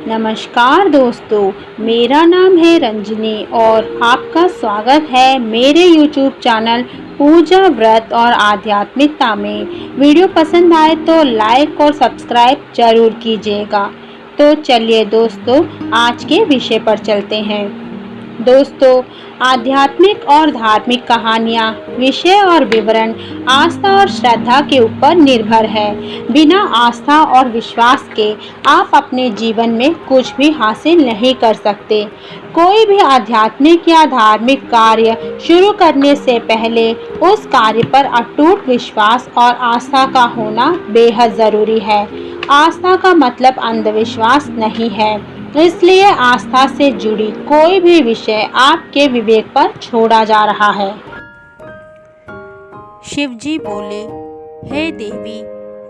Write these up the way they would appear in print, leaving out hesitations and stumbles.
नमस्कार दोस्तों, मेरा नाम है रंजनी और आपका स्वागत है मेरे YouTube चैनल पूजा व्रत और आध्यात्मिकता में। वीडियो पसंद आए तो लाइक और सब्सक्राइब जरूर कीजिएगा। तो चलिए दोस्तों, आज के विषय पर चलते हैं। दोस्तों, आध्यात्मिक और धार्मिक कहानियाँ, विषय और विवरण आस्था और श्रद्धा के ऊपर निर्भर है। बिना आस्था और विश्वास के आप अपने जीवन में कुछ भी हासिल नहीं कर सकते। कोई भी आध्यात्मिक या धार्मिक कार्य शुरू करने से पहले उस कार्य पर अटूट विश्वास और आस्था का होना बेहद ज़रूरी है। आस्था का मतलब अंधविश्वास नहीं है, इसलिए आस्था से जुड़ी कोई भी विषय आपके विवेक पर छोड़ा जा रहा है। शिवजी बोले, हे देवी,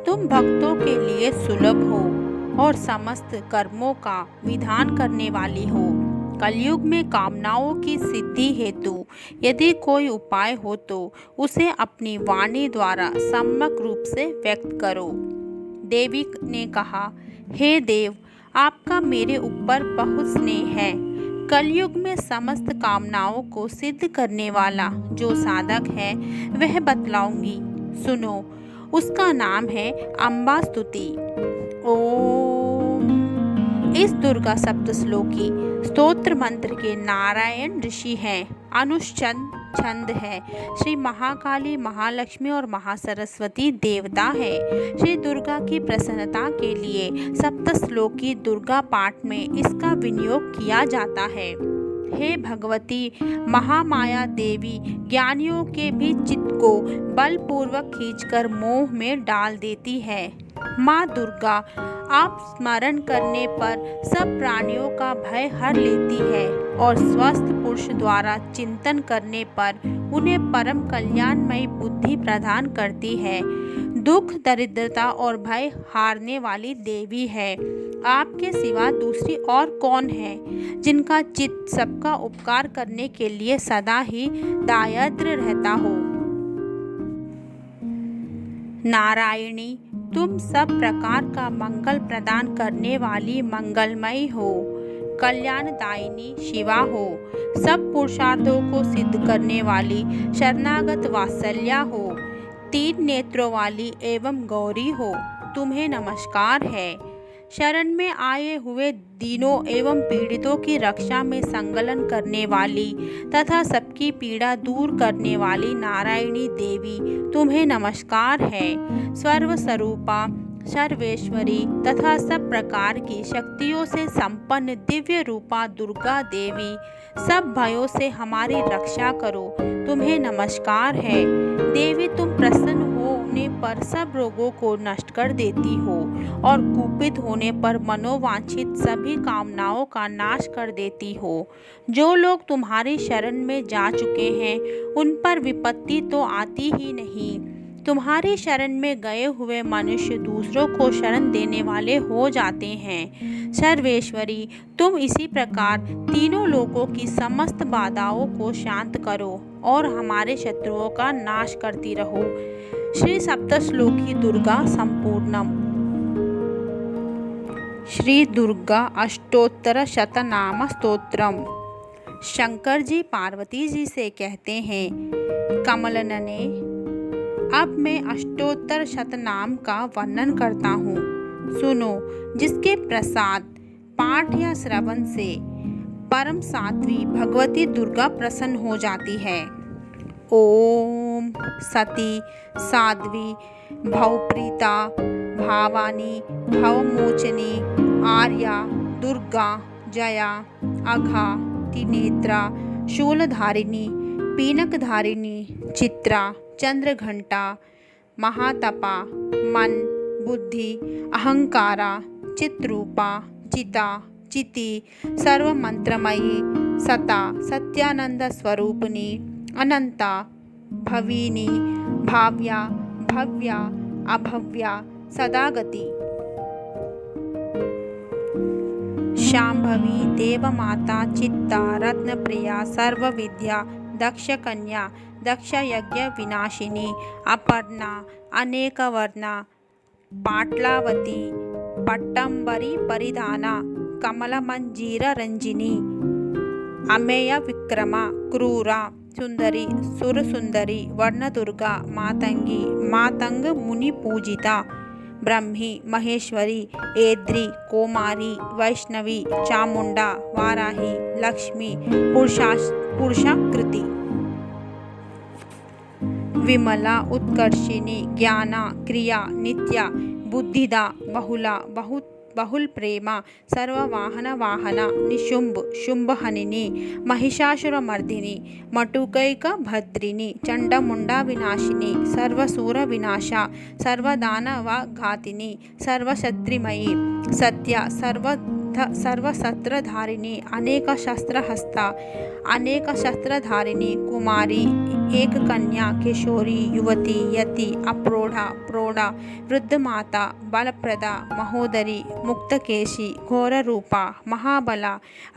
तुम भक्तों के लिए सुलभ हो और समस्त कर्मों का विधान करने वाली हो। कलयुग में कामनाओं की सिद्धि हेतु यदि कोई उपाय हो तो उसे अपनी वाणी द्वारा सम्यक रूप से व्यक्त करो। देवी ने कहा, हे देव, आपका मेरे ऊपर बहुत स्नेह है। कलयुग में समस्त कामनाओं को सिद्ध करने वाला जो साधक है वह बतलाऊंगी, सुनो। उसका नाम है अम्बा स्तुति। ओम। इस दुर्गा सप्तश्लोकी स्तोत्र मंत्र के नारायण ऋषि हैं। अनुष्चंद छंद है। श्री महाकाली, महालक्ष्मी और महासरस्वती देवता है। श्री दुर्गा की प्रसन्नता के लिए सप्तश्लोकी दुर्गा पाठ में इसका विनियोग किया जाता है। हे भगवती महामाया देवी, ज्ञानियों के भी चित्त को बलपूर्वक खींचकर मोह में डाल देती है। माँ दुर्गा आप स्मरण करने पर सब प्राणियों का भय हर लेती है और स्वस्थ पुरुष द्वारा चिंतन करने पर उन्हें परम कल्याणमयी बुद्धि प्रदान करती है। दुख, दरिद्रता और भय हारने वाली देवी है। आपके सिवा दूसरी और कौन है जिनका चित्त सबका उपकार करने के लिए सदा ही दायद्र रहता हो। नारायणी, तुम सब प्रकार का मंगल प्रदान करने वाली मंगलमयी हो। कल्याणदायिनी शिवा हो। सब पुरुषार्थों को सिद्ध करने वाली शरणागत वात्सल्या हो। तीन नेत्रों वाली एवं गौरी हो, तुम्हें नमस्कार है। शरण में आए हुए दीनों एवं पीड़ितों की रक्षा में संकलन करने वाली तथा सबकी पीड़ा दूर करने वाली नारायणी देवी, तुम्हें नमस्कार है। सर्वस्वरूपा, सर्वेश्वरी तथा सब प्रकार की शक्तियों से संपन्न दिव्य रूपा दुर्गा देवी, सब भयों से हमारी रक्षा करो, तुम्हें नमस्कार है। देवी, तुम प्रसन्न होने पर सब रोगों को नष्ट कर देती हो और कुपित होने पर मनोवांछित सभी कामनाओं का नाश कर देती हो। जो लोग तुम्हारी शरण में जा चुके हैं उन पर विपत्ति तो आती ही नहीं। तुम्हारी शरण में गए हुए मनुष्य दूसरों को शरण देने वाले हो जाते हैं। सर्वेश्वरी, तुम इसी प्रकार तीनों लोकों की समस्त बाधाओं को शांत करो और हमारे शत्रुओं का नाश करती रहो। श्री सप्तश्लोकी दुर्गा संपूर्णम। श्री दुर्गा अष्टोत्तर शतनाम स्तोत्रम। शंकर जी पार्वती जी से कहते हैं, कमलनने, अब मैं अष्टोत्तर शतनाम का वर्णन करता हूँ, सुनो। जिसके प्रसाद, पाठ या श्रवण से परम साध्वी भगवती दुर्गा प्रसन्न हो जाती है। ओम सती, साध्वी, भवप्रीता, भावानी, भवमोचनी, आर्या, दुर्गा, जया, अघा, त्रिनेत्रा, शूलधारिणी, पीनकधारिणी, चित्रा, चंद्रघंटा, महातपा, मन, बुद्धि, अहंकारा, चित्रूपा, चिता, चिति, सर्वमंत्रमयी, सता, सत्यानंद स्वरूपिणी, अनंता, भविनी, भाव्या, भव्या, अभव्या, सदागति, शांभवी, देवमाता, चित्ता, रत्नप्रिया, सर्वविद्या, दक्ष कन्या, दक्ष यज्ञ विनाशिनी, अपर्णा, अनेकवर्णा, पाटलावती, पट्टंबरी परिधाना, कमलमंजीर रंजिनी अमेय विक्रमा क्रूरा सुंदरी सुर सुंदरी वर्णदुर्गा मातंगी मातंग मुनि पूजिता ब्रह्मी महेश्वरी ऐद्री कोमारी वैष्णवी चामुंडा वाराही लक्ष्मी पुरुषाकृति विमला उत्कर्षिणी ज्ञाना क्रिया नित्या बुद्धिदा बहुला बहुल प्रेमा सर्ववाहन वाहना निशुंभ शुंभहनिनी महिषासुरमर्दिनी मटुकैक भद्रिनी चंडमुंडा विनाशिनी सर्वसूर विनाशा सर्वदानवघातिनी सर्वशत्रिमयी सत्या सर्वशस्त्रधारिणी अनेक शस्त्रहस्ता अनेक शस्त्रधारिणी कुमारी एक कन्या किशोरी युवती यति अप्रौढ़ा प्रौढ़ा वृद्धमाता बलप्रदा महोदरी मुक्तकेशी घोररूपा महाबला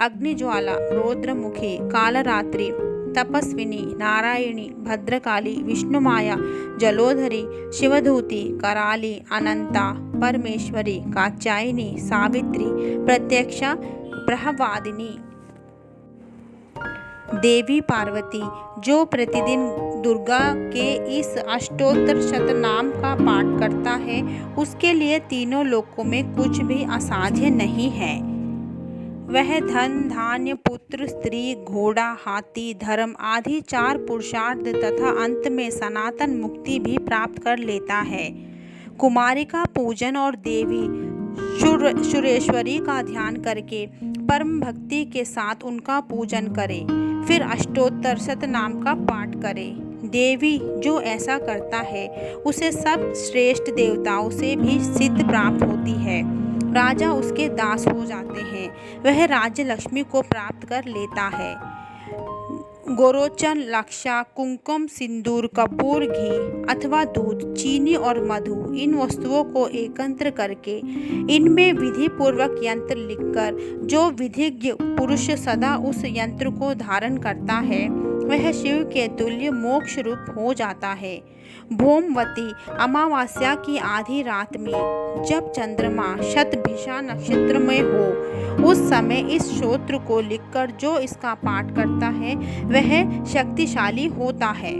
अग्निज्वाला रौद्रमुखी कालरात्रि तपस्विनी नारायणी भद्रकाली विष्णुमाया जलोधरी शिवधूति कराली अनंता परमेश्वरी कात्यायनी सावित्री प्रत्यक्षा ब्रह्मवादिनी देवी पार्वती। जो प्रतिदिन दुर्गा के इस अष्टोत्तर शतनाम का पाठ करता है उसके लिए तीनों लोकों में कुछ भी असाध्य नहीं है। वह धन धान्य पुत्र स्त्री घोड़ा हाथी धर्म आदि 4 पुरुषार्थ तथा अंत में सनातन मुक्ति भी प्राप्त कर लेता है। कुमारी का पूजन और देवी सुरेश्वरी का ध्यान करके परम भक्ति के साथ उनका पूजन करे, फिर अष्टोत्तर शतनाम का पाठ करे। देवी जो ऐसा करता है उसे सब श्रेष्ठ देवताओं से भी सिद्ध प्राप्त होती है। राजा उसके दास हो जाते हैं, वह राज्य लक्ष्मी को प्राप्त कर लेता है। गोरोचन लक्षा कुंकुम सिंदूर कपूर घी अथवा दूध चीनी और मधु इन वस्तुओं को एकत्र करके इनमें विधि पूर्वक यंत्र लिखकर जो विधिज्ञ पुरुष सदा उस यंत्र को धारण करता है वह शिव के तुल्य मोक्ष रूप हो जाता है। भौमवती अमावस्या की आधी रात में जब चंद्रमा शतभिषा नक्षत्र में हो उस समय इस स्तोत्र को लिखकर जो इसका पाठ करता है वह शक्तिशाली होता है।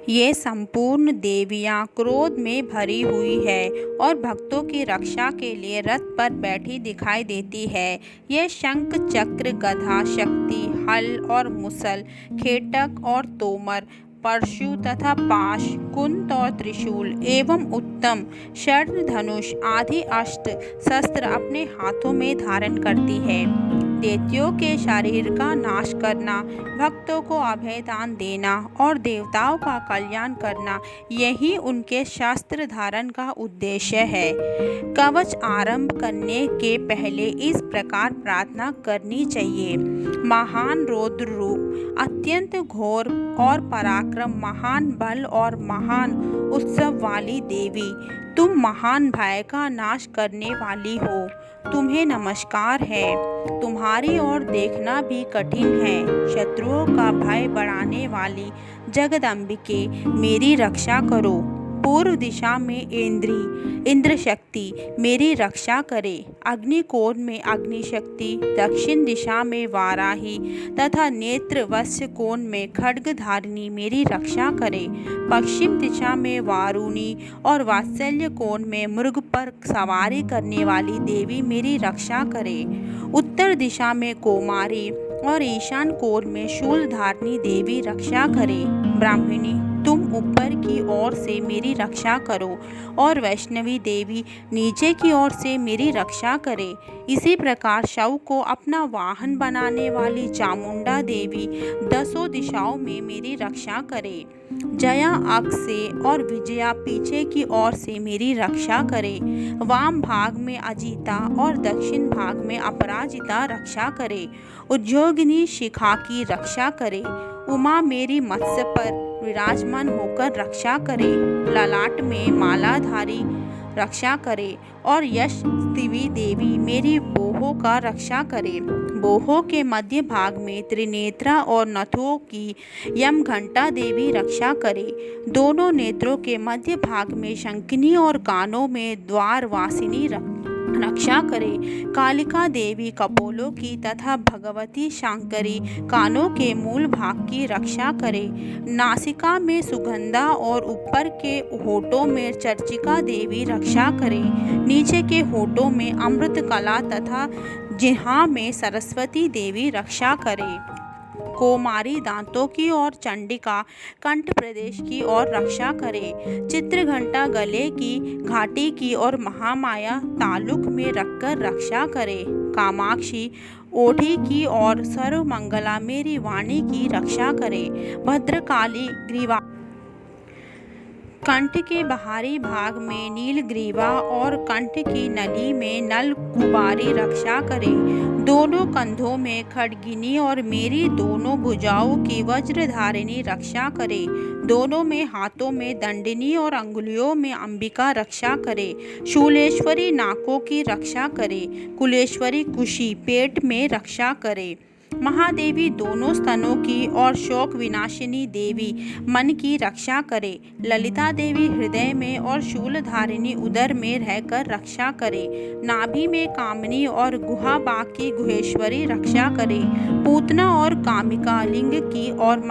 ये संपूर्ण देवियां क्रोध में भरी हुई है और भक्तों की रक्षा के लिए रथ पर बैठी दिखाई देती है। ये शंख चक्र गधा शक्ति हल और मुसल खेटक और तोमर परशु तथा पाश कुंत और त्रिशूल एवं उत्तम शर्ण धनुष आदि अष्ट शस्त्र अपने हाथों में धारण करती है। दैत्यों के शरीर का नाश करना, भक्तों को अभय दान देना और देवताओं का कल्याण करना यही उनके शास्त्र धारण का उद्देश्य है। कवच आरंभ करने के पहले इस प्रकार प्रार्थना करनी चाहिए। महान रौद्र रूप अत्यंत घोर और पराक्रम महान बल और महान उत्सव वाली देवी तुम महान भय का नाश करने वाली हो, तुम्हें नमस्कार है। तुम्हारी ओर देखना भी कठिन है। शत्रुओं का भय बढ़ाने वाली जगदम्बिके मेरी रक्षा करो। पूर्व दिशा में इंद्र शक्ति मेरी रक्षा करे। अग्निकोण में अग्नि शक्ति, दक्षिण दिशा में वाराही तथा नेत्र वस्य कोण में खड्गधारिणी मेरी रक्षा करे। पश्चिम दिशा में वारुणी और वात्सल्य कोण में मृग पर सवारी करने वाली देवी मेरी रक्षा करे। उत्तर दिशा में कोमारी और ईशान कोण में शूलधारिणी देवी रक्षा करे। ब्राह्मणी तुम ऊपर की ओर से मेरी रक्षा करो और वैष्णवी देवी नीचे की ओर से मेरी रक्षा करे। इसी प्रकार शव को अपना वाहन बनाने वाली चामुंडा देवी 10 दिशाओं में मेरी रक्षा करे। जया आग से और विजया पीछे की ओर से मेरी रक्षा करे। वाम भाग में अजिता और दक्षिण भाग में अपराजिता रक्षा करे। उद्योगिनी शिखा की रक्षा करे। उमा मेरी मत्स्य पर विराजमान होकर रक्षा करे। ललाट में मालाधारी रक्षा करे और यश दिवी देवी मेरी बोहो का रक्षा करे। बोहो के मध्य भाग में त्रिनेत्रा और नथुओं की यम घंटा देवी रक्षा करे। दोनों नेत्रों के मध्य भाग में शंकिनी और कानों में द्वार वासिनी रक्षा करे। कालिका देवी कपोलों की तथा भगवती शांकरी कानों के मूल भाग की रक्षा करे। नासिका में सुगंधा और ऊपर के होठों में चर्चिका देवी रक्षा करे। नीचे के होठों में अमृत कला तथा जिह्वा में सरस्वती देवी रक्षा करे। कोमारी दांतों की और चंडिका कंठ प्रदेश की ओर रक्षा करे। चित्रघंटा गले की घाटी की और महामाया तालुक में रखकर रक्षा करे। कामाक्षी ओठी की और सर्वमंगला मेरी वाणी की रक्षा करे। भद्रकाली ग्रीवा कंठ के बाहरी भाग में नीलग्रीवा और कंठ की नली में नलकुमारी रक्षा करे। दोनों कंधों में खड्गिनी और मेरी दोनों भुजाओं की वज्रधारिणी रक्षा करे। दोनों में हाथों में दंडिनी और अंगुलियों में अंबिका रक्षा करे। शूलेश्वरी नाकों की रक्षा करे। कुलेश्वरी कुशी पेट में रक्षा करे। महादेवी दोनों स्तनों की और शोक विनाशिनी देवी मन की रक्षा करे। ललिता देवी हृदय में और शूलधारिणी उदर में रहकर रक्षा करे। नाभि में कामनी और गुहा बाग की गुहेश्वरी रक्षा करे। पूतना और कामिका लिंग की और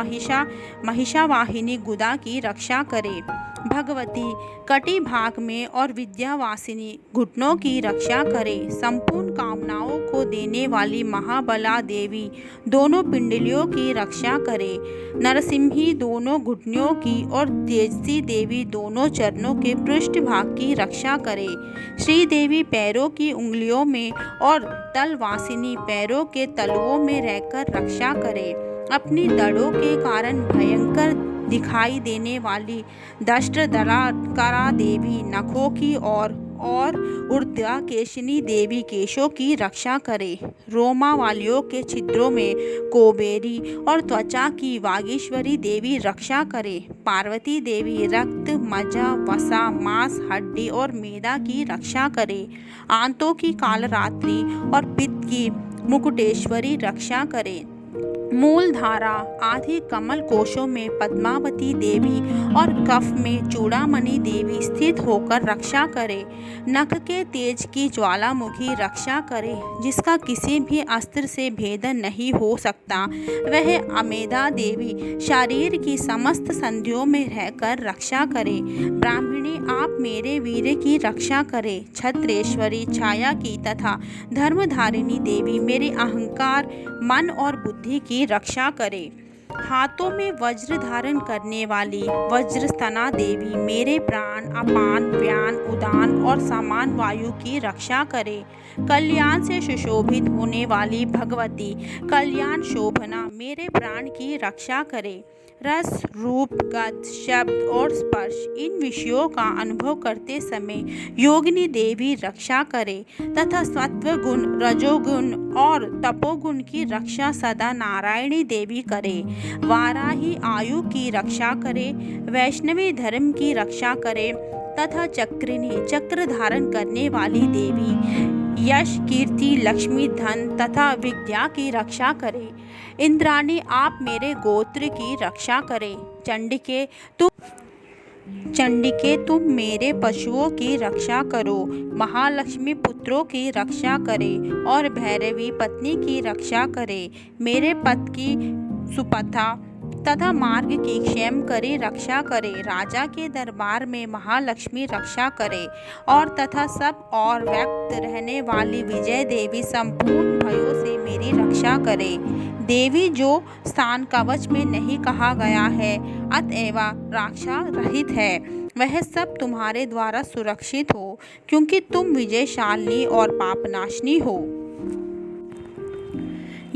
महिषावाहिनी गुदा की रक्षा करे। भगवती कटी भाग में और विद्यावासिनी घुटनों की रक्षा करे। संपूर्ण कामनाओं को देने वाली महाबला देवी दोनों पिंडलियों की रक्षा करे। नरसिंही दोनों घुटनों की और तेजसी देवी दोनों चरणों के पृष्ठ भाग की रक्षा करे। श्री देवी पैरों की उंगलियों में और तलवासिनी पैरों के तलुओं में रहकर रक्षा करे। अपनी दड़ों के कारण भयंकर दिखाई देने वाली दष्टदलाकरा देवी नखों की और ऊर्ध्वकेशिनी देवी केशों की रक्षा करे। रोमावलियों के छिद्रों में कोबेरी और त्वचा की वागीश्वरी देवी रक्षा करे। पार्वती देवी रक्त मज्जा वसा मांस हड्डी और मेदा की रक्षा करे। आंतों की कालरात्रि और पित्त की मुकुटेश्वरी रक्षा करे। मूलधारा आदि कमल कोशों में पद्मावती देवी और कफ में चूड़ामणि देवी स्थित होकर रक्षा करे। नख के तेज की ज्वालामुखी रक्षा करे, जिसका किसी भी अस्त्र से भेदन नहीं हो सकता। वह अमेधा देवी शरीर की समस्त संधियों में रहकर रक्षा करे। ब्राह्मणी आप मेरे वीर की रक्षा करे। छत्रेश्वरी छाया की तथा धर्मधारिणी देवी मेरे अहंकार मन और बुद्धि की रक्षा करे। हाथों में वज्र धारण करने वाली वज्रस्तना देवी मेरे प्राण अपान व्यान उदान और समान वायु की रक्षा करे। कल्याण से सुशोभित होने वाली भगवती कल्याण शोभना मेरे प्राण की रक्षा करे। रस रूप गंध शब्द और स्पर्श इन विषयों का अनुभव करते समय योगिनी देवी रक्षा करे तथा सत्व गुण रजोगुण और तपोगुण की रक्षा सदा नारायणी देवी करे। वाराही आयु की रक्षा करे, वैष्णवी धर्म की रक्षा करे तथा चक्रिणी चक्र धारण करने वाली देवी यश कीर्ति लक्ष्मी धन तथा विद्या की रक्षा करे। इंद्राणी आप मेरे गोत्र की रक्षा करे। चंडिके तुम मेरे पशुओं की रक्षा करो। महालक्ष्मी पुत्रों की रक्षा करे और भैरवी पत्नी की रक्षा करे। मेरे पति की सुपथा तथा मार्ग की क्षेम करे रक्षा करे। राजा के दरबार में महालक्ष्मी रक्षा करे और तथा सब और व्यक्त रहने वाली विजय देवी संपूर्ण भयों से मेरी रक्षा करे। देवी जो स्थान कवच में नहीं कहा गया है अतएव रक्षा रहित है, वह सब तुम्हारे द्वारा सुरक्षित हो, क्योंकि तुम विजयशालिनी और पापनाशनी हो।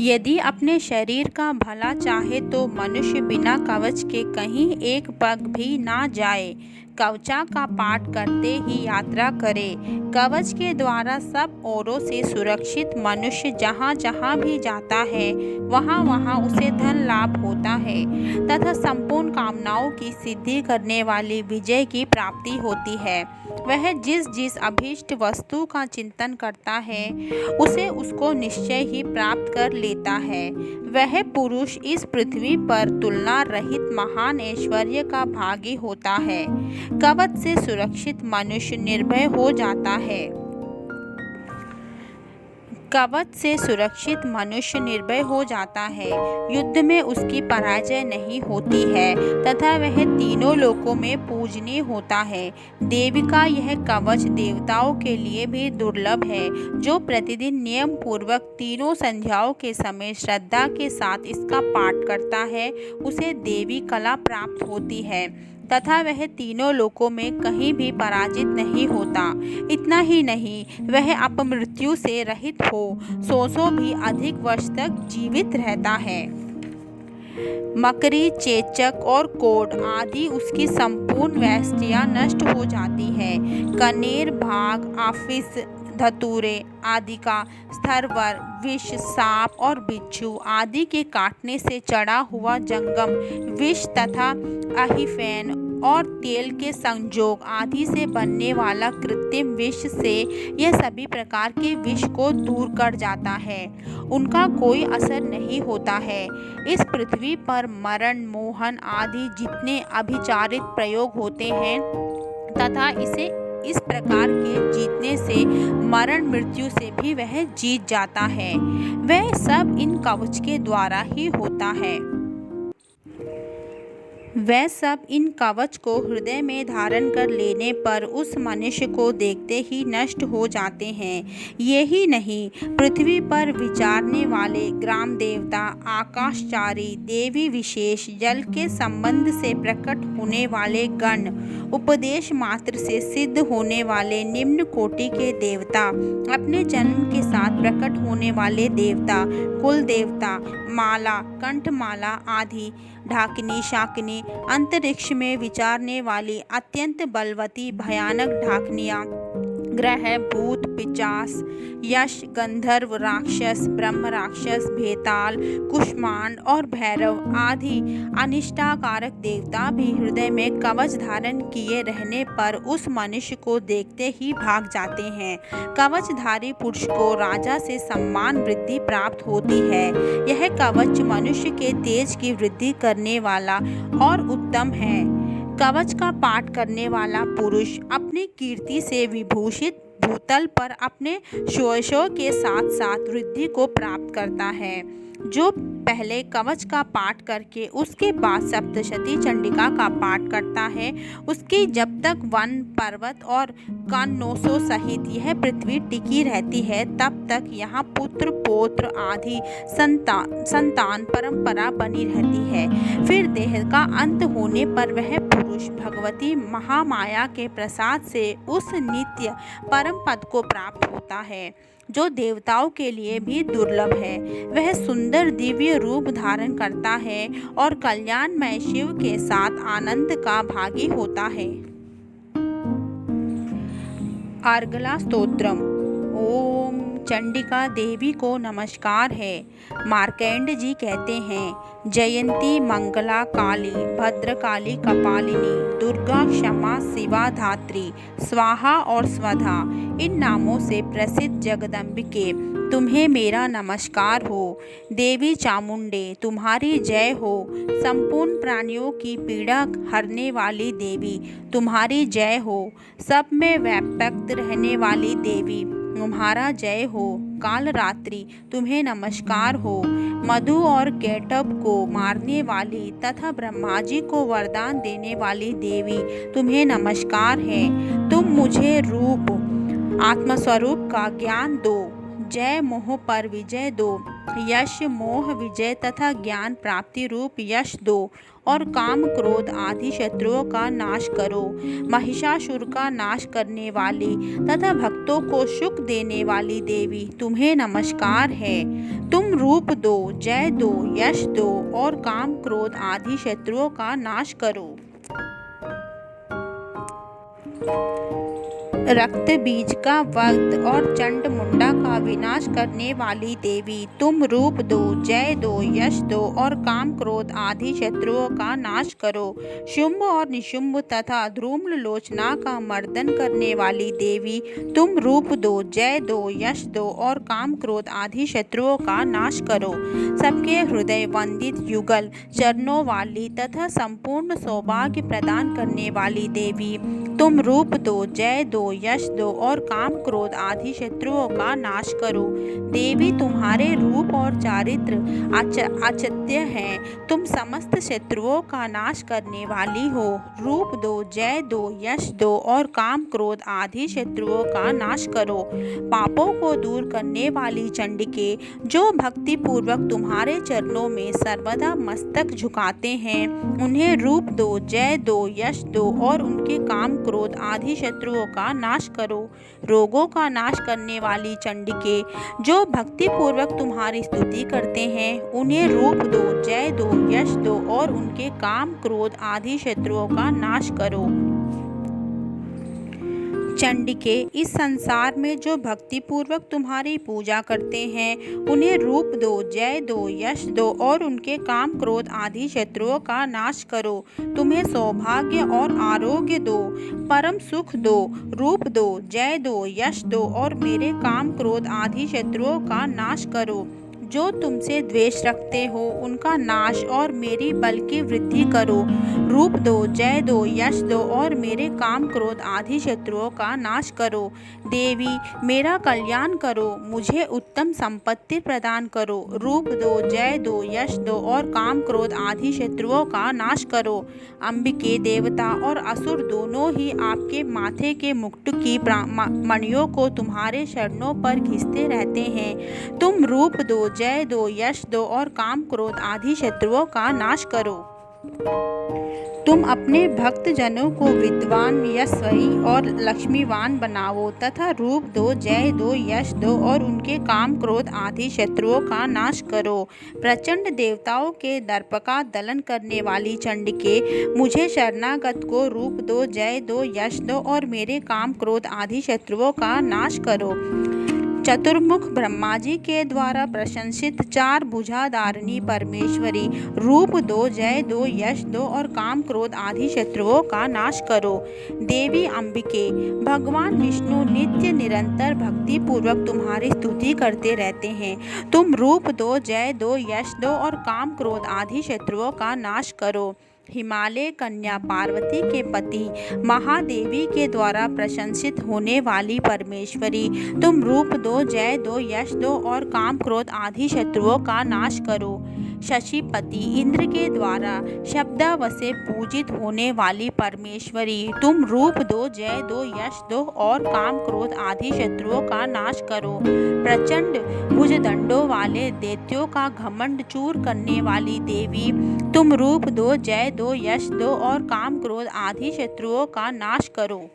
यदि अपने शरीर का भला चाहे तो मनुष्य बिना कवच के कहीं एक पग भी ना जाए। कवचा का पाठ करते ही यात्रा करे। कवच के द्वारा सब ओरों से सुरक्षित मनुष्य जहाँ जहाँ भी जाता है वहाँ वहाँ उसे धन लाभ होता है तथा संपूर्ण कामनाओं की सिद्धि करने वाली विजय की प्राप्ति होती है। वह जिस जिस अभीष्ट वस्तु का चिंतन करता है उसे उसको निश्चय ही प्राप्त कर लेता है। वह पुरुष इस पृथ्वी पर तुलना रहित महान ऐश्वर्य का भागी होता है। कवच से सुरक्षित मनुष्य निर्भय हो जाता है। कवच से सुरक्षित मनुष्य निर्भय हो जाता है, युद्ध में उसकी पराजय नहीं होती है तथा वह तीनों लोकों में पूजनीय होता है। देवी का यह कवच देवताओं के लिए भी दुर्लभ है। जो प्रतिदिन नियम पूर्वक तीनों संध्याओं के समय श्रद्धा के साथ इसका पाठ करता है, उसे देवी कला प्राप्त होती है तथा वह तीनों लोकों में कहीं भी पराजित नहीं होता। इतना ही नहीं, वह अपमृत्यु से रहित हो 100 भी अधिक वर्ष तक जीवित रहता है। मकरी, चेचक और कोढ़ आदि उसकी संपूर्ण वैष्टियाँ नष्ट हो जाती है। कनेर, भाग, आफिस, धतूरे आदि का स्थरवर, विष, सांप और बिच्छू आदि के काटने से चढ़ा हुआ जंगम विष तथा अहिफेन और तेल के संजोग आदि से बनने वाला कृत्रिम विष से यह सभी प्रकार के विष को दूर कर जाता है। उनका कोई असर नहीं होता है। इस पृथ्वी पर मरण, मोहन आदि जितने अभिचारित प्रयोग होते हैं तथा इसे इस प्रकार के जीतने से मरण मृत्यु से भी वह जीत जाता है, वह सब इन कवच के द्वारा ही होता है। वह सब इन कवच को हृदय में धारण कर लेने पर उस मनुष्य को देखते ही नष्ट हो जाते हैं। यही नहीं, पृथ्वी पर विचारने वाले ग्राम देवता, आकाशचारी, देवी विशेष, जल के संबंध से प्रकट होने वाले गण, उपदेश मात्र से सिद्ध होने वाले निम्न कोटि के देवता, अपने जन्म के साथ प्रकट होने वाले देवता, कुल देवता, माला, कंठमाला आदि, ढाकिनी, शाकिनी, अंतरिक्ष में विचारने वाली अत्यंत बलवती भयानक ढाकनियाँ, ग्रह, भूत, पिचास, यश, गंधर्व, राक्षस, ब्रह्म राक्षस, भेताल, कुष्मांड और भैरव आदि अनिष्टाकारक देवता भी हृदय में कवच धारण किए रहने पर उस मनुष्य को देखते ही भाग जाते हैं। कवचधारी पुरुष को राजा से सम्मान वृद्धि प्राप्त होती है। यह कवच मनुष्य के तेज की वृद्धि करने वाला और उत्तम है। कवच का पाठ करने वाला पुरुष अपनी कीर्ति से विभूषित भूतल पर अपने शोषों के साथ साथ वृद्धि को प्राप्त करता है। जो पहले कवच का पाठ करके उसके बाद सप्तशती चंडिका का पाठ करता है, उसकी जब तक वन, पर्वत और कान्नोसों सहित यह पृथ्वी टिकी रहती है, तब तक यहाँ पुत्र, पौत्र आदि संतान परंपरा बनी रहती है। फिर देह का अंत होने पर वह पुरुष भगवती महामाया के प्रसाद से उस नित्य परम पद को प्राप्त होता है, जो देवताओं के लिए भी दुर्लभ है। वह सुंदर दिव्य रूप धारण करता है और कल्याणमय शिव के साथ आनंद का भागी होता है। अर्गला स्तोत्रम। ओम चंडिका देवी को नमस्कार है। मार्कंड जी कहते हैं, जयंती, मंगला, काली, भद्रकाली, कपालिनी, दुर्गा, क्षमा, शिवा, धात्री, स्वाहा और स्वधा, इन नामों से प्रसिद्ध जगदम्बिके, तुम्हें मेरा नमस्कार हो। देवी चामुंडे, तुम्हारी जय हो। संपूर्ण प्राणियों की पीड़ा हरने वाली देवी, तुम्हारी जय हो। सब में व्यापक रहने वाली देवी, तुम्हारा जय हो। काल रात्रि, तुम्हें नमस्कार हो। मधु और केटभ को मारने वाली तथा ब्रह्मा जी को वरदान देने वाली देवी, तुम्हें नमस्कार है। तुम मुझे रूप आत्मस्वरूप का ज्ञान दो। जय मोह पर विजय दो। यश, मोह, विजय तथा ज्ञान प्राप्ति रूप यश दो और काम, क्रोध आदि शत्रुओं का नाश करो। महिषासुर का नाश करने वाली तथा भक्तों को सुख देने वाली देवी, तुम्हें नमस्कार है। तुम रूप दो, जय दो, यश दो और काम, क्रोध आदि शत्रुओं का नाश करो। रक्त बीज का वध और चंड मुंडा का विनाश करने वाली देवी, तुम रूप दो, जय दो, यश दो और काम, क्रोध आदि शत्रुओं का नाश करो। शुंभ और निशुंभ तथा ध्रूम्र लोचना का मर्दन करने वाली देवी, तुम रूप दो, जय दो, यश दो और काम, क्रोध आदि शत्रुओं का नाश करो। सबके हृदय वंदित युगल चरणों वाली तथा संपूर्ण सौभाग्य प्रदान करने वाली देवी, तुम रूप दो, जय दो, यश दो और काम क्रोध आदि शत्रुओं का नाश करो। देवी तुम्हारे रूप और चारित्र अचिंत्य हैं। तुम समस्त शत्रुओं का नाश करने वाली हो। रूप दो, जय दो, यश दो और काम क्रोध आदि शत्रुओं का नाश करो। पापों को दूर करने वाली चंडिके, जो भक्ति पूर्वक तुम्हारे चरणों में सर्वदा मस्तक झुकाते हैं, उन्हें रूप दो, जय दो, यश दो और उनके काम क्रोध आदि शत्रुओं का नाश करो। रोगों का नाश करने वाली चंडिके, जो भक्ति पूर्वक तुम्हारी स्तुति करते हैं, उन्हें रूप दो, जय दो, यश दो और उनके काम क्रोध आदि शत्रुओं का नाश करो। चंडिके, इस संसार में जो भक्ति पूर्वक तुम्हारी पूजा करते हैं, उन्हें रूप दो, जय दो, यश दो और उनके काम क्रोध आदि शत्रुओं का नाश करो। तुम्हें सौभाग्य और आरोग्य दो, परम सुख दो। रूप दो, जय दो, यश दो और मेरे काम क्रोध आदि शत्रुओं का नाश करो। जो तुमसे द्वेष रखते हो, उनका नाश और मेरी बल की वृद्धि करो। रूप दो, जय दो, यश दो और मेरे काम क्रोध आदि शत्रुओं का नाश करो। देवी, मेरा कल्याण करो, मुझे उत्तम संपत्ति प्रदान करो। रूप दो, जय दो, यश दो और काम क्रोध आदि शत्रुओं का नाश करो। अंबिके, देवता और असुर दोनों ही आपके माथे के मुकुट की मणियों को तुम्हारे चरणों पर घिसते रहते हैं। तुम रूप दो, जय दो, यश दो और काम क्रोध आदि शत्रुओं का नाश करो। तुम अपने भक्त जनों को विद्वान, यशस्वी और लक्ष्मीवान बनाओ तथा रूप दो, जय दो, यश दो और उनके काम क्रोध आदि शत्रुओं का नाश करो। प्रचंड देवताओं के दर्प का दलन करने वाली चंडिके, मुझे शरणागत को रूप दो, जय दो, यश दो और मेरे काम क्रोध आदि शत्रुओं का नाश करो। चतुर्मुख ब्रह्मा जी के द्वारा प्रशंसित चार भुजाधारिणी परमेश्वरी, रूप दो, जय दो, यश दो और काम क्रोध आदि शत्रुओं का नाश करो। देवी अंबिके, भगवान विष्णु नित्य निरंतर भक्ति पूर्वक तुम्हारी स्तुति करते रहते हैं। तुम रूप दो, जय दो, यश दो और काम क्रोध आदि शत्रुओं का नाश करो। हिमालय कन्या पार्वती के पति महादेवी के द्वारा प्रशंसित होने वाली परमेश्वरी, तुम रूप दो, जय दो, यश दो और काम क्रोध आदि शत्रुओं का नाश करो। शशिपति इंद्र के द्वारा शब्दावसे पूजित होने वाली परमेश्वरी, तुम रूप दो, जय दो, यश दो और काम क्रोध आदि शत्रुओं का नाश करो। प्रचंड भुजदंडों वाले दैत्यों का घमंड चूर करने वाली देवी, तुम रूप दो, जय दो, यश दो और काम क्रोध आदि शत्रुओं का नाश करो।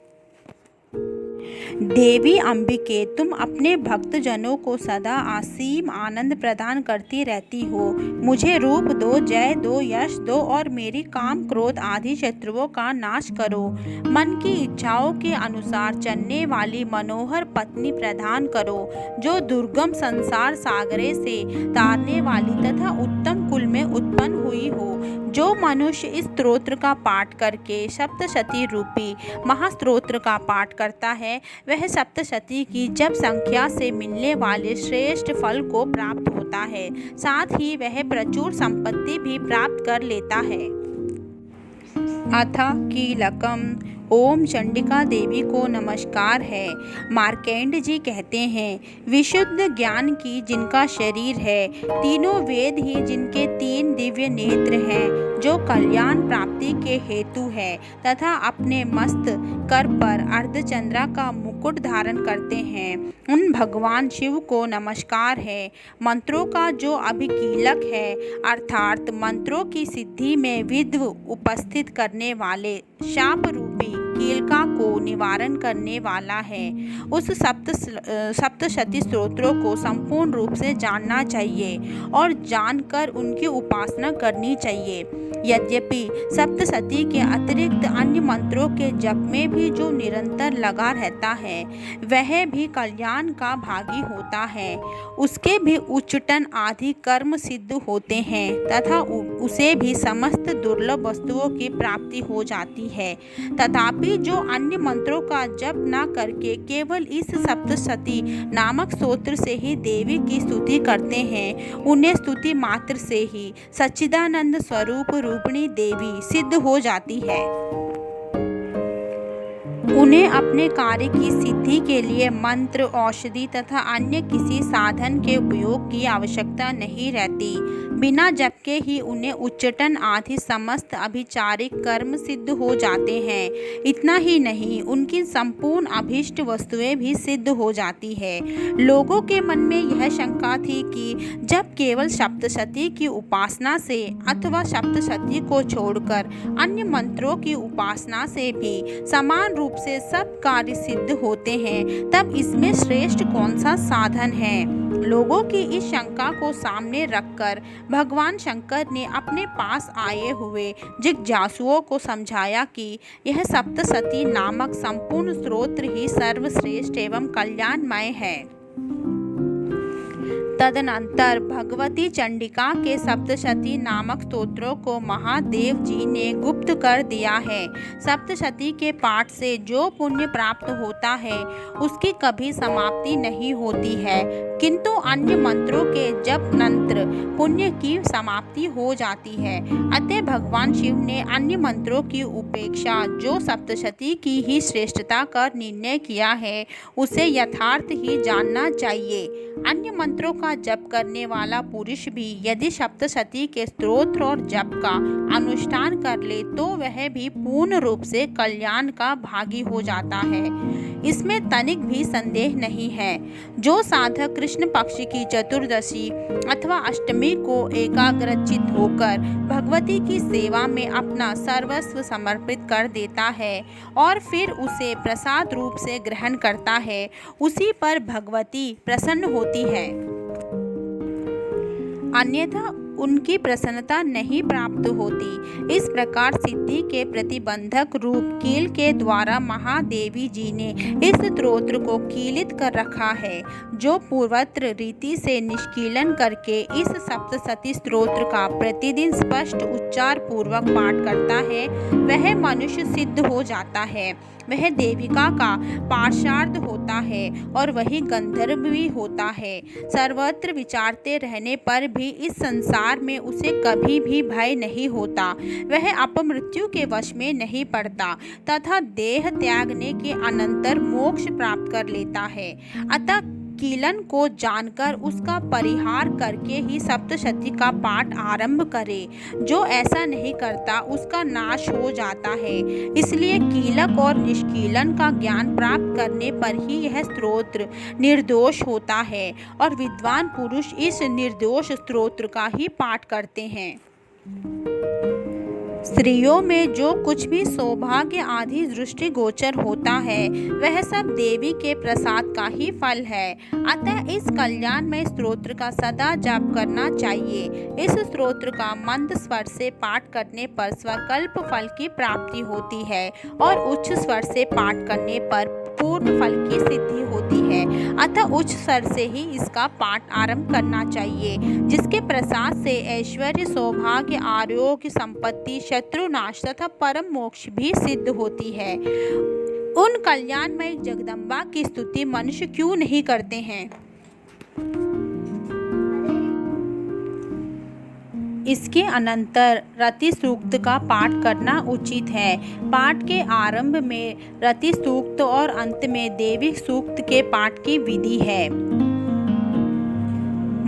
देवी अंबिके, तुम अपने भक्त जनों को सदा असीम आनंद प्रदान करती रहती हो। मुझे रूप दो, जय दो, यश दो और मेरी काम क्रोध आदि शत्रुओं का नाश करो। मन की इच्छाओं के अनुसार चलने वाली मनोहर पत्नी प्रदान करो, जो दुर्गम संसार सागरे से तारने वाली तथा उत्तम कुल में उत्पन्न हुई हो। जो मनुष्य इस स्तोत्र का पाठ करके सप्तशती रूपी महास्तोत्र का पाठ करता है, वह सप्तशती की जप संख्या से मिलने वाले श्रेष्ठ फल को प्राप्त होता है। साथ ही वह प्रचुर संपत्ति भी प्राप्त कर लेता है। अथ कीलकम। ओम चंडिका देवी को नमस्कार है। मार्कंड जी कहते हैं, विशुद्ध ज्ञान की जिनका शरीर है, तीनों वेद ही जिनके तीन दिव्य नेत्र हैं, जो कल्याण प्राप्ति के हेतु है तथा अपने मस्त कर पर अर्धचंद्रा का मुकुट धारण करते हैं, उन भगवान शिव को नमस्कार है। मंत्रों का जो अभिकीलक है, अर्थात मंत्रों की सिद्धि में विघ्न उपस्थित करने वाले शाप रूपी कीलका को निवारण करने वाला है, उस सप्तशती स्तोत्रों को संपूर्ण रूप से जानना चाहिए और जानकर उनकी उपासना करनी चाहिए। यद्यपि सप्तशती के अतिरिक्त अन्य मंत्रों के जप में भी जो निरंतर लगा रहता है, वह भी कल्याण का भागी होता है। उसके भी उच्चाटन आदि कर्म सिद्ध होते हैं तथा उसे भी समस्त दुर्लभ वस्तुओं की प्राप्ति हो जाती है। तथापि जो अन्य मंत्रों का जप न करके केवल इस सप्तशती नामक स्तोत्र से ही देवी की स्तुति करते हैं, उन्हें स्तुति मात्र से ही सच्चिदानंद स्वरूप रूपिणी देवी सिद्ध हो जाती है। उन्हें अपने कार्य की सिद्धि के लिए मंत्र, औषधि तथा अन्य किसी साधन के उपयोग की आवश्यकता नहीं रहती। बिना जप के ही उन्हें उच्चाटन आदि समस्त अभिचारिक कर्म सिद्ध हो जाते हैं। इतना ही नहीं, उनकी संपूर्ण अभीष्ट वस्तुएं भी सिद्ध हो जाती है। लोगों के मन में यह शंका थी कि जब केवल सप्तशती की उपासना से अथवा सप्तशती को छोड़कर अन्य मंत्रों की उपासना से भी समान रूप से सब कार्य सिद्ध होते हैं, तब इसमें श्रेष्ठ कौन सा साधन है। लोगों की इस शंका को सामने रखकर भगवान शंकर ने अपने पास आए हुए जिज्ञासुओं को समझाया कि यह सप्तशती नामक संपूर्ण स्तोत्र ही सर्वश्रेष्ठ एवं कल्याणमय है। तदनंतर भगवती चंडिका के सप्तशती नामक स्तोत्रों को महादेव जी ने गुप्त कर दिया है। सप्तशती के पाठ से जो पुण्य प्राप्त होता है उसकी कभी समाप्ति नहीं होती है, किंतु अन्य मंत्रों के जप नंतर पुण्य की समाप्ति हो जाती है। अतः भगवान शिव ने अन्य मंत्रों की उपेक्षा जो सप्तशती की ही श्रेष्ठता का निर्णय किया है उसे यथार्थ ही जानना चाहिए। अन्य मंत्रों का जप करने वाला पुरुष भी यदि सप्तशती के स्तोत्र और जप का अनुष्ठान कर ले तो वह भी पूर्ण रूप से कल्याण का भागी हो जाता है। इसमें तनिक भी संदेह नहीं है। जो साधक कृष्ण पक्ष की चतुर्दशी अथवा अष्टमी को एकाग्रचित होकर भगवती की सेवा में अपना सर्वस्व समर्पित कर देता है और फिर उसे प्रसाद रूप से ग्रहण करता है, उसी पर भगवती प्रसन्न होती है। अन्यथा उनकी प्रसन्नता नहीं प्राप्त होती। इस प्रकार सिद्धि के प्रतिबंधक रूप कील के द्वारा महादेवी जी ने इस स्तोत्र को कीलित कर रखा है। जो पूर्वत्र रीति से निष्कीलन करके इस सप्तशती स्तोत्र का प्रतिदिन स्पष्ट उच्चार पूर्वक पाठ करता है वह मनुष्य सिद्ध हो जाता है, वह देविका का पार्षार्थ होता है और वही गंधर्व भी होता है। सर्वत्र विचारते रहने पर भी इस संसार में उसे कभी भी भय नहीं होता, वह अपमृत्यु के वश में नहीं पड़ता तथा देह त्यागने के अनंतर मोक्ष प्राप्त कर लेता है। अतः कीलन को जानकर उसका परिहार करके ही सप्तशती का पाठ आरंभ करे। जो ऐसा नहीं करता उसका नाश हो जाता है। इसलिए कीलक और निष्कीलन का ज्ञान प्राप्त करने पर ही यह स्तोत्र निर्दोष होता है और विद्वान पुरुष इस निर्दोष स्तोत्र का ही पाठ करते हैं। स्त्रियों में जो कुछ भी सौभाग्य आदि दृष्टि गोचर होता है वह सब देवी के प्रसाद का ही फल है। अतः इस कल्याणमय स्तोत्र का सदा जाप करना चाहिए। इस स्तोत्र का मंद स्वर से पाठ करने पर स्वकल्प फल की प्राप्ति होती है और उच्च स्वर से पाठ करने पर पूर्ण फल की सिद्धि होती है। अतः उच्च स्वर से ही इसका पाठ आरंभ करना चाहिए, जिसके प्रसाद से ऐश्वर्य, सौभाग्य, आरोग्य, संपत्ति, शत्रुनाश तथा परम मोक्ष भी सिद्ध होती है। उन कल्याणमय जगदम्बा की स्तुति मनुष्य क्यों नहीं करते हैं। इसके अनंतर रति सूक्त का पाठ करना उचित है। पाठ के आरंभ में रति सूक्त और अंत में देवी सूक्त के पाठ की विधि है।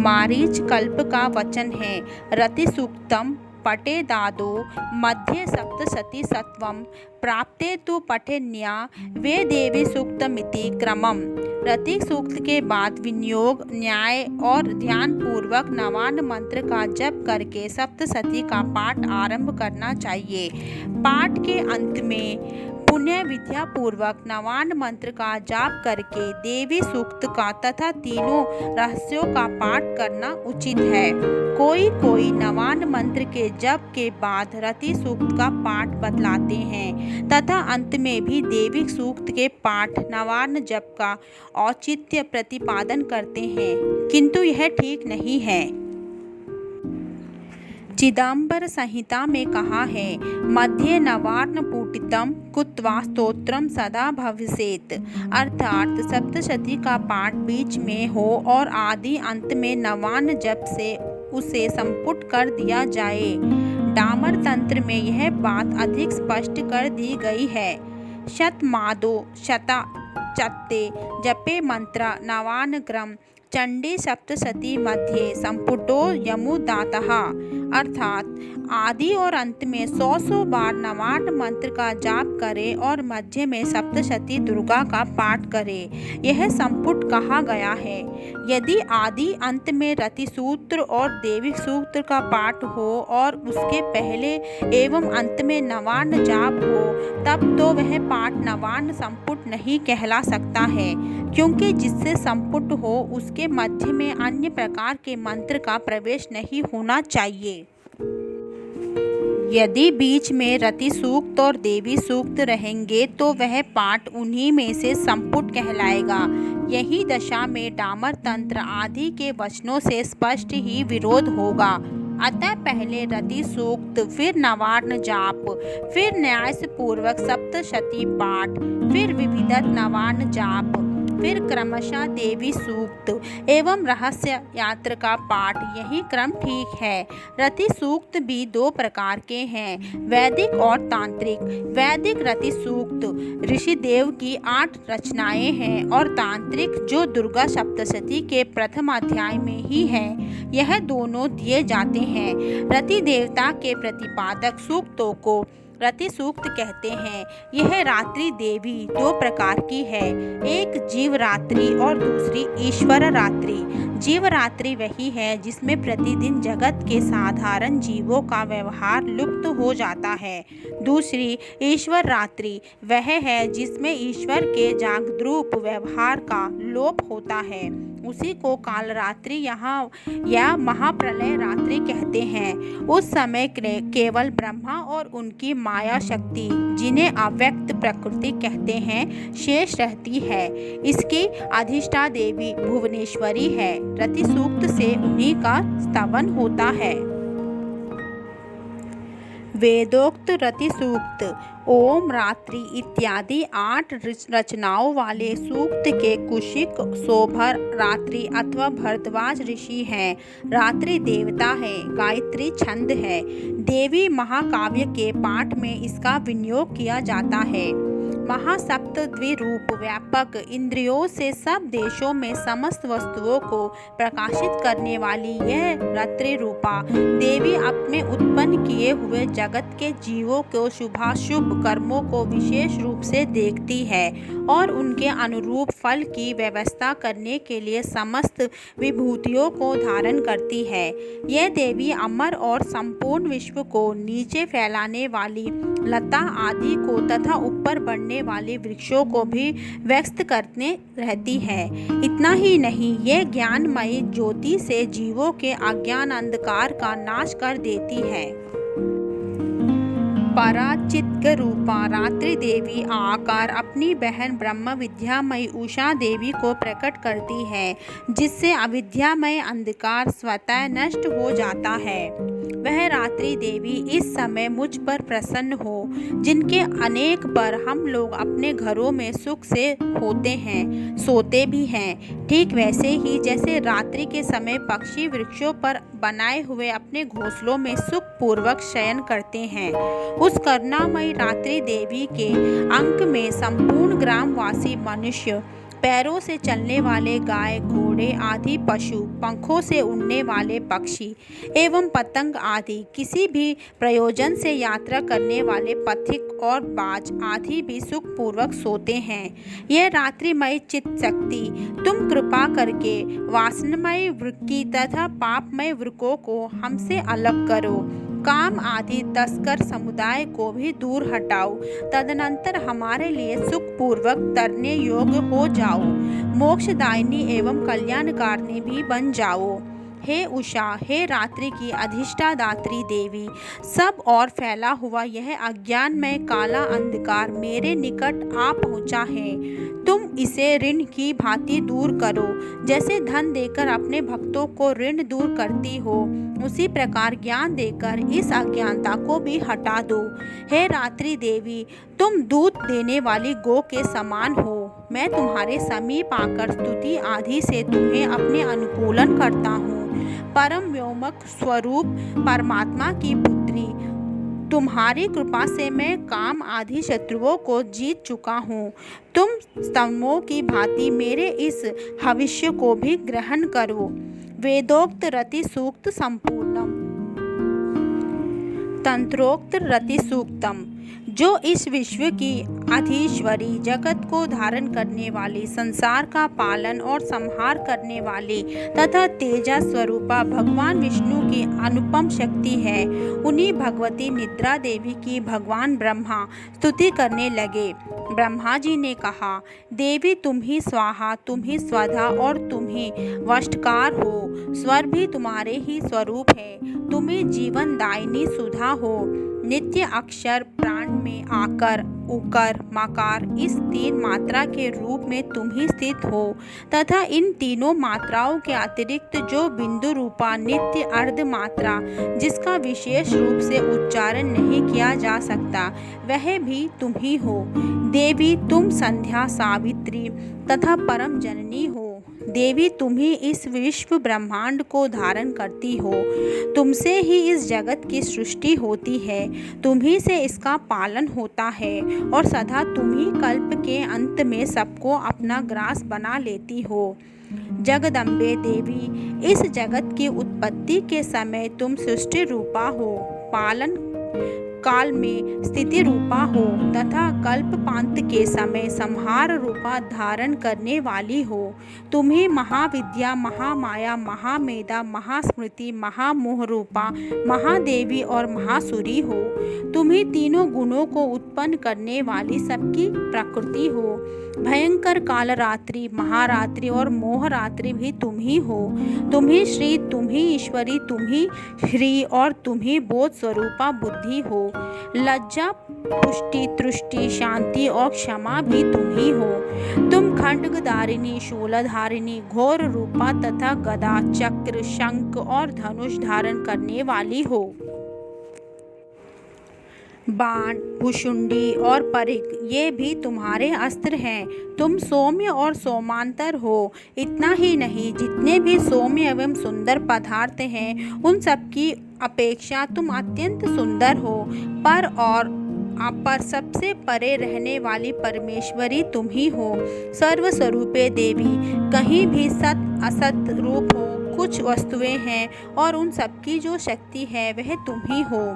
मारीच कल्प का वचन है, रति सूक्तम पटे दादो मध्ये सप्तशती सत्वम प्राप्ते तु पठेन्या वे देवी सूक्तमिति क्रमम। रति सूक्त के बाद विनियोग, न्याय और ध्यान पूर्वक नवान मंत्र का जप करके सप्तशती का पाठ आरंभ करना चाहिए। पाठ के अंत में पुण्य विद्या पूर्वक नवान मंत्र का जाप करके देवी सूक्त का तथा तीनों रहस्यों का पाठ करना उचित है। कोई नवान मंत्र के जप के बाद रति सूक्त का पाठ बतलाते हैं तथा अंत में भी देवी सूक्त के पाठ नवान जप का औचित्य प्रतिपादन करते हैं, किंतु यह ठीक नहीं है। चिदंबर संहिता में कहा है, मध्ये नवार्न पूटितम कुत्वा स्तोत्रम सदा भविष्येत्, अर्थात सप्तशती का पाठ बीच में हो और आदि अंत में नवान जप से उसे संपुट कर दिया जाए। डामर तंत्र में यह बात अधिक स्पष्ट कर दी गई है। शतमादो शता चत्ते जपे मंत्र नवानग्रम चंडी सप्तशती मध्य संपुटो यमुदातः। अर्थात आदि और अंत में 100 बार नवान्न मंत्र का जाप करें और मध्य में सप्तशती दुर्गा का पाठ करें। यह संपुट कहा गया है। यदि आदि अंत में रति सूत्र और देवी सूत्र का पाठ हो और उसके पहले एवं अंत में नवान्न जाप हो, तब तो वह पाठ नवान्न संपुट नहीं कहला सकता है, क्योंकि जिससे संपुट हो उसके मध्य में अन्य प्रकार के मंत्र का प्रवेश नहीं होना चाहिए। यदि बीच में रति सूक्त और देवी सूक्त रहेंगे तो वह पाठ उन्हीं में से संपुट कहलाएगा। यही दशा में डामर तंत्र आदि के वचनों से स्पष्ट ही विरोध होगा। अतः पहले रति सूक्त, फिर नवार्ण जाप, फिर न्यासपूर्वक सप्तशती पाठ, फिर विविधत नवार्ण जाप, फिर क्रमशः देवी सूक्त एवं रहस्य यात्र का पाठ, यही क्रम ठीक है। रति सूक्त भी 2 प्रकार के हैं, वैदिक और तांत्रिक। वैदिक रति सूक्त ऋषिदेव की 8 रचनाएं हैं और तांत्रिक जो दुर्गा सप्तशती के प्रथम अध्याय में ही है, यह दोनों दिए जाते हैं। रति देवता के प्रतिपादक सूक्तों को रति सूक्त कहते हैं। यह रात्रि देवी 2 प्रकार की है, एक जीव रात्रि और दूसरी ईश्वर रात्रि। जीव रात्रि वही है जिसमें प्रतिदिन जगत के साधारण जीवों का व्यवहार लुप्त हो जाता है। दूसरी ईश्वर रात्रि वह है जिसमें ईश्वर के जागरूप व्यवहार का लोप होता है। उसी को कालरात्रि या महाप्रलय रात्रि कहते हैं। उस समय केवल ब्रह्मा और उनकी माया शक्ति, जिन्हें अव्यक्त प्रकृति कहते हैं, शेष रहती है। इसकी अधिष्ठा देवी भुवनेश्वरी है। रति सूक्त से उन्हीं का स्तवन होता है। वेदोक्त रति सूक्त ओम, रात्रि इत्यादि 8 रचनाओं वाले सूक्त के कुशिक सोभर रात्रि अथवा भरद्वाज ऋषि हैं। रात्रि देवता है, गायत्री छंद है। देवी महाकाव्य के पाठ में इसका विनियोग किया जाता है। महासप्तद्विरूप व्यापक, इंद्रियों से सब देशों में समस्त वस्तुओं को प्रकाशित करने वाली यह रात्रि रूपा देवी अपने उत्पन्न किए हुए जगत के जीवों को शुभाशुभ कर्मों को विशेष रूप से देखती है और उनके अनुरूप फल की व्यवस्था करने के लिए समस्त विभूतियों को धारण करती है। यह देवी अमर और संपूर्ण विश्व को नीचे फैलाने वाली लता आदि को तथा ऊपर बढ़ने वाले वृक्षों को भी व्यक्त करते रहती है। इतना ही नहीं, यह ज्ञानमयी ज्योति से जीवों के अज्ञान अंधकार का नाश कर देती है। पराचित्त रूपा रात्रि देवी आकर अपनी बहन ब्रह्म विद्यामयी उषा देवी को प्रकट करती है, जिससे अविद्यामय अंधकार स्वतः नष्ट हो जाता है। वह रात्रि देवी इस समय मुझ पर प्रसन्न हो, जिनके अनेक पर हम लोग अपने घरों में सुख से होते हैं, सोते भी हैं। ठीक वैसे ही जैसे रात्रि के समय पक्षी वृक्षों पर बनाए हुए अपने घोंसलों में सुख पूर्वक शयन करते हैं, उस करुणामयी रात्रि देवी के अंक में संपूर्ण ग्रामवासी मनुष्य, पैरों से चलने वाले गाय घोड़े आदि पशु, पंखों से उड़ने वाले पक्षी एवं पतंग आदि किसी भी प्रयोजन से यात्रा करने वाले पथिक और बाज आदि भी सुख पूर्वक सोते हैं। यह रात्रिमय चित्त शक्ति तुम कृपा करके वासनामय वृक्की तथा पापमय वृकों को हमसे अलग करो, काम आदि तस्कर समुदाय को भी दूर हटाओ, तदनंतर हमारे लिए सुख पूर्वक तरने योग्य हो जाओ, मोक्षदायिनी एवं कल्याणकारिणी भी बन जाओ। हे उषा, हे रात्रि की अधिष्ठादात्री देवी, सब और फैला हुआ यह अज्ञानमय काला अंधकार मेरे निकट आ पहुँचा है। तुम इसे ऋण की भांति दूर करो। जैसे धन देकर अपने भक्तों को ऋण दूर करती हो, उसी प्रकार ज्ञान देकर इस अज्ञानता को भी हटा दो। हे रात्रि देवी, तुम दूध देने वाली गौ के समान हो। मैं तुम्हारे समीप आकर स्तुति आदि से तुम्हें अपने अनुकूलन करता हूँ। परम व्योमक स्वरूप परमात्मा की पुत्री तुम्हारी कृपा से मैं काम आदि शत्रुओं को जीत चुका हूँ। तुम स्तंभों की भांति मेरे इस भविष्य को भी ग्रहण करो। वेदोक्त रति सूक्त संपूर्णम। तंत्रोक्त रति सूक्तम। जो इस विश्व की अधीश्वरी, जगत को धारण करने वाली, संसार का पालन और संहार करने वाली तथा तेजा स्वरूपा भगवान विष्णु की अनुपम शक्ति है, उन्हीं भगवती निद्रा देवी की भगवान ब्रह्मा स्तुति करने लगे। ब्रह्मा जी ने कहा, देवी तुम ही स्वाहा, तुम ही स्वधा और तुम ही वष्टकार हो। स्वर भी तुम्हारे ही स्वरूप है। तुम्हें जीवन दायिनी सुधा हो। नित्य अक्षर प्राण में आकर उकार मकार इस 3 मात्रा के रूप में तुम ही स्थित हो तथा इन तीनों मात्राओं के अतिरिक्त जो बिंदु रूपा नित्य अर्ध मात्रा जिसका विशेष रूप से उच्चारण नहीं किया जा सकता, वह भी तुम ही हो। देवी तुम संध्या, सावित्री तथा परम जननी हो। देवी तुम ही इस विश्व ब्रह्मांड को धारण करती हो। तुमसे ही इस जगत की सृष्टि होती है, तुम ही से इसका पालन होता है और सदा तुम ही कल्प के अंत में सबको अपना ग्रास बना लेती हो। जगदम्बे देवी, इस जगत की उत्पत्ति के समय तुम सृष्टि रूपा हो, पालन काल में स्थिति रूपा हो तथा कल्पपांत के समय संहार रूपा धारण करने वाली हो। तुम्हें महाविद्या, महामाया, महामेधा, महास्मृति, महामोह रूपा महादेवी और महासुरी हो। तुम्हें तीनों गुणों को उत्पन्न करने वाली सबकी प्रकृति हो। भयंकर कालरात्रि, महारात्रि और मोहरात्रि भी तुम ही हो। तुम्ही श्री, तुम्ही ईश्वरी, तुम्ही श्री और तुम्ही बोध स्वरूपा बुद्धि हो। लज्जा, पुष्टि, तुष्टि, शांति और क्षमा भी तुम ही हो। तुम खड्गधारिणी, शूलधारिणी, घोर रूपा तथा गदा, चक्र, शंख और धनुष धारण करने वाली हो। बाण, भुशुंडी और परिघ ये भी तुम्हारे अस्त्र हैं। तुम सौम्य और सोमांतर हो। इतना ही नहीं, जितने भी सौम्य एवं सुंदर पदार्थ हैं उन सबकी अपेक्षा तुम अत्यंत सुंदर हो। पर सबसे परे रहने वाली परमेश्वरी तुम ही हो। सर्वस्वरूपे देवी, कहीं भी सत असत रूप हो, कुछ वस्तुएं हैं और उन सबकी जो शक्ति है वह तुम ही हो।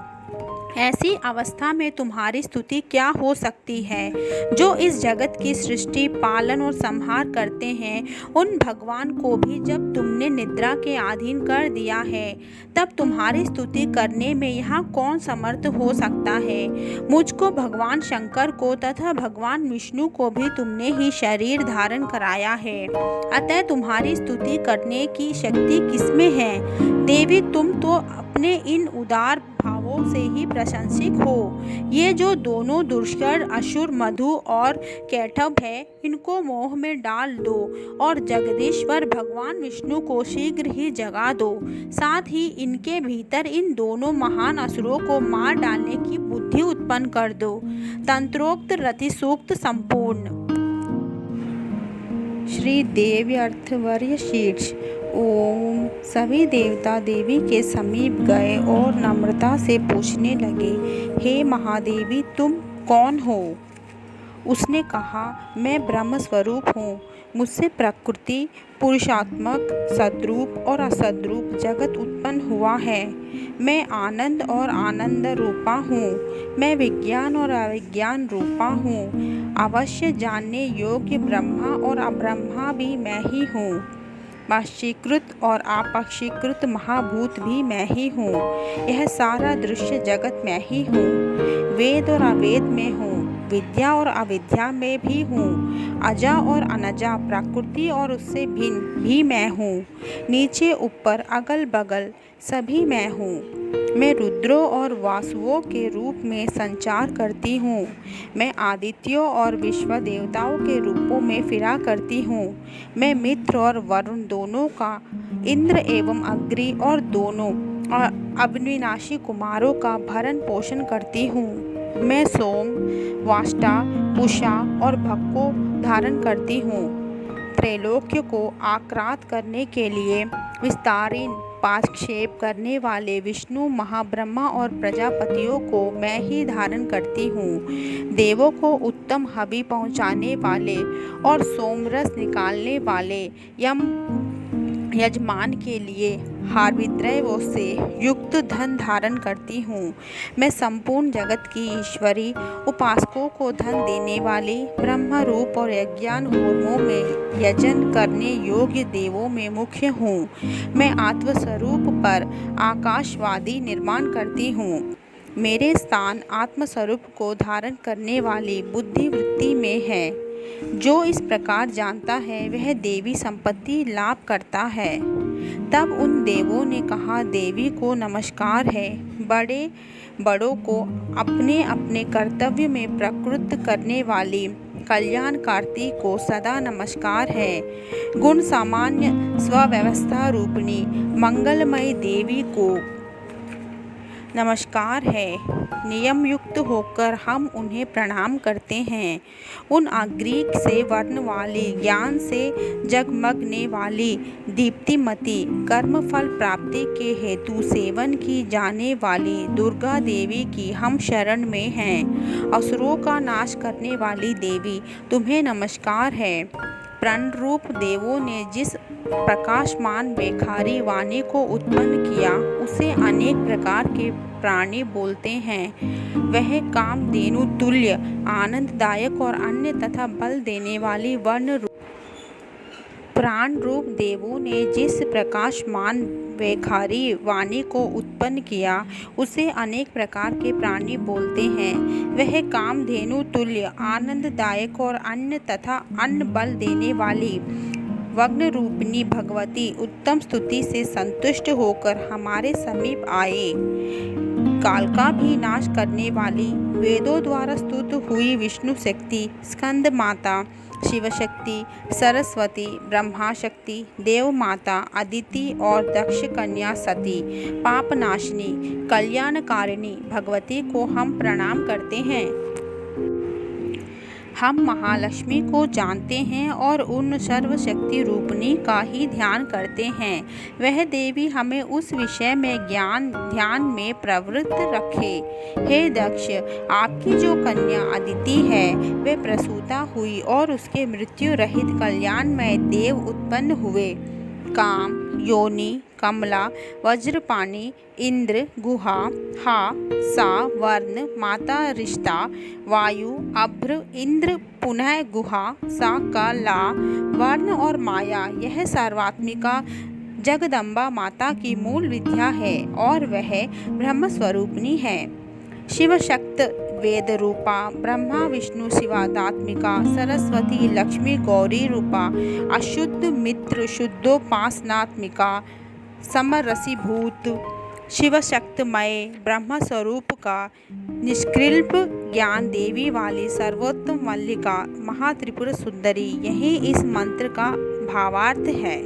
ऐसी अवस्था में तुम्हारी स्तुति क्या हो सकती है? जो इस जगत की सृष्टि, पालन और संहार करते हैं, उन भगवान को भी जब तुमने निद्रा के अधीन कर दिया है, तब तुम्हारी स्तुति करने में यहाँ कौन समर्थ हो सकता है? मुझको, भगवान शंकर को तथा भगवान विष्णु को भी तुमने ही शरीर धारण कराया है, अतः तुम्हारी स्तुति करने की शक्ति किसमें है? देवी तुम तो अपने इन उदार भावों से ही प्रशंसिक हो। ये जो दोनों दुष्कर असुर मधु और कैटभ है, इनको मोह में डाल दो और जगदीश्वर भगवान विष्णु को शीघ्र ही जगा दो। साथ ही इनके भीतर इन दोनों महान असुरों को मार डालने की बुद्धि उत्पन्न कर दो। तंत्रोक्त रति सूक्त संपूर्ण। श्री देव्यर्थवर्य शीर्ष। ओम। सभी देवता देवी के समीप गए और नम्रता से पूछने लगे, हे महादेवी तुम कौन हो? उसने कहा, मैं ब्रह्म स्वरूप हूँ। मुझसे प्रकृति, पुरुषात्मक, सद्रूप और असद्रूप जगत उत्पन्न हुआ है। मैं आनंद और आनंद रूपा हूँ। मैं विज्ञान और अविज्ञान रूपा हूँ। अवश्य जानने योग्य ब्रह्मा और अब्रह्मा भी मैं ही हूँ। पक्षीकृत और अपक्षीकृत महाभूत भी मैं ही हूँ। यह सारा दृश्य जगत मैं ही हूँ। वेद और अवेद में हूँ, विद्या और अविद्या में भी हूँ। अजा और अनजा, प्रकृति और उससे भिन्न भी मैं हूँ। नीचे ऊपर अगल बगल सभी मैं हूँ। मैं रुद्रों और वासुओं के रूप में संचार करती हूँ। मैं आदित्यों और विश्व देवताओं के रूपों में फिरा करती हूँ। मैं मित्र और वरुण दोनों का, इंद्र एवं अग्नि और दोनों अविनाशी कुमारों का भरण पोषण करती हूँ। मैं सोम, वाष्टा, पुषा और भग को धारण करती हूँ। त्रैलोक्य को आक्रांत करने के लिए विस्तारिण पाशक्षेप करने वाले विष्णु, महाब्रह्मा और प्रजापतियों को मैं ही धारण करती हूँ। देवों को उत्तम हवि पहुँचाने वाले और सोमरस निकालने वाले यजमान के लिए हार्दिद्रव्यों से युक्त धन धारण करती हूँ। मैं संपूर्ण जगत की ईश्वरी, उपासकों को धन देने वाली, ब्रह्म रूप और यज्ञान होमों में यजन करने योग्य देवों में मुख्य हूँ। मैं आत्मस्वरूप पर आकाशवादी निर्माण करती हूँ। मेरे स्थान आत्मस्वरूप को धारण करने वाली बुद्धि वृत्ति में है। जो इस प्रकार जानता है वह देवी संपत्ति लाभ करता है। तब उन देवों ने कहा, देवी को नमस्कार है। बड़े बड़ों को अपने अपने कर्तव्य में प्रवृत्त करने वाली कल्याणकार्ती को सदा नमस्कार है। गुण सामान्य स्वव्यवस्था रूपिणी मंगलमयी देवी को नमस्कार है। नियम युक्त होकर हम उन्हें प्रणाम करते हैं। उन अग्नि से वर्ण वाली, ज्ञान से जगमगने वाली, दीप्तिमती, कर्मफल प्राप्ति के हेतु सेवन की जाने वाली दुर्गा देवी की हम शरण में हैं। असुरों का नाश करने वाली देवी, तुम्हें नमस्कार है। प्रण रूप देवों ने जिस प्रकाशमान बेखारी वाणी को उत्पन्न किया, उसे अनेक प्रकार के प्राणी बोलते हैं। वह कामधेनु तुल्य, आनंददायक और अन्य तथा बल देने वाली वर्ण रूप प्राण रूप देवों ने जिस प्रकाशमान बेखारी वाणी को उत्पन्न किया, उसे अनेक प्रकार के प्राणी बोलते हैं। वह कामधेनु तुल्य, आनंददायक और अन्य तथा अन्न बल देने वाली वग्न रूपिणी भगवती उत्तम स्तुति से संतुष्ट होकर हमारे समीप आए। काल का भी नाश करने वाली, वेदों द्वारा स्तुत हुई विष्णु शक्ति, स्कंद माता, शिव शक्ति, सरस्वती, ब्रह्मा शक्ति, देव माता, अदिति और दक्ष कन्या सती, पापनाशिनी, कल्याणकारिणी भगवती को हम प्रणाम करते हैं। हम महालक्ष्मी को जानते हैं और उन सर्वशक्ति रूपिणी का ही ध्यान करते हैं। वह देवी हमें उस विषय में ध्यान में प्रवृत्त रखे। हे दक्ष, आपकी जो कन्या अदिति है वह प्रसूता हुई और उसके मृत्यु रहित कल्याणमय देव उत्पन्न हुए। काम, योनि, कमला, वज्रपाणि, इंद्र, गुहा, हा, सा, वर्ण, माता रिश्ता, वायु, अभ्र, इंद्र, पुनः गुहा, सा का ला, वर्ण और माया, यह सर्वात्मिका जगदम्बा माता की मूल विद्या है और वह ब्रह्मस्वरूपिणी है। शिव शक्त वेद रूपा, ब्रह्मा विष्णु शिवादात्मिका, सरस्वती लक्ष्मी गौरी रूपा, अशुद्ध मित्र शुद्धोपासनात्मिका, समरसीभूत शिवशक्तमय ब्रह्म स्वरूप का निष्क्रिल्प ज्ञान देवी वाली सर्वोत्तम मल्लिका महात्रिपुर सुंदरी, यही इस मंत्र का भावार्थ है।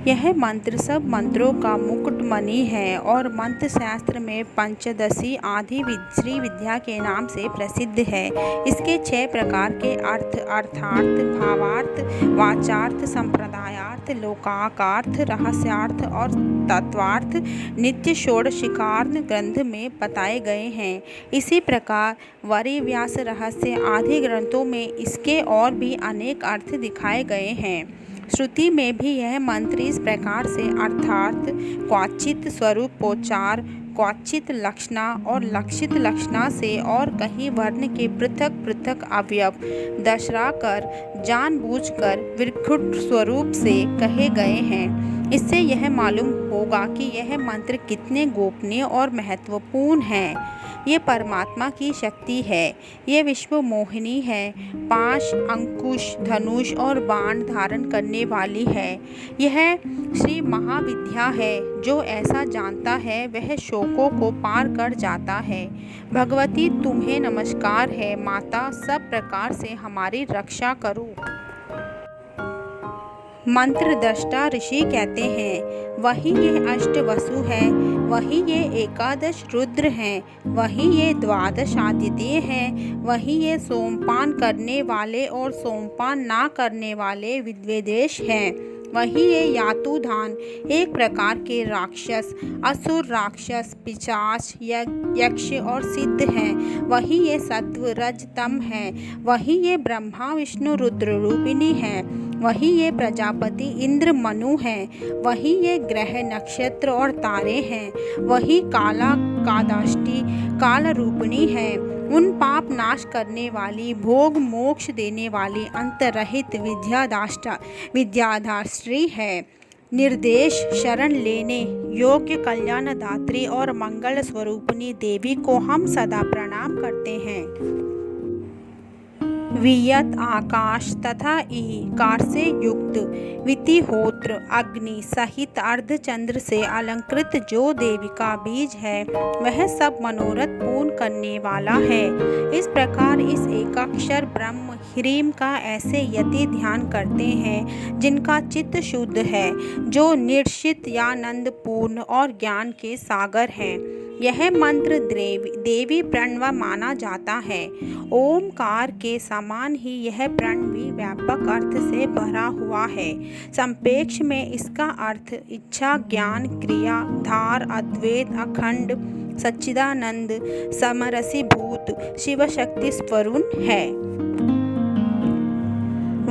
यह मंत्र सब मंत्रों का मुकुटमणि है और मंत्र शास्त्र में पंचदशी आदि श्री विद्या के नाम से प्रसिद्ध है। इसके 6 प्रकार के अर्थ अर्थार्थ, भावार्थ, वाचार्थ, संप्रदायार्थ, लोकार्थ, रहस्यार्थ और तत्वार्थ नित्य षोडशिकार्थ ग्रंथ में बताए गए हैं। इसी प्रकार वरिव्यास रहस्य आदि ग्रंथों में इसके और भी अनेक अर्थ दिखाए गए हैं। श्रुति में भी यह मंत्र इस प्रकार से अर्थार्थ, क्वचित स्वरूपोच्चार, क्वचित लक्षणा और लक्षित लक्षणा से और कहीं वर्ण के पृथक पृथक अवयव दर्शाकर जानबूझकर विकृत स्वरूप से कहे गए हैं। इससे यह मालूम होगा कि यह मंत्र कितने गोपनीय और महत्वपूर्ण है। ये परमात्मा की शक्ति है। ये विश्व मोहिनी है। पाश, अंकुश, धनुष और बाण धारण करने वाली है। यह श्री महाविद्या है। जो ऐसा जानता है वह शोकों को पार कर जाता है। भगवती तुम्हें नमस्कार है। माता, सब प्रकार से हमारी रक्षा करो। मंत्र दृष्टा ऋषि कहते हैं, वही ये अष्ट वसु है, वही ये एकादश रुद्र हैं, वही ये द्वादश आदित्य हैं, वही ये सोमपान करने वाले और सोमपान ना करने वाले विद्वेदेश हैं, वही ये यातुधान एक प्रकार के राक्षस, असुर राक्षस, पिशाच, यक्ष और सिद्ध है। वही ये सत्व रजतम है। वही ये ब्रह्मा विष्णु रुद्र रूपिणी है। वही ये प्रजापति इंद्र मनु है। वही ये ग्रह नक्षत्र और तारे हैं। वही काला कादाष्टि काल रूपिणी है। उन पाप नाश करने वाली, भोग मोक्ष देने वाली, अंतरहित विद्याधात्री है। निर्देश शरण लेने योग्य कल्याणदात्री और मंगल स्वरूपिणी देवी को हम सदा प्रणाम करते हैं। वियत आकाश तथा ईकार से युक्त वितिहोत्र अग्नि सहित अर्धचंद्र से अलंकृत जो देवी का बीज है वह सब मनोरथ पूर्ण करने वाला है। इस प्रकार इस एकाक्षर ब्रह्म ह्रीम का ऐसे यति ध्यान करते हैं जिनका चित्त शुद्ध है, जो निर्शित यानंद पूर्ण और ज्ञान के सागर हैं। यह मंत्र देवी प्रणव माना जाता है। ओमकार के समान ही यह प्रण भी व्यापक अर्थ से भरा हुआ है। संपेक्ष में इसका अर्थ इच्छा, ज्ञान, क्रिया, धार, अद्वैत, अखंड, सच्चिदानंद, समरसीभूत शिव शक्ति स्वरूप है।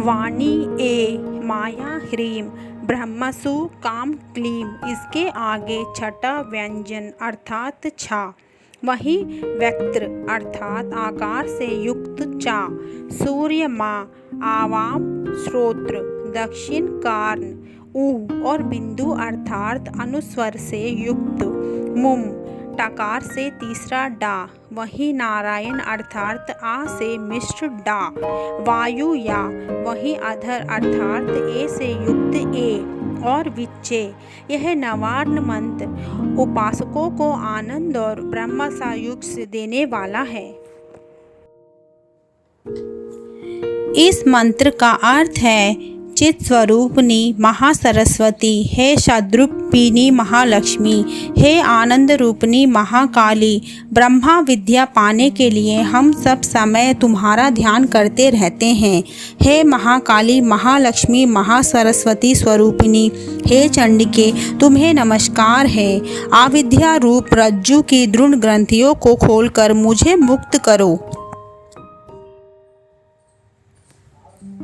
वाणी ए माया ह्रीम ब्रह्मसु काम क्लीम, इसके आगे छठा व्यंजन अर्थात छा। वही व्यक्त्र अर्थात आकार से युक्त चा। सूर्य माँ, आवाम श्रोत्र, दक्षिण कारण ऊ और बिंदु अर्थात अनुस्वर से युक्त मुम, टकार से तीसरा डा। वही नारायण अर्थात आ से मिश्र डा। वायु या, वही अधर अर्थात ए से युक्त ए और विच्चे। यह नवार्न मंत्र उपासकों को आनंद और ब्रह्म सायुज्य से देने वाला है। इस मंत्र का अर्थ है चित स्वरूपनी महासरस्वती, हे शद्रुपिनी महालक्ष्मी, हे आनंद रूपनी महाकाली। ब्रह्मा विद्या पाने के लिए हम सब समय तुम्हारा ध्यान करते रहते हैं। हे महाकाली, महालक्ष्मी, महासरस्वती स्वरूपिणी, हे चंडिके, तुम्हें नमस्कार है। अविद्या रूप रज्जु की दृढ़ ग्रंथियों को खोलकर मुझे मुक्त करो।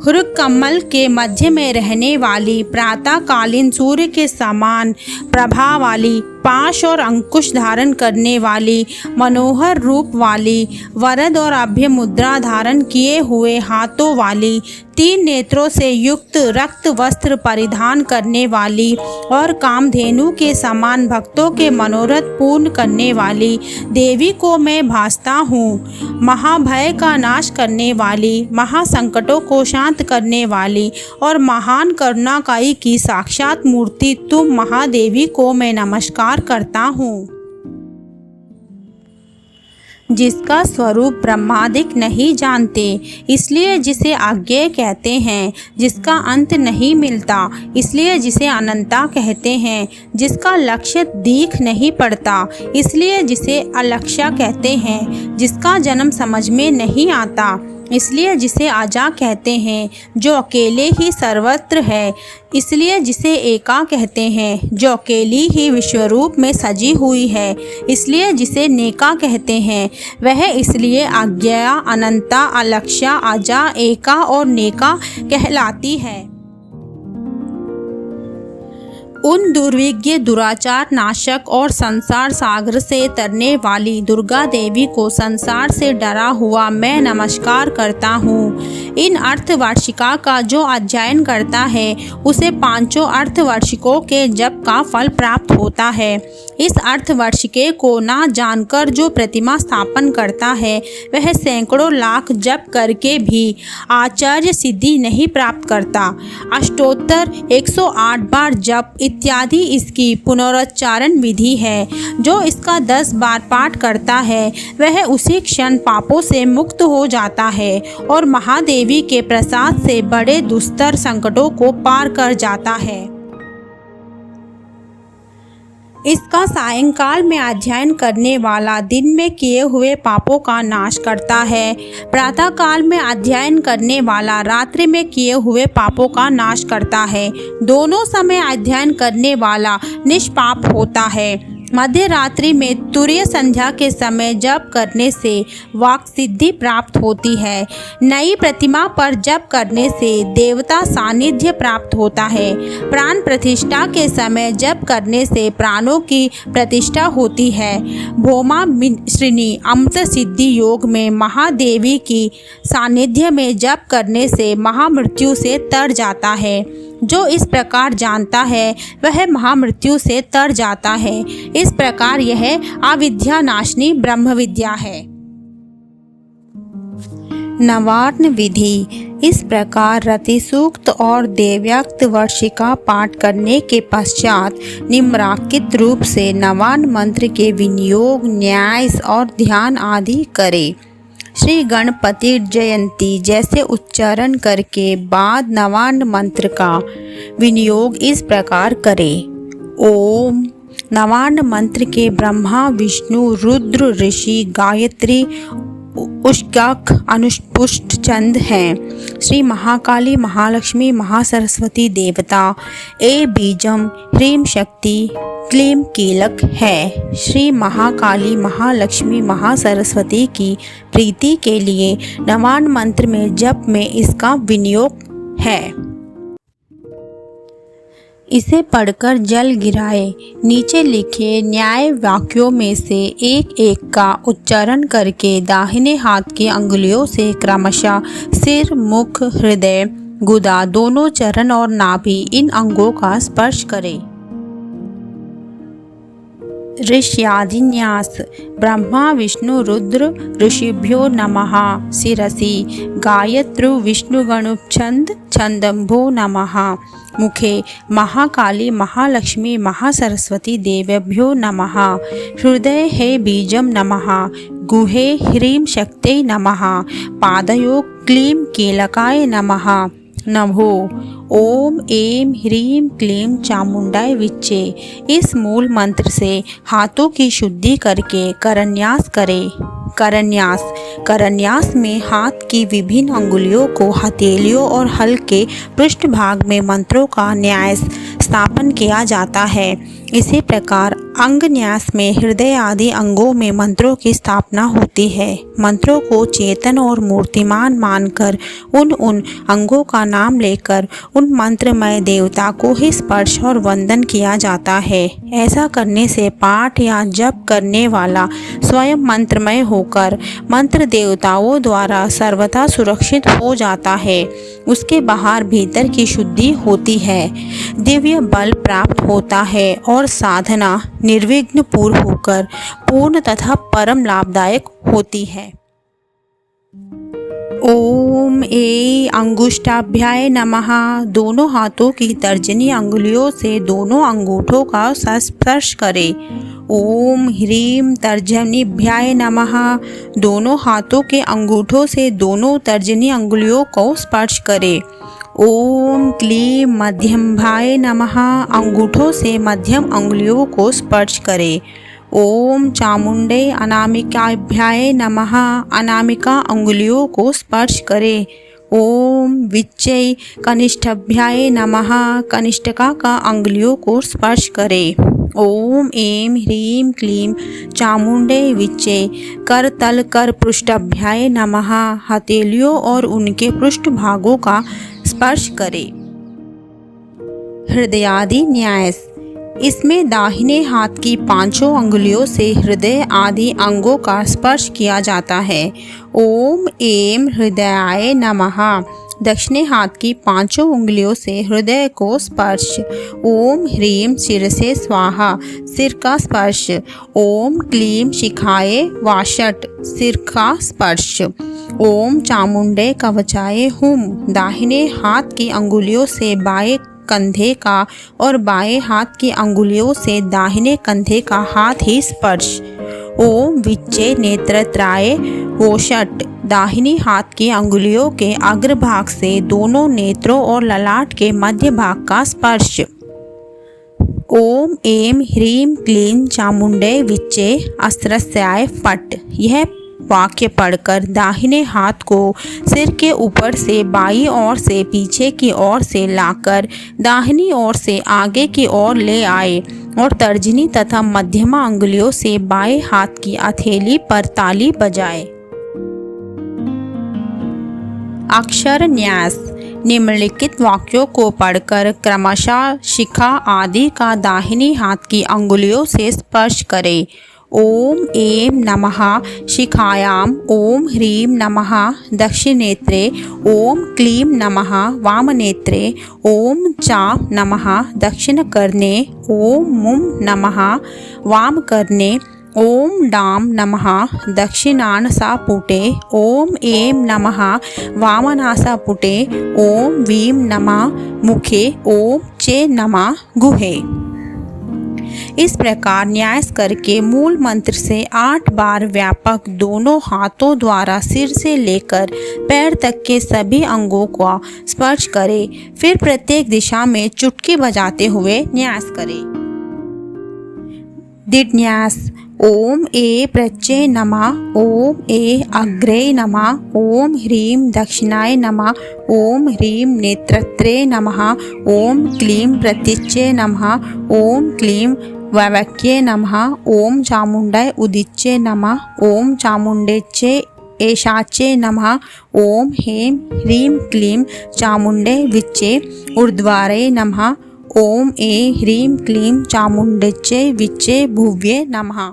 हुर्क कमल के मध्य में रहने वाली, प्रातःकालीन सूर्य के समान प्रभा वाली, पाश और अंकुश धारण करने वाली, मनोहर रूप वाली, वरद और अभय मुद्रा धारण किए हुए हाथों वाली, 3 नेत्रों से युक्त रक्त वस्त्र परिधान करने वाली और कामधेनु के समान भक्तों के मनोरथ पूर्ण करने वाली देवी को मैं भासता हूँ। महाभय का नाश करने वाली, महासंकटों को शांत करने वाली और महान करुणाकाई की साक्षात मूर्ति तुम महादेवी को मैं नमस्कार करता हूँ। जिसका स्वरूप ब्रह्मादिक नहीं जानते, इसलिए जिसे अज्ञेय कहते हैं। जिसका अंत नहीं मिलता, इसलिए जिसे अनंता कहते हैं। जिसका लक्ष्य दिख नहीं पड़ता, इसलिए जिसे अलक्ष्य कहते हैं। जिसका जन्म समझ में नहीं आता, इसलिए जिसे आजा कहते हैं। जो अकेले ही सर्वत्र है, इसलिए जिसे एका कहते हैं। जो अकेली ही विश्वरूप में सजी हुई है, इसलिए जिसे नेका कहते हैं। वह इसलिए अज्ञेया, अनंता, अलक्ष्या, आजा, एका और नेका कहलाती है। उन दुर्विज्ञ, दुराचार नाशक और संसार सागर से तरने वाली दुर्गा देवी को संसार से डरा हुआ मैं नमस्कार करता हूँ। इन अर्थवार्षिका का जो अध्ययन करता है उसे 5 अर्थवार्षिकों के जप का फल प्राप्त होता है। इस अर्थवार्षिके को ना जानकर जो प्रतिमा स्थापन करता है वह सैकड़ों लाख जप करके भी आचार्य सिद्धि नहीं प्राप्त करता। अष्टोत्तर 108 बार जप इत्यादि इसकी पुनरुच्चारण विधि है। जो इसका 10 बार पाठ करता है वह उसी क्षण पापों से मुक्त हो जाता है और महादेवी के प्रसाद से बड़े दुस्तर संकटों को पार कर जाता है। इसका सायंकाल में अध्ययन करने वाला दिन में किए हुए पापों का नाश करता है। प्रातः काल में अध्ययन करने वाला रात्रि में किए हुए पापों का नाश करता है। दोनों समय अध्ययन करने वाला निष्पाप होता है। मध्य रात्रि में तुरीय संध्या के समय जप करने से वाक सिद्धि प्राप्त होती है। नई प्रतिमा पर जप करने से देवता सानिध्य प्राप्त होता है। प्राण प्रतिष्ठा के समय जप करने से प्राणों की प्रतिष्ठा होती है। भौमा श्रीनी अमृत सिद्धि योग में महादेवी की सानिध्य में जप करने से महामृत्यु से तर जाता है। जो इस प्रकार जानता है वह महामृत्यु से तर जाता है। इस प्रकार यह अविद्या नाशनी ब्रह्म विद्या है। नवार्न विधि। इस प्रकार रति सूक्त और देव्याक्त वर्षिका पाठ करने के पश्चात निम्नलिखित रूप से नवार्न मंत्र के विनियोग, न्यास और ध्यान आदि करें। श्री गणपति जयंती जैसे उच्चारण करके बाद नवार्न मंत्र का विनियोग इस प्रकार करें। ओम। नवार्न मंत्र के ब्रह्मा, विष्णु, रुद्र, ऋषि, गायत्री, उष्टक, अनुष्पुष्ट चंद हैं। श्री महाकाली, महालक्ष्मी, महासरस्वती देवता ए बीजम ह्रीम शक्ति क्लीम कीलक है। श्री महाकाली, महालक्ष्मी, महासरस्वती की प्रीति के लिए नवार्न मंत्र में जप में इसका विनियोग है। इसे पढ़कर जल गिराए। नीचे लिखे न्याय वाक्यों में से एक एक का उच्चारण करके दाहिने हाथ की अंगुलियों से क्रमशः सिर, मुख, हृदय, गुदा, दोनों चरण और नाभि इन अंगों का स्पर्श करें। ऋष्यादिन्यास। ब्रह्मा, विष्णु, रुद्र ऋषिभ्यो नमः। शिरसि गायत्रु विष्णुगणुच्छन्द छन्दम्भो नमः। मुखे महाकाली, महालक्ष्मी, महासरस्वती देव्यभ्यो नमः। हृदय हे बीजम नमः। गुहे ह्रीं शक्त्यै नमः। पादयो क्लीं कीलकाय नमः। नभो ओम ऐं ह्रीं क्लीं चामुंडाय विच्चे। इस मूल मंत्र से हाथों की शुद्धि करके करन्यास करें। करन्यास में हाथ की विभिन्न अंगुलियों को हथेलियों और हल के पृष्ठभाग में मंत्रों का न्यास स्थापन किया जाता है। इसी प्रकार अंग न्यास में हृदय आदि अंगों में मंत्रों की स्थापना होती है। मंत्रों को चेतन और मूर्तिमान मानकर उन अंगों का नाम लेकर उन मंत्रमय देवता को ही स्पर्श और वंदन किया जाता है। ऐसा करने से पाठ या जप करने वाला स्वयं मंत्रमय होकर मंत्र देवताओं द्वारा सर्वथा सुरक्षित हो जाता है। उसके बाहर भीतर की शुद्धि होती है, दिव्य बल प्राप्त होता है और साधना निर्विघ्न पूर्ण होकर पूर्ण तथा परम लाभदायक होती है। ओम ए अंगुष्ठाभ्याय नमः। दोनों हाथों की तर्जनी अंगुलियों से दोनों अंगूठों का स्पर्श करें। ओम ह्रीं तर्जनीभ्याय नमः। दोनों हाथों के अंगूठों से दोनों तर्जनी अंगुलियों को स्पर्श करें। ओम क्लीं मध्यम्भाय नमः। अंगूठों से मध्यम अंगुलियों को स्पर्श करें। ओम चामुंडे अनामिकाभ्याय नमः। अनामिका अंगुलियों को स्पर्श करें। ओम विच्चै कनिष्ठाभ्याय नमः। कनिष्ठिका का अंगुलियों को स्पर्श करें। ओम ऐं ह्रीं क्लीं चामुंडे विच्चे करतल कर पृष्ठाभ्याय नमः। हथेलियों और उनके पृष्ठ भागों का स्पर्श करें। हृदयादि न्यास। इसमें दाहिने हाथ की पांचों अंगुलियों से हृदय आदि अंगों का स्पर्श किया जाता है। ओम ऐं हृदयाय नमः। दक्षिणे हाथ की पांचों उंगलियों से हृदय को स्पर्श। ओम ह्रीं शिरसे स्वाहा। सिर का स्पर्श। ओम क्लीं शिखाए वाषट। सिर का स्पर्श। ओम चामुंडे कवचाय हुम। दाहिने हाथ की अंगुलियों से बाएं कंधे का और बाएं हाथ की अंगुलियों से दाहिने कंधे का हाथ ही स्पर्श। ओम विच्चे नेत्रत्राय वोषट। दाहिनी हाथ की अंगुलियों के अग्रभाग से दोनों नेत्रों और ललाट के मध्य भाग का स्पर्श। ओम ऐं ह्रीं क्लीं चामुंडे विच्चे अस्त्रस्याय फट। यह वाक्य पढ़कर दाहिने हाथ को सिर के ऊपर से बाईं ओर से पीछे की ओर से लाकर दाहिनी ओर से आगे की ओर ले आए और तर्जनी तथा मध्यमा अंगुलियों से बाएं हाथ की हथेली पर ताली बजाए। अक्षर न्यास। निम्नलिखित वाक्यों को पढ़कर क्रमशः शिखा आदि का दाहिनी हाथ की अंगुलियों से स्पर्श करें। ओम ऐं नमः शिखायाम। ओम ह्रीं नमः दक्षिणेत्रे। ओम क्लीं नमः वामनेत्रे। ओम चा नमः दक्षिणकर्णे। ओम मुं नमः वामकर्णे। ओम डां नमः दक्षिणानसापुटे। ओम ऐं नमः वामनासापुटे। ओम वीं नमः मुखे। ओम चे नमः गुहे। इस प्रकार न्यास करके मूल मंत्र से 8 बार व्यापक दोनों हाथों द्वारा सिर से लेकर पैर तक के सभी अंगों को स्पर्श करें। फिर प्रत्येक दिशा में चुटकी बजाते हुए न्यास करें। दिड्न्यास। ओम ऐं प्रच्ये नमः। ओम ऐं अग्रे नमः। ओम ह्रीं दक्षिणाय नमः। ओम ह्रीं नेत्रत्रे नमः। ओम क्लीं प्रत्यच्ये नमः। ओम क्लीं वैवक्ये नमः। ओम चामुण्डाय उदिच्ये नमः। ओम चामुण्डेच्ये एषाच्ये नमः। ओम ऐं ह्रीं क्लीं चामुण्डे विच्चे ऊर्ध्वारे नमः। ओम ऐं ह्रीं क्लीं चामुण्डेच्ये विच्चे भुव्ये नमः।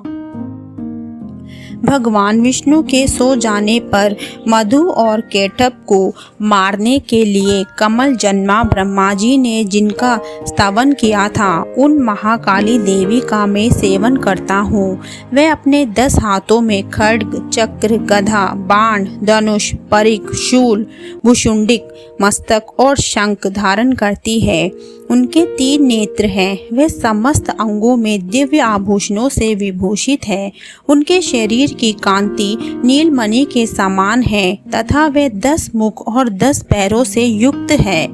भगवान विष्णु के सो जाने पर मधु और केटभ को मारने के लिए कमल जन्मा ब्रह्मा जी ने जिनका स्तवन किया था, उन महाकाली देवी का मैं सेवन करता हूँ। वह अपने 10 हाथों में खड्ग, चक्र, गदा, बाण, धनुष, परिघ, शूल, भुशुंडिक, मस्तक और शंख धारण करती है। उनके 3 नेत्र हैं। वे समस्त अंगों में दिव्य आभूषणों से विभूषित है। उनके शरीर की कांति नीलमणि के समान है तथा वे 10 मुख और 10 पैरों से युक्त है।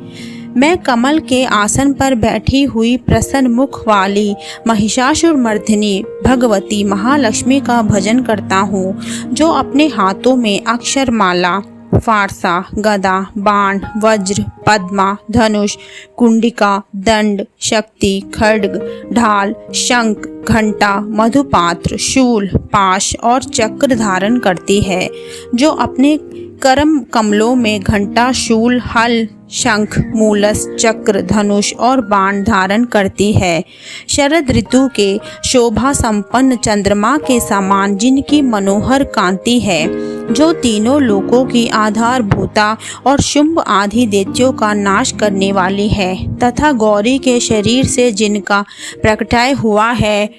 मैं कमल के आसन पर बैठी हुई प्रसन्न मुख वाली महिषासुरमर्दिनी भगवती महालक्ष्मी का भजन करता हूँ, जो अपने हाथों में अक्षरमाला, फारसा, गदा, बाण, वज्र, पद्मा, धनुष, कुंडिका, दंड, शक्ति, खड्ग, ढाल, शंख, घंटा, मधुपात्र, शूल, पाश और चक्र धारण करती है, जो अपने करम कमलों में घंटा, शूल, हल, शंख, मूलस, चक्र, धनुष और बाण धारण करती है। शरद ऋतु के शोभा संपन्न चंद्रमा के समान जिनकी मनोहर कांति है, जो तीनों लोकों की आधारभूता और शुंभ आदि दैत्यों का नाश करने वाली है, तथा गौरी के शरीर से जिनका प्रकटाय हुआ है,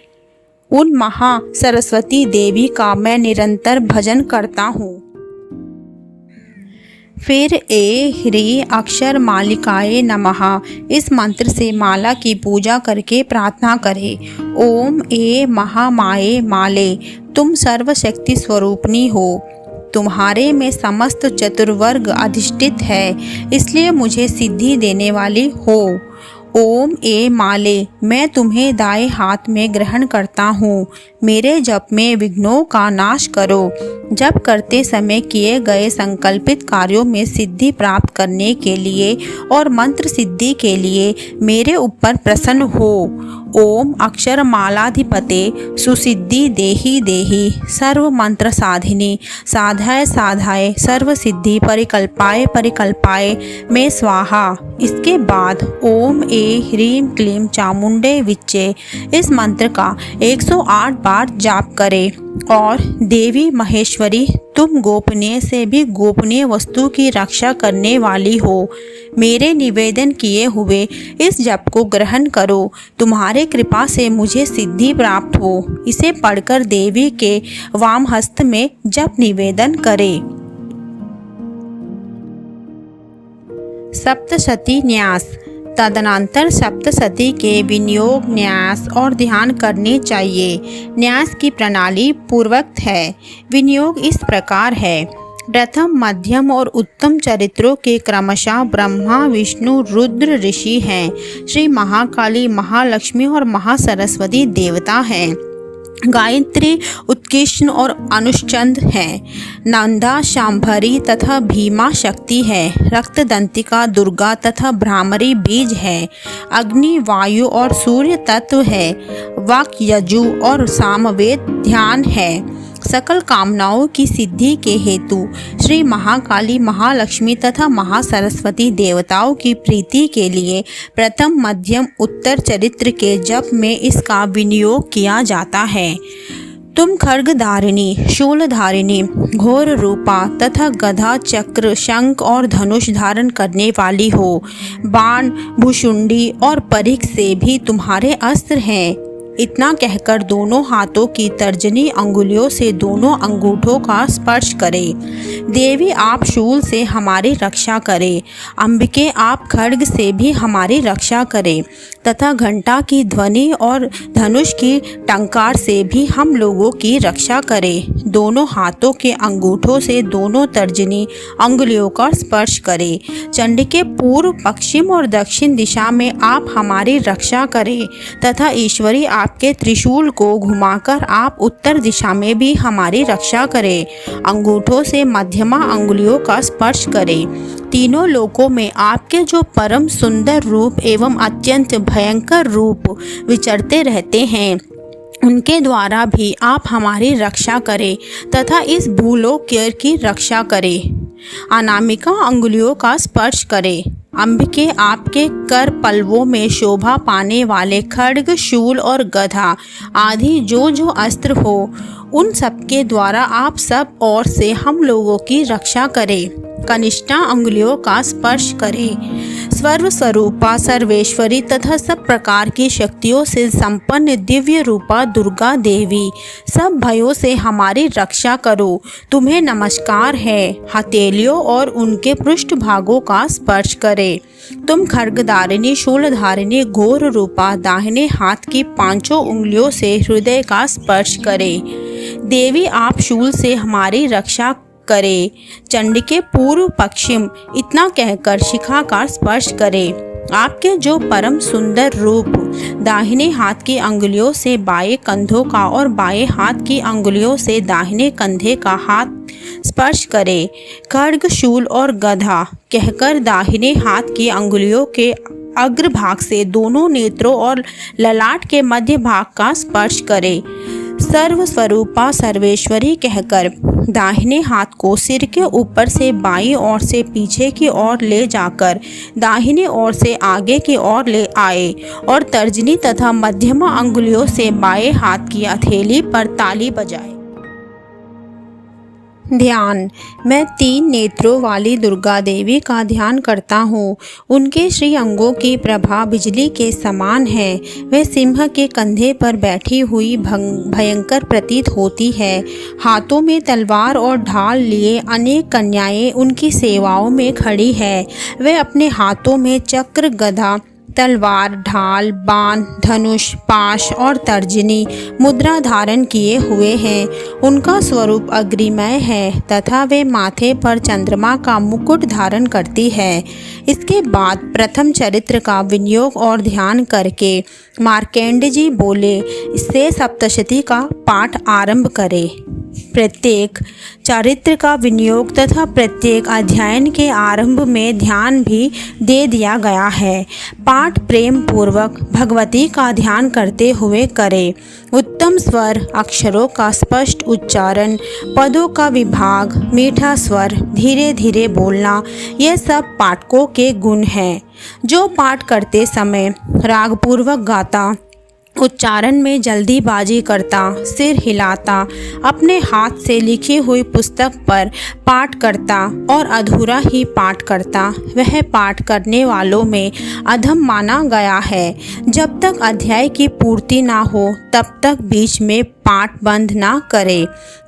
उन महा सरस्वती देवी का मैं निरंतर भजन करता हूँ। फिर ए ह्री अक्षर मालिकाए नमः इस मंत्र से माला की पूजा करके प्रार्थना करें। ओम ए महामाये माले, तुम सर्वशक्ति स्वरूपनी हो। तुम्हारे में समस्त चतुर्वर्ग अधिष्ठित है, इसलिए मुझे सिद्धि देने वाली हो। ओम ए माले, मैं तुम्हें दाएं हाथ में ग्रहण करता हूँ। मेरे जप में विघ्नों का नाश करो। जप करते समय किए गए संकल्पित कार्यों में सिद्धि प्राप्त करने के लिए और मंत्र सिद्धि के लिए मेरे ऊपर प्रसन्न हो। ओम अक्षर मालाधिपते सुसिद्धि देहि देहि सर्व मंत्र साधिनी साधाय साधाय सर्व सिद्धि परिकल्पाय परिकल्पाय में स्वाहा। इसके बाद ओम ए ह्रीं क्लीं चामुंडे विच्चे इस मंत्र का 108 बार जाप करें। और देवी महेश्वरी, तुम गोपनीय से भी गोपनीय वस्तु की रक्षा करने वाली हो। मेरे निवेदन किए हुए इस जप को ग्रहण करो। तुम्हारे कृपा से मुझे सिद्धि प्राप्त हो। इसे पढ़कर देवी के वाम हस्त में जप निवेदन करें। सप्तशती न्यास। तदनंतर सप्तशती के विनियोग, न्यास और ध्यान करने चाहिए। न्यास की प्रणाली पूर्वोक्त है। विनियोग इस प्रकार है। प्रथम, मध्यम और उत्तम चरित्रों के क्रमशः ब्रह्मा, विष्णु, रुद्र ऋषि हैं। श्री महाकाली, महालक्ष्मी और महासरस्वती देवता हैं। गायत्री उत्कृष्ट और अनुष्चंद है। नंदा शांभरी तथा भीमा शक्ति है। रक्तदंतिका दुर्गा तथा भ्रामरी बीज है। अग्नि, वायु और सूर्य तत्व है। वाक, यजु और सामवेद ध्यान है। सकल कामनाओं की सिद्धि के हेतु श्री महाकाली, महालक्ष्मी तथा महासरस्वती देवताओं की प्रीति के लिए प्रथम, मध्यम, उत्तर चरित्र के जप में इसका विनियोग किया जाता है। तुम खड्गधारिणी, शूलधारिणी, घोर रूपा तथा गदा, चक्र, शंख और धनुष धारण करने वाली हो। बाण, भुशुंडी और परिघ से भी तुम्हारे अस्त्र हैं। इतना कहकर दोनों हाथों की तर्जनी अंगुलियों से दोनों अंगूठों का स्पर्श करें। देवी, आप शूल से हमारी रक्षा करें। अंबिके, आप खड्ग से भी हमारी रक्षा करें तथा घंटा की ध्वनि और धनुष की टंकार से भी हम लोगों की रक्षा करें। दोनों हाथों के अंगूठों से दोनों तर्जनी अंगुलियों का स्पर्श करें। चंडिके, पूर्व, पश्चिम और दक्षिण दिशा में आप हमारी रक्षा करें तथा ईश्वरी, आपके त्रिशूल को घुमाकर आप उत्तर दिशा में भी हमारी रक्षा करें। अंगूठों से मध्यमा अंगुलियों का स्पर्श करें। तीनों लोकों में आपके जो परम सुंदर रूप एवं अत्यंत भयंकर रूप विचरते रहते हैं, उनके द्वारा भी आप हमारी रक्षा करें तथा इस भूलोक की रक्षा करें। अनामिका अंगुलियों का स्पर्श करें। अंबिके, आपके कर पल्लवों में शोभा पाने वाले खड्ग, शूल और गदा आदि जो जो अस्त्र हो, उन सबके द्वारा आप सब ओर से हम लोगों की रक्षा करें। कनिष्ठा अंगुलियों का स्पर्श करें। सर्व स्वरूपा, सर्वेश्वरी तथा सब प्रकार की शक्तियों से संपन्न दिव्य रूपा दुर्गा देवी, सब भयों से हमारी रक्षा करो। तुम्हें नमस्कार है। हथेलियों और उनके पृष्ठ भागों का स्पर्श करें। तुम खड्गधारिणी, शूलधारिणी, घोर रूपा, दाहिने हाथ की पांचों उंगलियों से हृदय का स्पर्श करें। देवी, आप शूल से हमारी रक्षा करे। चंडिके, पूर्व, पश्चिम, इतना कहकर शिखा का स्पर्श करें। आपके जो परम सुंदर रूप दाहिने हाथ की अंगुलियों से बाएं कंधों का और बाएं हाथ की अंगुलियों से दाहिने कंधे का हाथ स्पर्श करे। खड्ग, शूल और गदा कहकर दाहिने हाथ की अंगुलियों के अग्रभाग से दोनों नेत्रों और ललाट के मध्य भाग का स्पर्श करे। सर्व स्वरूपा, सर्वेश्वरी कहकर दाहिने हाथ को सिर के ऊपर से बाईं ओर से पीछे की ओर ले जाकर दाहिने ओर से आगे की ओर ले आए और तर्जनी तथा मध्यमा अंगुलियों से बाएं हाथ की हथेली पर ताली बजाए। ध्यान। मैं 3 नेत्रों वाली दुर्गा देवी का ध्यान करता हूँ। उनके श्री अंगों की प्रभा बिजली के समान है। वे सिंह के कंधे पर बैठी हुई भयंकर प्रतीत होती है। हाथों में तलवार और ढाल लिए अनेक कन्याएं उनकी सेवाओं में खड़ी है। वे अपने हाथों में चक्र, गदा, तलवार, ढाल, बाण, धनुष, पाश और तर्जनी मुद्रा धारण किए हुए हैं। उनका स्वरूप अग्निमय है तथा वे माथे पर चंद्रमा का मुकुट धारण करती है। इसके बाद प्रथम चरित्र का विनियोग और ध्यान करके मार्कंडेय जी बोले, इससे सप्तशती का पाठ आरंभ करें। प्रत्येक चरित्र का विनियोग तथा प्रत्येक अध्ययन के आरंभ में ध्यान भी दे दिया गया है। पाठ प्रेम पूर्वक भगवती का ध्यान करते हुए करें। उत्तम स्वर, अक्षरों का स्पष्ट उच्चारण, पदों का विभाग, मीठा स्वर, धीरे धीरे बोलना, ये सब पाठकों के गुण हैं। जो पाठ करते समय रागपूर्वक गाता, उच्चारण में जल्दीबाजी करता, सिर हिलाता, अपने हाथ से लिखी हुई पुस्तक पर पाठ करता और अधूरा ही पाठ करता, वह पाठ करने वालों में अधम माना गया है। जब तक अध्याय की पूर्ति ना हो तब तक बीच में पाठ बंद ना करे।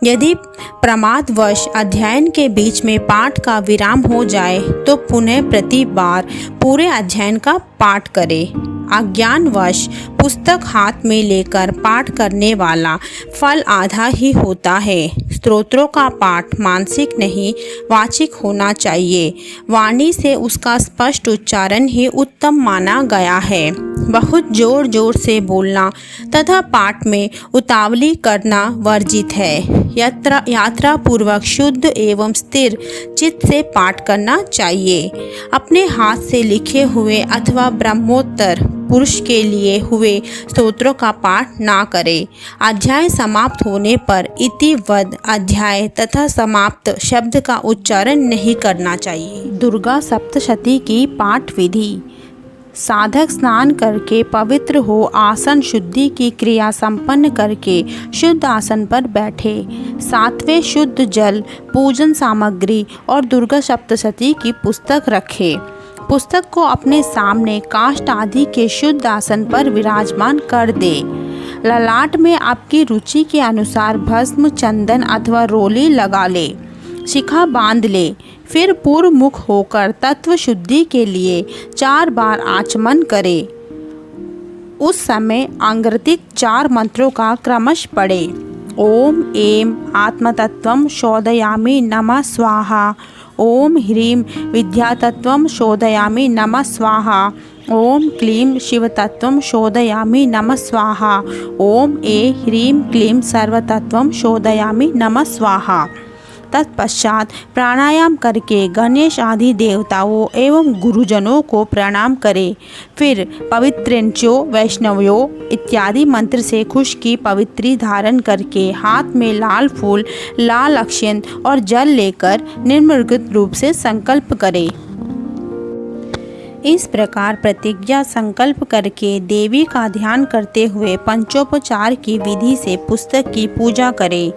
यदि प्रमादवश अध्ययन के बीच में पाठ का विराम हो जाए तो पुनः प्रति बार पूरे अध्ययन का पाठ करे। अज्ञानवश पुस्तक हाथ में लेकर पाठ करने वाला फल आधा ही होता है। स्तोत्रों का पाठ मानसिक नहीं वाचिक होना चाहिए। वाणी से उसका स्पष्ट उच्चारण ही उत्तम माना गया है। बहुत जोर जोर से बोलना तथा पाठ में उतावली करना वर्जित है। यात्रा पूर्वक शुद्ध एवं स्थिर चित्त से पाठ करना चाहिए। अपने हाथ से लिखे हुए अथवा ब्रह्मोत्तर पुरुष के लिए हुए स्तोत्रों का पाठ ना करें। अध्याय समाप्त होने पर इतिवद अध्याय तथा समाप्त शब्द का उच्चारण नहीं करना चाहिए। दुर्गा सप्तशती की पाठ विधि। साधक स्नान करके पवित्र हो आसन शुद्धि की क्रिया संपन्न करके शुद्ध आसन पर बैठे। सातवें शुद्ध जल, पूजन सामग्री और दुर्गा सप्तशती की पुस्तक रखे। पुस्तक को अपने सामने काष्ठ आदि के शुद्ध आसन पर विराजमान कर दे। ललाट में आपकी रुचि के अनुसार भस्म, चंदन अथवा रोली लगा ले। शिखा बांध ले। फिर पूर्व मुख होकर तत्व शुद्धि के लिए 4 बार आचमन करे। उस समय आंगिरतिक 4 मंत्रों का क्रमश पढ़े। ओम ऐं आत्मतत्त्वं शोधयामि नमः स्वाहा। ओम ह्रीं विद्यातत्त्वं शोधयामि नमः स्वाहा। ओम क्लीं शिवतत्त्वं शोधयामि नमः स्वाहा। ओम ऐं ह्रीं क्लीं सर्वतत्त्वं शोधयामि नमः स्वाहा। तत्पश्चात प्राणायाम करके गणेश आदि देवताओं एवं गुरुजनों को प्रणाम करें। फिर पवित्रेंचो वैष्णव्यो इत्यादि मंत्र से खुश की पवित्री धारण करके हाथ में लाल फूल, लाल अक्षत और जल लेकर निर्विघ्न रूप से संकल्प करें। इस प्रकार प्रतिज्ञा संकल्प करके देवी का ध्यान करते हुए पंचोपचार की विधि से पुस्तक की पूजा करें।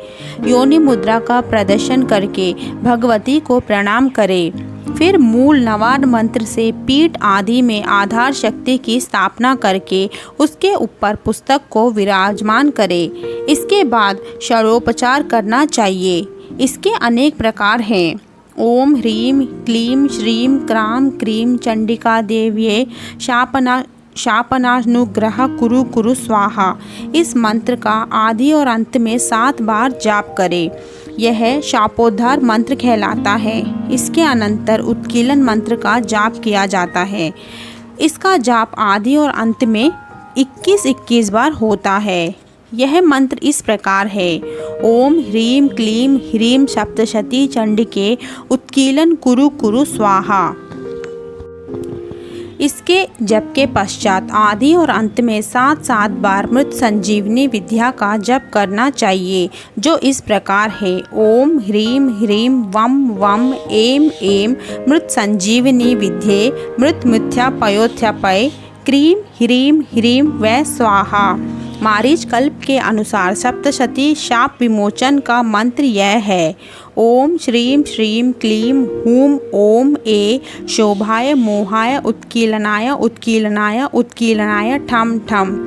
योनि मुद्रा का प्रदर्शन करके भगवती को प्रणाम करें। फिर मूल नवार मंत्र से पीठ आदि में आधार शक्ति की स्थापना करके उसके ऊपर पुस्तक को विराजमान करें। इसके बाद षडोपचार करना चाहिए। इसके अनेक प्रकार हैं। ओम ह्रीं क्लीं श्रीं क्रां क्रीं चंडिका देव्यै शापनानुग्रह कुरु कुरु स्वाहा। इस मंत्र का आदि और अंत में 7 बार जाप करें। यह शापोद्धार मंत्र कहलाता है। इसके अनंतर उत्कीलन मंत्र का जाप किया जाता है। इसका जाप आदि और अंत में 21-21 बार होता है। यह मंत्र इस प्रकार है। ओम ह्रीं क्लीं ह्रीं सप्तशती चंडिके उत्कीलन कुरु कुरु स्वाहा। इसके जप के पश्चात आदि और अंत में 7-7 बार मृत संजीवनी विद्या का जप करना चाहिए, जो इस प्रकार है। ओम ह्रीं ह्रीं वम वम ऐं ऐं मृत संजीवनी विद्ये मृत मिथ्यापयोथ्यापय क्रीं ह्रीं ह्रीं वै स्वाहा। मारीच कल्प के अनुसार सप्तशती शाप विमोचन का मंत्र यह है। ओम श्रीं श्रीं क्लीं हूं ओम ए शोभाय मोहाय उत्कीलनाय उत्कीलनाय उत्कीलनाय ठम ठम।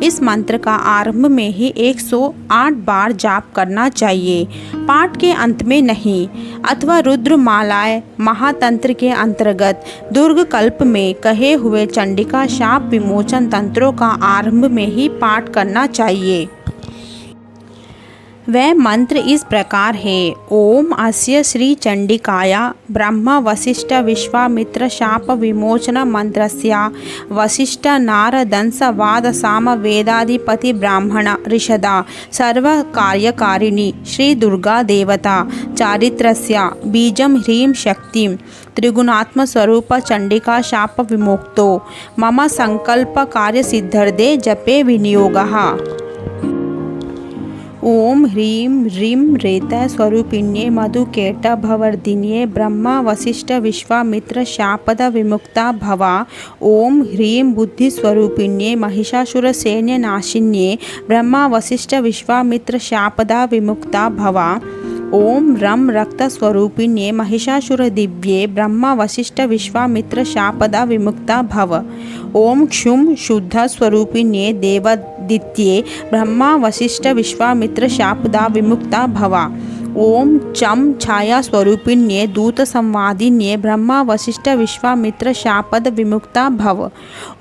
इस मंत्र का आरंभ में ही 108 बार जाप करना चाहिए, पाठ के अंत में नहीं, अथवा रुद्रमालाय महातंत्र के अंतर्गत दुर्ग कल्प में कहे हुए चंडिका शाप विमोचन तंत्रों का आरंभ में ही पाठ करना चाहिए। वह मंत्र इस प्रकार है। ओम अस्य श्री चंडिकाया ब्रह्म वशिष्ठ विश्वामित्र शाप विमोचन मंत्रस्य वशिष्ठ नारदंस वाद साम वेदाधिपति ब्राह्मण ऋषदा सर्व कार्यकारिणी श्री दुर्गा देवता चारित्रस्य बीजम ह्रीं शक्तिं त्रिगुणात्म स्वरूप चंडिका शाप विमुक्तो मम संकल्प कार्य सिद्धर्दे जपे विनियोगः। ओम ह्रीं ह्रीं रेतः स्वरूपिण्ये मधुकेट भवर्धिन्ये ब्रह्मा वशिष्ठ विश्वामित्र शापद विमुक्ता भवा। ओम ह्रीं बुद्धिस्वरूपिण्ये महिषासुर सैन्य नाशिन्ये ब्रह्मा वशिष्ठ विश्वामित्र शापदा विमुक्ता भवा। ओम रम रक्त स्वरूपिण्ये महिषासुर दिव्ये ब्रह्मा वशिष्ठ विश्वामित्र शापदा विमुक्ता भव। ओम क्षुम शुद्ध स्वरूपिण्ये देवादित्ये ब्रह्मा वशिष्ठ विश्वामित्र शापदा विमुक्ता भवा। ओम चम छाया स्वरूपिण्ये दूत संवादिन्ये ब्रह्मा वशिष्ठ विश्वामित्र शापद विमुक्ता भव।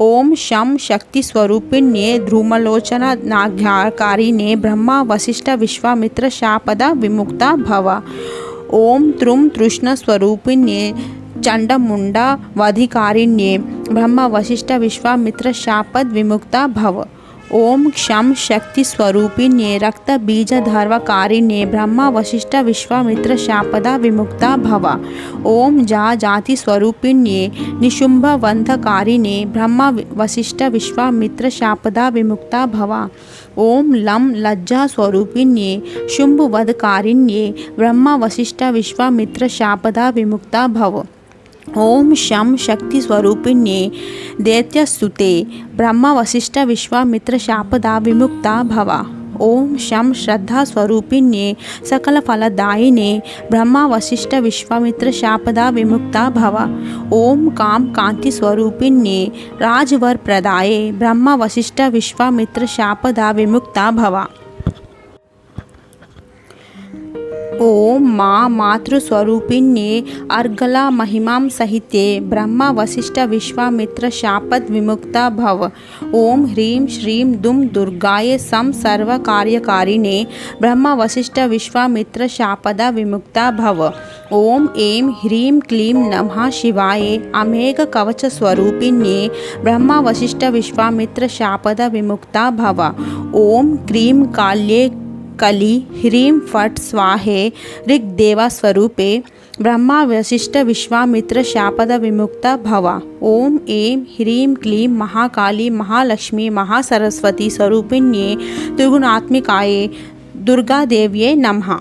ओम शम शक्ति स्वरूपिण्ये ध्रुमलोचना नाज्ञाकारिणे ब्रह्मा वशिष्ठ विश्वामित्र शापदा विमुक्ता भव। ओम त्रुम तृष्ण स्वरूपिण्ये चंडमुंडा वधिकारिण्ये ब्रह्म वशिष्ठ विश्वामित्र शापद विमुक्ता भव। ओम क्षम शक्ति स्वरूपिण्ये रक्त बीज धर्वकारिण्ये ब्रह्मा वशिष्ठ विश्वामित्र शापदा विमुक्ता भव। ओम जा जाति स्वरूपिण्ये निशुंभ वंधकारिण्ये ब्रह्मा वशिष्ठ विश्वामित्र शापदा विमुक्ता भव। ओम लम लज्जा स्वरूपिण्ये शुंभ वधकारिण्ये ब्रह्मा वशिष्ठ विश्वामित्र शापदा विमुक्ता भव। ओम शम शक्ति स्वरूपिण्ये दैत्यस्तुते ब्रह्मा वशिष्ठ विश्वामित्र शापदा विमुक्ता भव। ओम शम श्रद्धा स्वरूपिण्ये सकल फलदायिने ब्रह्मा वशिष्ठ विश्वामित्र शापदा विमुक्ता भव। ओम काम कांति स्वरूपिण्ये राजवर प्रदाये ब्रह्मा वशिष्ठ विश्वामित्र शापदा विमुक्ता भव। ओम माँ मातृस्वरूपिण्ये अर्गला महिमां सहिते ब्रह्मा वशिष्ठ विश्वामित्र शापद विमुक्ता भव। ओम ह्रीं श्रीं दुम दुर्गाये सम सर्व कार्यकारिणे ब्रह्मा वशिष्ठ विश्वामित्र शापदा विमुक्ता भव। ओम ऐं ह्रीं क्लीं नमः शिवाय अमेघ कवच स्वरूपिण्ये ब्रह्मा वशिष्ठ विश्वामित्र शापदा विमुक्ता भव। ओम क्रीं काल्ये कली ह्रीं फट् स्वाहे ऋग्देवा स्वरूपे ब्रह्मा वशिष्ठ विश्वामित्र शापद विमुक्ता भव। ओम ऐं ह्रीं क्लीं महाकाली महालक्ष्मी महासरस्वती स्वरूपिण्ये त्रिगुणात्मिकाये दुर्गादेव्यै नमः।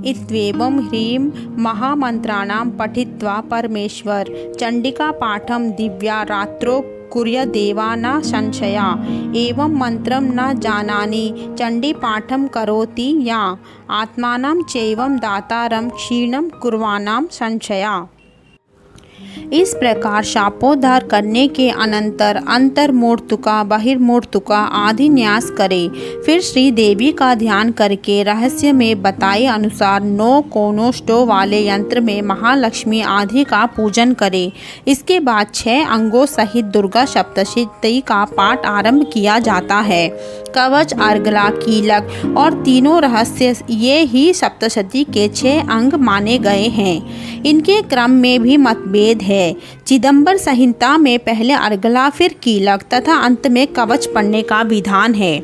इत्येवं ह्रीं महामन्त्राणां पठित्वा परमेश्वर चंडिका पाठं दिव्या रात्रौ कुर्यादेवा न संशया। एवं मंत्रं न जानाति चंडी पाठं करोति या आत्मानं चैवं दातारं क्षीणं कुर्वाणां संशया। इस प्रकार शापोद्धार करने के अनंतर अंतर्मूर्तुका बहिर्मूर्तुका आदि न्यास करे। फिर श्री देवी का ध्यान करके रहस्य में बताए अनुसार 9 कोनोष्टों वाले यंत्र में महालक्ष्मी आदि का पूजन करे। इसके बाद 6 अंगों सहित दुर्गा सप्तशती का पाठ आरंभ किया जाता है। कवच अर्गला कीलक और तीनों रहस्य ये ही सप्तशती के 6 अंग माने गए हैं। इनके क्रम में भी मतभेद है। चिदंबर संहिता में पहले अर्गला फिर कीलक तथा अंत में कवच पढ़ने का विधान है,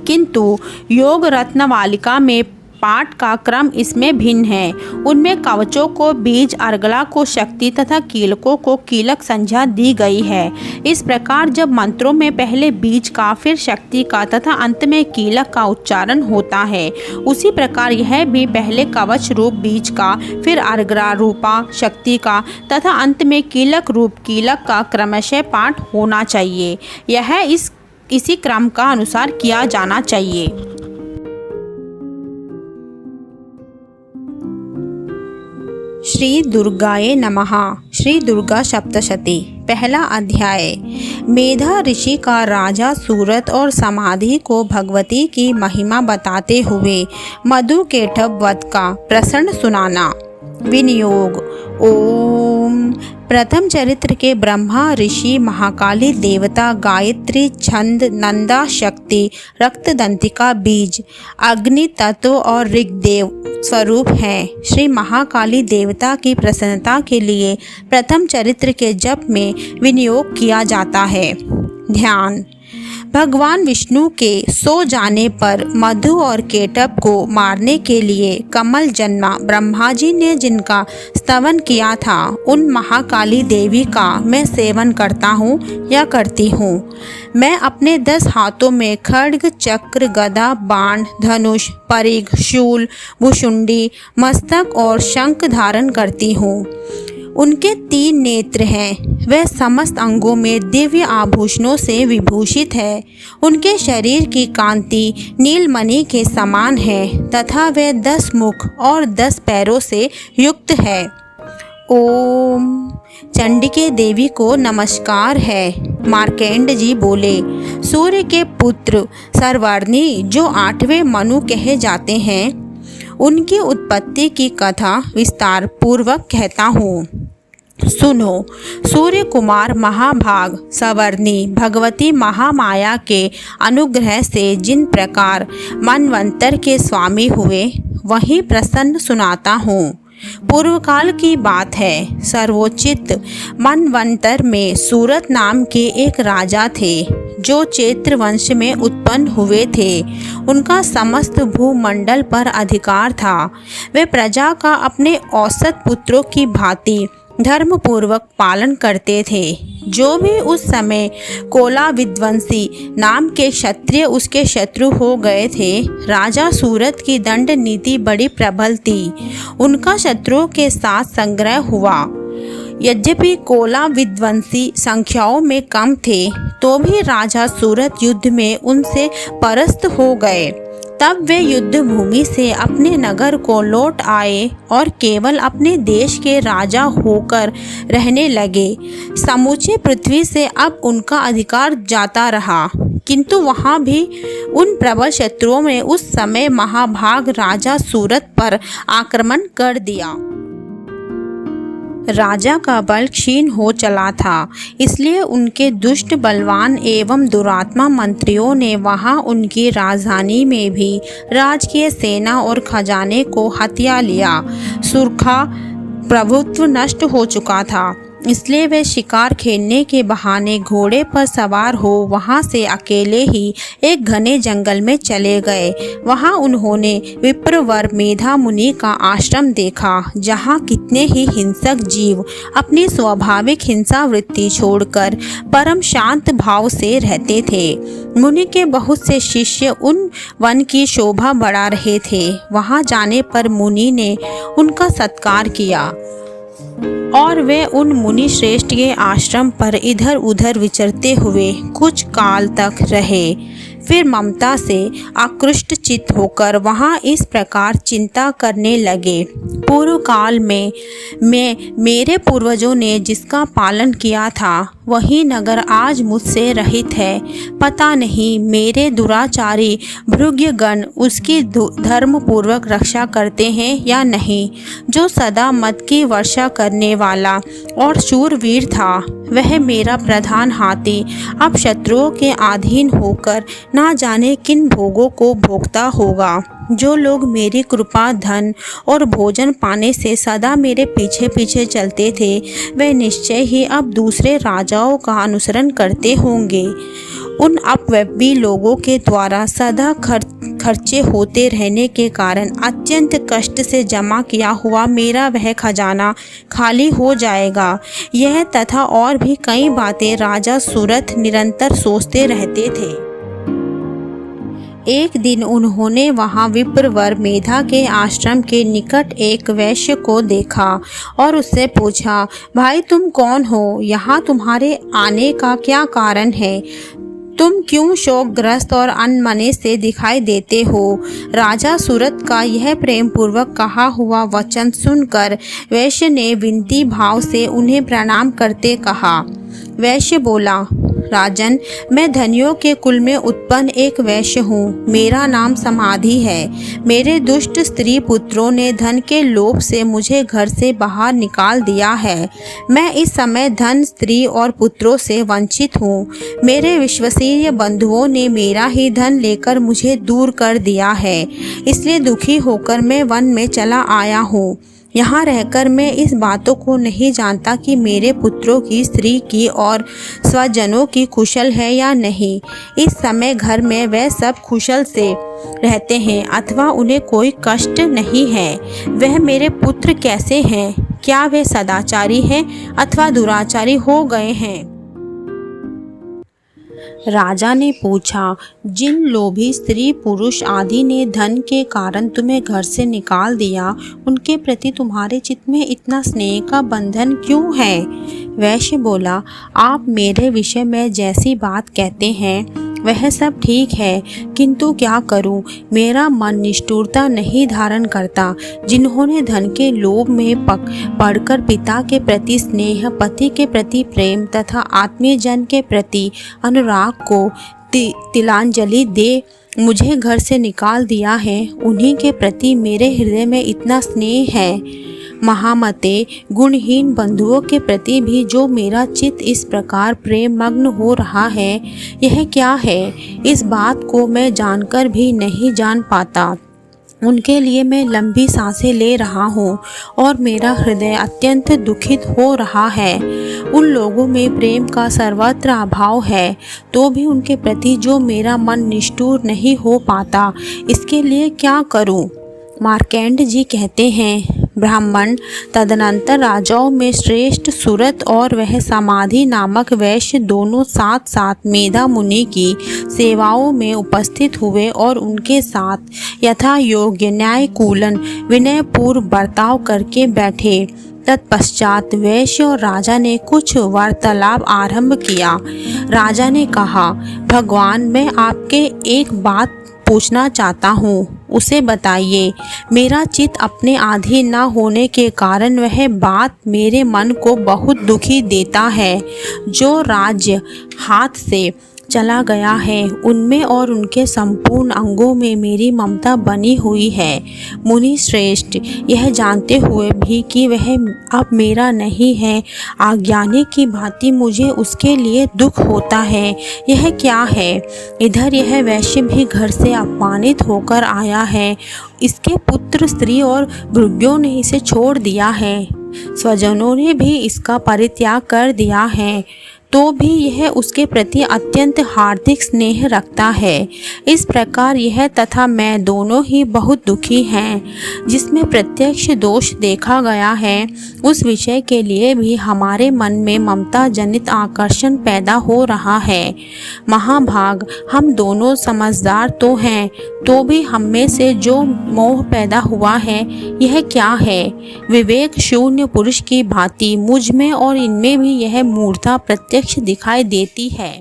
किंतु योग रत्नमालिका में पाठ का क्रम इसमें भिन्न है। उनमें कवचों को बीज, अर्गला को शक्ति तथा कीलकों को कीलक संज्ञा दी गई है। इस प्रकार जब मंत्रों में पहले बीज का फिर शक्ति का तथा अंत में कीलक का उच्चारण होता है, उसी प्रकार यह भी पहले कवच रूप बीज का फिर अर्गला रूपा शक्ति का तथा अंत में कीलक रूप कीलक का क्रमशः पाठ होना चाहिए। यह इसी क्रम का अनुसार किया जाना चाहिए। श्री दुर्गाये नमः। श्री दुर्गा सप्तशती। पहला अध्याय। मेधा ऋषि का राजा सूरत और समाधि को भगवती की महिमा बताते हुए मधु केटभ वध का प्रसंग सुनाना। विनियोग। ओम। प्रथम चरित्र के ब्रह्मा ऋषि महाकाली देवता गायत्री छंद नंदा शक्ति रक्तदंतिका बीज अग्नि तत्व और ऋग्देव स्वरूप हैं। श्री महाकाली देवता की प्रसन्नता के लिए प्रथम चरित्र के जप में विनियोग किया जाता है। ध्यान। भगवान विष्णु के सो जाने पर मधु और केटभ को मारने के लिए कमल जन्मा ब्रह्मा जी ने जिनका स्तवन किया था, उन महाकाली देवी का मैं सेवन करता हूँ या करती हूँ। मैं अपने 10 हाथों में खड्ग चक्र गदा बाण धनुष परिघ शूल भुशुंडी मस्तक और शंख धारण करती हूँ। उनके 3 नेत्र हैं। वह समस्त अंगों में दिव्य आभूषणों से विभूषित है। उनके शरीर की कांति नीलमणि के समान है तथा वह 10 मुख और 10 पैरों से युक्त है। ओम। चंडिके देवी को नमस्कार है। मार्केंड जी बोले, सूर्य के पुत्र सर्वर्णी जो 8वें मनु कहे जाते हैं, उनकी उत्पत्ति की कथा विस्तार पूर्वक कहता हूँ। सुनो। सूर्य कुमार महाभाग सवर्णी भगवती महामाया के अनुग्रह से जिन प्रकार मनवंतर के स्वामी हुए, वही प्रसन्न सुनाता हूँ। पूर्व काल की बात है। सर्वोचित मनवंतर में सूरत नाम के एक राजा थे जो चैत्र वंश में उत्पन्न हुए थे। उनका समस्त भूमंडल पर अधिकार था। वे प्रजा का अपने औसत पुत्रों की भांति धर्मपूर्वक पालन करते थे। जो भी उस समय कोला विध्वंसी नाम के क्षत्रिय उसके शत्रु हो गए थे, राजा सूरत की दंड नीति बड़ी प्रबल थी। उनका शत्रुओं के साथ संग्रह हुआ। यद्यपि कोला विध्वंसी संख्याओं में कम थे, तो भी राजा सूरत युद्ध में उनसे परास्त हो गए। तब वे युद्ध भूमि से अपने नगर को लौट आए और केवल अपने देश के राजा होकर रहने लगे। समूचे पृथ्वी से अब उनका अधिकार जाता रहा, किंतु वहाँ भी उन प्रबल शत्रुओं ने उस समय महाभाग राजा सूरत पर आक्रमण कर दिया। राजा का बल क्षीण हो चला था, इसलिए उनके दुष्ट बलवान एवं दुरात्मा मंत्रियों ने वहां उनकी राजधानी में भी राजकीय सेना और खजाने को हथिया लिया। सूरखा प्रभुत्व नष्ट हो चुका था, इसलिए वे शिकार खेलने के बहाने घोड़े पर सवार हो वहां से अकेले ही एक घने जंगल में चले गए। वहां उन्होंने विप्रवर मेधा मुनि का आश्रम देखा, जहां कितने ही हिंसक जीव अपनी स्वाभाविक हिंसा वृत्ति छोड़कर परम शांत भाव से रहते थे। मुनि के बहुत से शिष्य उन वन की शोभा बढ़ा रहे थे। वहां जाने पर मुनि ने उनका सत्कार किया और वे उन मुनि श्रेष्ठ के आश्रम पर इधर उधर विचरते हुए कुछ काल तक रहे। फिर ममता से आकृष्ट चित्त होकर वहाँ इस प्रकार चिंता करने लगे। पूर्व काल में मेरे पूर्वजों ने जिसका पालन किया था, वही नगर आज मुझसे रहित है। पता नहीं मेरे दुराचारी भृग्यगण उसकी धर्मपूर्वक रक्षा करते हैं या नहीं। जो सदा मद की वर्षा करने वाला और शूरवीर था, वह मेरा प्रधान हाथी अब शत्रुओं के अधीन होकर ना जाने किन भोगों को भोगता होगा। जो लोग मेरी कृपा, धन और भोजन पाने से सदा मेरे पीछे पीछे चलते थे, वे निश्चय ही अब दूसरे राजाओं का अनुसरण करते होंगे। उन अपव्ययी लोगों के द्वारा सदा खर्चे होते रहने के कारण अत्यंत कष्ट से जमा किया हुआ मेरा वह खजाना खाली हो जाएगा। यह तथा और भी कई बातें राजा सूरत निरंतर सोचते रहते थे। एक दिन उन्होंने वहां विप्रवर मेधा के आश्रम के निकट एक वैश्य को देखा और उससे पूछा, भाई तुम कौन हो? यहाँ तुम्हारे आने का क्या कारण है? तुम क्यों शोकग्रस्त और अनमने से दिखाई देते हो? राजा सूरत का यह प्रेम पूर्वक कहा हुआ वचन सुनकर वैश्य ने विनती भाव से उन्हें प्रणाम करते कहा। वैश्य बोला, राजन, मैं धनियों के कुल में उत्पन्न एक वैश्य हूँ। मेरा नाम समाधि है। मेरे दुष्ट स्त्री पुत्रों ने धन के लोभ से मुझे घर से बाहर निकाल दिया है। मैं इस समय धन, स्त्री और पुत्रों से वंचित हूँ। मेरे विश्वसनीय बंधुओं ने मेरा ही धन लेकर मुझे दूर कर दिया है, इसलिए दुखी होकर मैं वन में चला आया हूँ। यहाँ रहकर मैं इस बातों को नहीं जानता कि मेरे पुत्रों की, स्त्री की और स्वजनों की कुशल है या नहीं। इस समय घर में वे सब कुशल से रहते हैं अथवा उन्हें कोई कष्ट नहीं है। वह मेरे पुत्र कैसे हैं? क्या वे सदाचारी हैं अथवा दुराचारी हो गए हैं? राजा ने पूछा, जिन लोभी स्त्री पुरुष आदि ने धन के कारण तुम्हें घर से निकाल दिया, उनके प्रति तुम्हारे चित्त में इतना स्नेह का बंधन क्यों है? वैश्य बोला, आप मेरे विषय में जैसी बात कहते हैं वह सब ठीक है, किंतु क्या करूं? मेरा मन निष्ठुरता नहीं धारण करता। जिन्होंने धन के लोभ में पड़कर पिता के प्रति स्नेह, पति के प्रति प्रेम तथा आत्मीय जन के प्रति अनुराग को तिलांजलि दे मुझे घर से निकाल दिया है, उन्हीं के प्रति मेरे हृदय में इतना स्नेह है। महामते, गुणहीन बंधुओं के प्रति भी जो मेरा चित्त इस प्रकार प्रेम मग्न हो रहा है, यह क्या है? इस बात को मैं जानकर भी नहीं जान पाता। उनके लिए मैं लंबी सांसें ले रहा हूँ और मेरा हृदय अत्यंत दुखित हो रहा है। उन लोगों में प्रेम का सर्वत्र अभाव है, तो भी उनके प्रति जो मेरा मन निष्ठुर नहीं हो पाता, इसके लिए क्या करूँ? मार्कंड जी कहते हैं, ब्राह्मण, तदनंतर राजाओं में श्रेष्ठ सुरत और वह समाधि नामक वैश्य दोनों साथ साथ मेधा मुनि की सेवाओं में उपस्थित हुए और उनके साथ यथा योग्य न्यायकूलन विनयपूर्व बर्ताव करके बैठे। तत्पश्चात वैश्य और राजा ने कुछ वार्तालाप आरंभ किया। राजा ने कहा, भगवान, मैं आपके एक बात पूछना चाहता हूँ, उसे बताइए। मेरा चित्त अपने अधीन न होने के कारण वह बात मेरे मन को बहुत दुखी देता है। जो राज्य हाथ से चला गया है, उनमें और उनके संपूर्ण अंगों में मेरी ममता बनी हुई है। मुनि श्रेष्ठ, यह जानते हुए भी कि वह अब मेरा नहीं है, अज्ञानी की भांति मुझे उसके लिए दुख होता है। यह क्या है? इधर यह वैश्य भी घर से अपमानित होकर आया है। इसके पुत्र, स्त्री और भृत्यों ने इसे छोड़ दिया है। स्वजनों ने भी इसका परित्याग कर दिया है, तो भी यह उसके प्रति अत्यंत हार्दिक स्नेह रखता है। इस प्रकार यह तथा मैं दोनों ही बहुत दुखी हैं। जिसमें प्रत्यक्ष दोष देखा गया है, उस विषय के लिए भी हमारे मन में ममता जनित आकर्षण पैदा हो रहा है। महाभाग, हम दोनों समझदार तो हैं, तो भी हम में से जो मोह पैदा हुआ है, यह क्या है? विवेक शून्य पुरुष की भांति मुझ में और इनमें भी यह मूर्खता प्रत्यक्ष दिखाई देती है।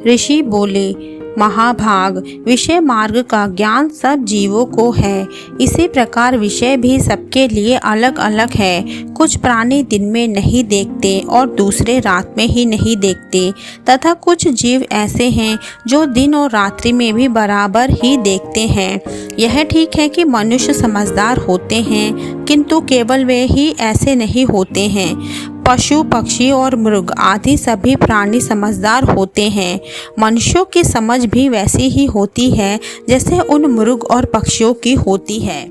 ऋषि बोले, महाभाग, विषय मार्ग का ज्ञान सब जीवों को है। इसी प्रकार विषय भी सबके लिए अलग अलग है। कुछ प्राणी दिन में नहीं देखते और दूसरे रात में ही नहीं देखते, तथा कुछ जीव ऐसे हैं जो दिन और रात्रि में भी बराबर ही देखते हैं। यह ठीक है कि मनुष्य समझदार होते हैं, किंतु केवल वे ही ऐसे नहीं होते हैं। पशु, पक्षी और मृग आदि सभी प्राणी समझदार होते हैं। मनुष्यों की समझ भी वैसी ही होती है जैसे उन मृग और पक्षियों की होती है,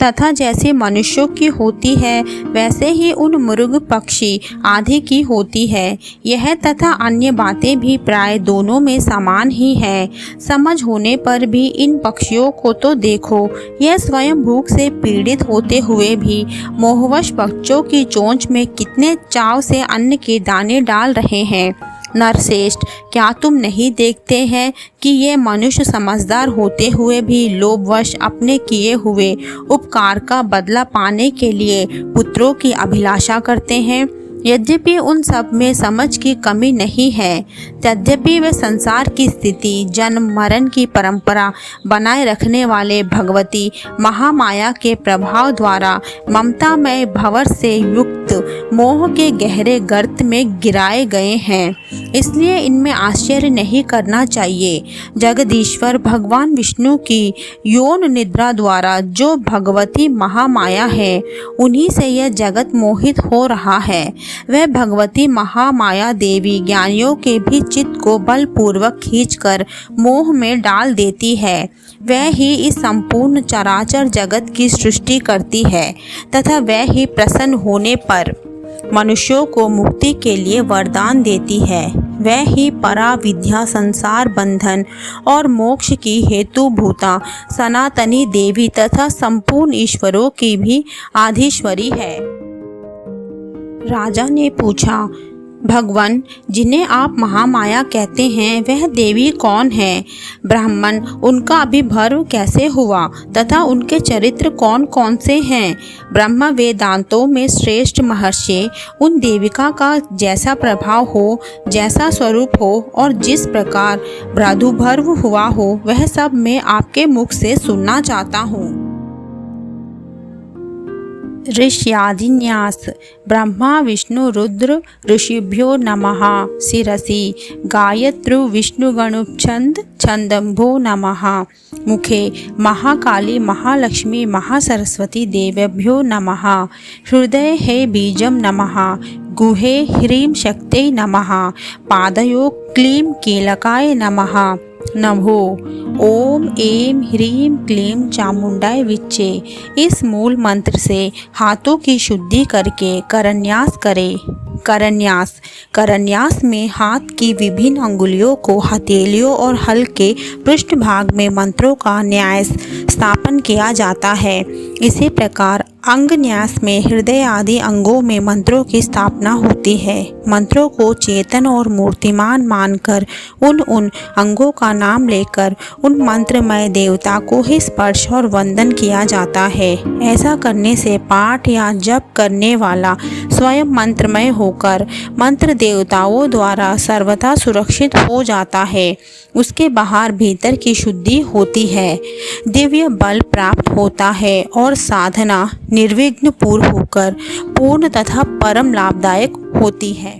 तथा जैसे मनुष्यों की होती है वैसे ही उन मृग, पक्षी आदि की होती है। यह तथा अन्य बातें भी प्राय दोनों में समान ही है। समझ होने पर भी इन पक्षियों को तो देखो, यह स्वयं भूख से पीड़ित होते हुए भी मोहवश पक्षियों की चोंच में कितने चाव से अन्न के दाने डाल रहे हैं। नरश्रेष्ठ, क्या तुम नहीं देखते हैं कि ये मनुष्य समझदार होते हुए भी लोभवश अपने किए हुए उपकार का बदला पाने के लिए पुत्रों की अभिलाषा करते हैं? यद्यपि उन सब में समझ की कमी नहीं है, तद्यपि वे संसार की स्थिति, जन्म मरण की परंपरा बनाए रखने वाले भगवती महामाया के प्रभाव द्वारा ममतामय भंवर से युक्त मोह के गहरे गर्त में गिराए गए हैं। इसलिए इनमें आश्चर्य नहीं करना चाहिए। जगदीश्वर भगवान विष्णु की यौन निद्रा द्वारा जो भगवती महामाया है, उन्हीं से यह जगत मोहित हो रहा है। वह भगवती महामाया देवी ज्ञानियों के भी चित्त को बलपूर्वक खींचकर मोह में डाल देती है। वह ही इस संपूर्ण चराचर जगत की सृष्टि करती है, तथा वह ही प्रसन्न होने पर मनुष्यों को मुक्ति के लिए वरदान देती है। वह ही परा विद्या, संसार बंधन और मोक्ष की हेतुभूता सनातनी देवी तथा संपूर्ण ईश्वरों की भी आधीश्वरी है। राजा ने पूछा, भगवान, जिन्हें आप महामाया कहते हैं, वह देवी कौन है? ब्राह्मण, उनका अभिभर्व कैसे हुआ तथा उनके चरित्र कौन कौन से हैं? ब्रह्म वेदांतों में श्रेष्ठ महर्षि उन देविका का जैसा प्रभाव हो, जैसा स्वरूप हो और जिस प्रकार प्रादुर्भव हुआ हो, वह सब मैं आपके मुख से सुनना चाहता हूँ। ऋष्यादिन्यास। ब्रह्मा विष्णु रुद्र ऋषिभ्यो नमः। शिरसि गायत्रु विष्णुगणुच्छन्द छन्दम्भो नमः। मुखे महाकाली महालक्ष्मी महासरस्वती देव्यभ्यो नमः। हृदये हे बीजं नमः। गुहे ह्रीं शक्त्यै नमः। पादयो क्लीं कीलकाय नमः। नमो। ओम ऐं ह्रीं क्लीं चामुंडाय विच्चे। इस मूल मंत्र से हाथों की शुद्धि करके करन्यास करें। करन्यास में हाथ की विभिन्न अंगुलियों को हथेलियों और हल के पृष्ठभाग में मंत्रों का न्यास स्थापन किया जाता है। इसी प्रकार अंग न्यास में हृदय आदि अंगों में मंत्रों की स्थापना होती है। मंत्रों को चेतन और मूर्तिमान मानकर उन अंगों का नाम लेकर उन मंत्रमय देवता को ही स्पर्श और वंदन किया जाता है। ऐसा करने से पाठ या जप करने वाला स्वयं मंत्रमय होकर मंत्र देवताओं द्वारा सर्वथा सुरक्षित हो जाता है। उसके बाहर भीतर की शुद्धि होती है, दिव्य बल प्राप्त होता है और साधना निर्विघ्न पूर्ण होकर पूर्ण तथा परम लाभदायक होती है।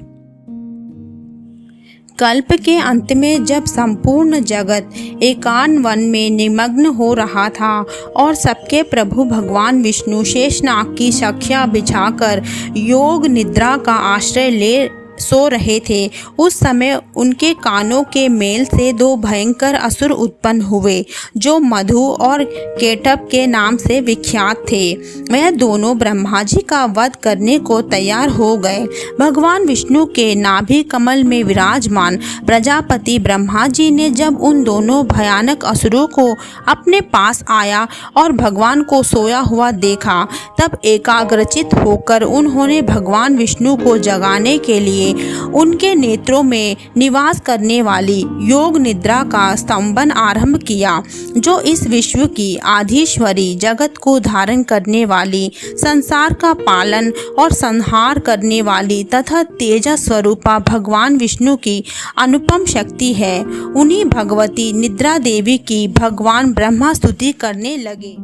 कल्प के अंत में जब संपूर्ण जगत एकांत वन में निमग्न हो रहा था और सबके प्रभु भगवान विष्णु शेषनाग की शख्या बिछाकर योग निद्रा का आश्रय ले सो रहे थे, उस समय उनके कानों के मेल से दो भयंकर असुर उत्पन्न हुए जो मधु और केटप के नाम से विख्यात थे। वह दोनों ब्रह्मा जी का वध करने को तैयार हो गए। भगवान विष्णु के नाभि कमल में विराजमान प्रजापति ब्रह्मा जी ने जब उन दोनों भयानक असुरों को अपने पास आया और भगवान को सोया हुआ देखा, तब एकाग्रचित होकर उन्होंने भगवान विष्णु को जगाने के लिए उनके नेत्रों में निवास करने वाली योग निद्रा का स्तंभन आरंभ किया, जो इस विश्व की आधीश्वरी, जगत को धारण करने वाली, संसार का पालन और संहार करने वाली तथा तेजस स्वरूपा भगवान विष्णु की अनुपम शक्ति है। उन्हीं भगवती निद्रा देवी की भगवान ब्रह्मा स्तुति करने लगे।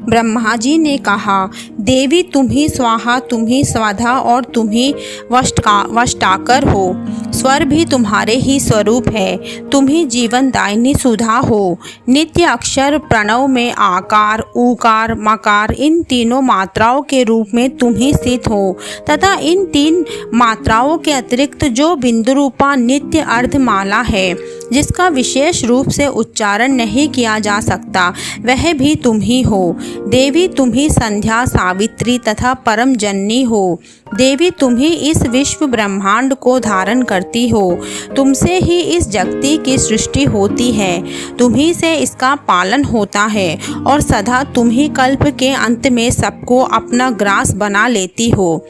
ब्रह्मा जी ने कहा, देवी तुम ही स्वाहा, तुम ही स्वधा और तुम ही वष्टाकर हो। स्वर भी तुम्हारे ही स्वरूप है। तुम ही जीवन दायिनी सुधा हो। नित्य अक्षर प्रणव में आकार, उकार, मकार इन तीनों मात्राओं के रूप में तुम ही स्थित हो तथा इन तीन मात्राओं के अतिरिक्त जो बिंदु रूपा नित्य अर्धमाला है, जिसका विशेष रूप से उच्चारण नहीं किया जा सकता, वह भी तुम ही हो। देवी तुम ही संध्या, सावित्री तथा परम जननी हो। देवी तुम ही इस विश्व ब्रह्मांड को धारण करती हो। तुमसे ही इस जगती की सृष्टि होती है, तुम ही से इसका पालन होता है और सदा तुम ही कल्प के अंत में सबको अपना ग्रास बना लेती हो।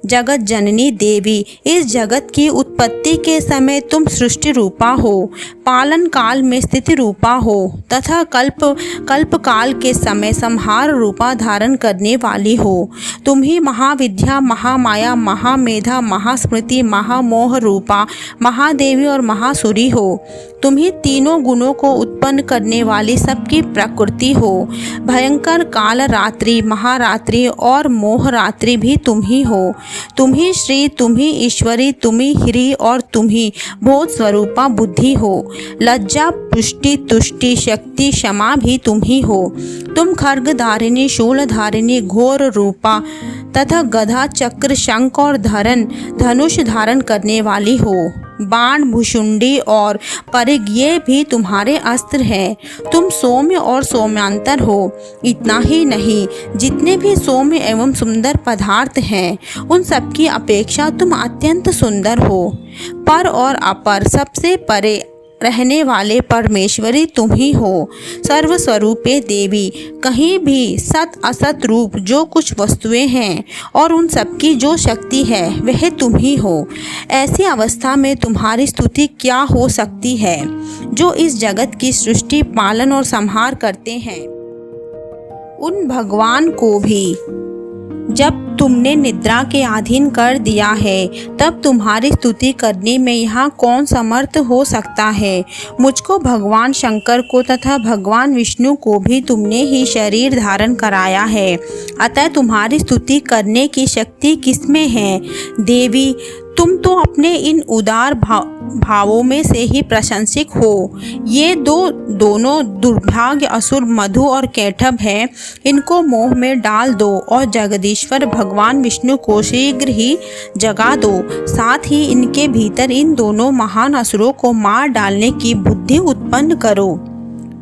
जगत जननी देवी, इस जगत की उत्पत्ति के समय तुम सृष्टि रूपा हो, पालन काल में स्थिति रूपा हो तथा कल्प काल के समय संहार रूपा धारण करने वाली हो। तुम ही महाविद्या, महामाया, महामेधा, महास्मृति, महामोह रूपा महादेवी और महासुरी हो। तुम ही तीनों गुणों को उत्पन्न करने वाली सबकी प्रकृति हो। भयंकर काल रात्रि, महारात्रि और मोह रात्रि भी तुम ही हो। तुम ही श्री, तुम ही ईश्वरी, तुम ही ह्री और तुम ही बोध स्वरूपा बुद्धि हो। लज्जा, पुष्टि, तुष्टि, शक्ति, क्षमा भी तुम ही हो। तुम खड्ग धारिणी, शूल धारिणी, घोर रूपा तथा गधा, चक्र, शंख और धनुष धारण करने वाली हो। बाण, भुशुंडी और परिग ये भी तुम्हारे अस्त्र हैं। तुम सौम्य और सौम्यांतर हो। इतना ही नहीं, जितने भी सौम्य एवं सुंदर पदार्थ हैं, उन सबकी अपेक्षा तुम अत्यंत सुंदर हो। पर और अपर, सबसे परे रहने वाले परमेश्वरी तुम ही हो। सर्वस्वरूपे देवी, कहीं भी सत असत रूप जो कुछ वस्तुएं हैं और उन सबकी जो शक्ति है, वह तुम ही हो। ऐसी अवस्था में तुम्हारी स्तुति क्या हो सकती है, जो इस जगत की सृष्टि, पालन और संहार करते हैं। उन भगवान को भी जब तुमने निद्रा के अधीन कर दिया है, तब तुम्हारी स्तुति करने में यहाँ कौन समर्थ हो सकता है। मुझको, भगवान शंकर को तथा भगवान विष्णु को भी तुमने ही शरीर धारण कराया है, अतः तुम्हारी स्तुति करने की शक्ति किसमें है। देवी तुम तो अपने इन उदार भावों में से ही प्रशंसक हो। ये दोनों दुर्भाग्य असुर मधु और कैटभ हैं, इनको मोह में डाल दो और जगदीश्वर भगवान विष्णु को शीघ्र ही जगा दो। साथ ही इनके भीतर इन दोनों महान असुरों को मार डालने की बुद्धि उत्पन्न करो।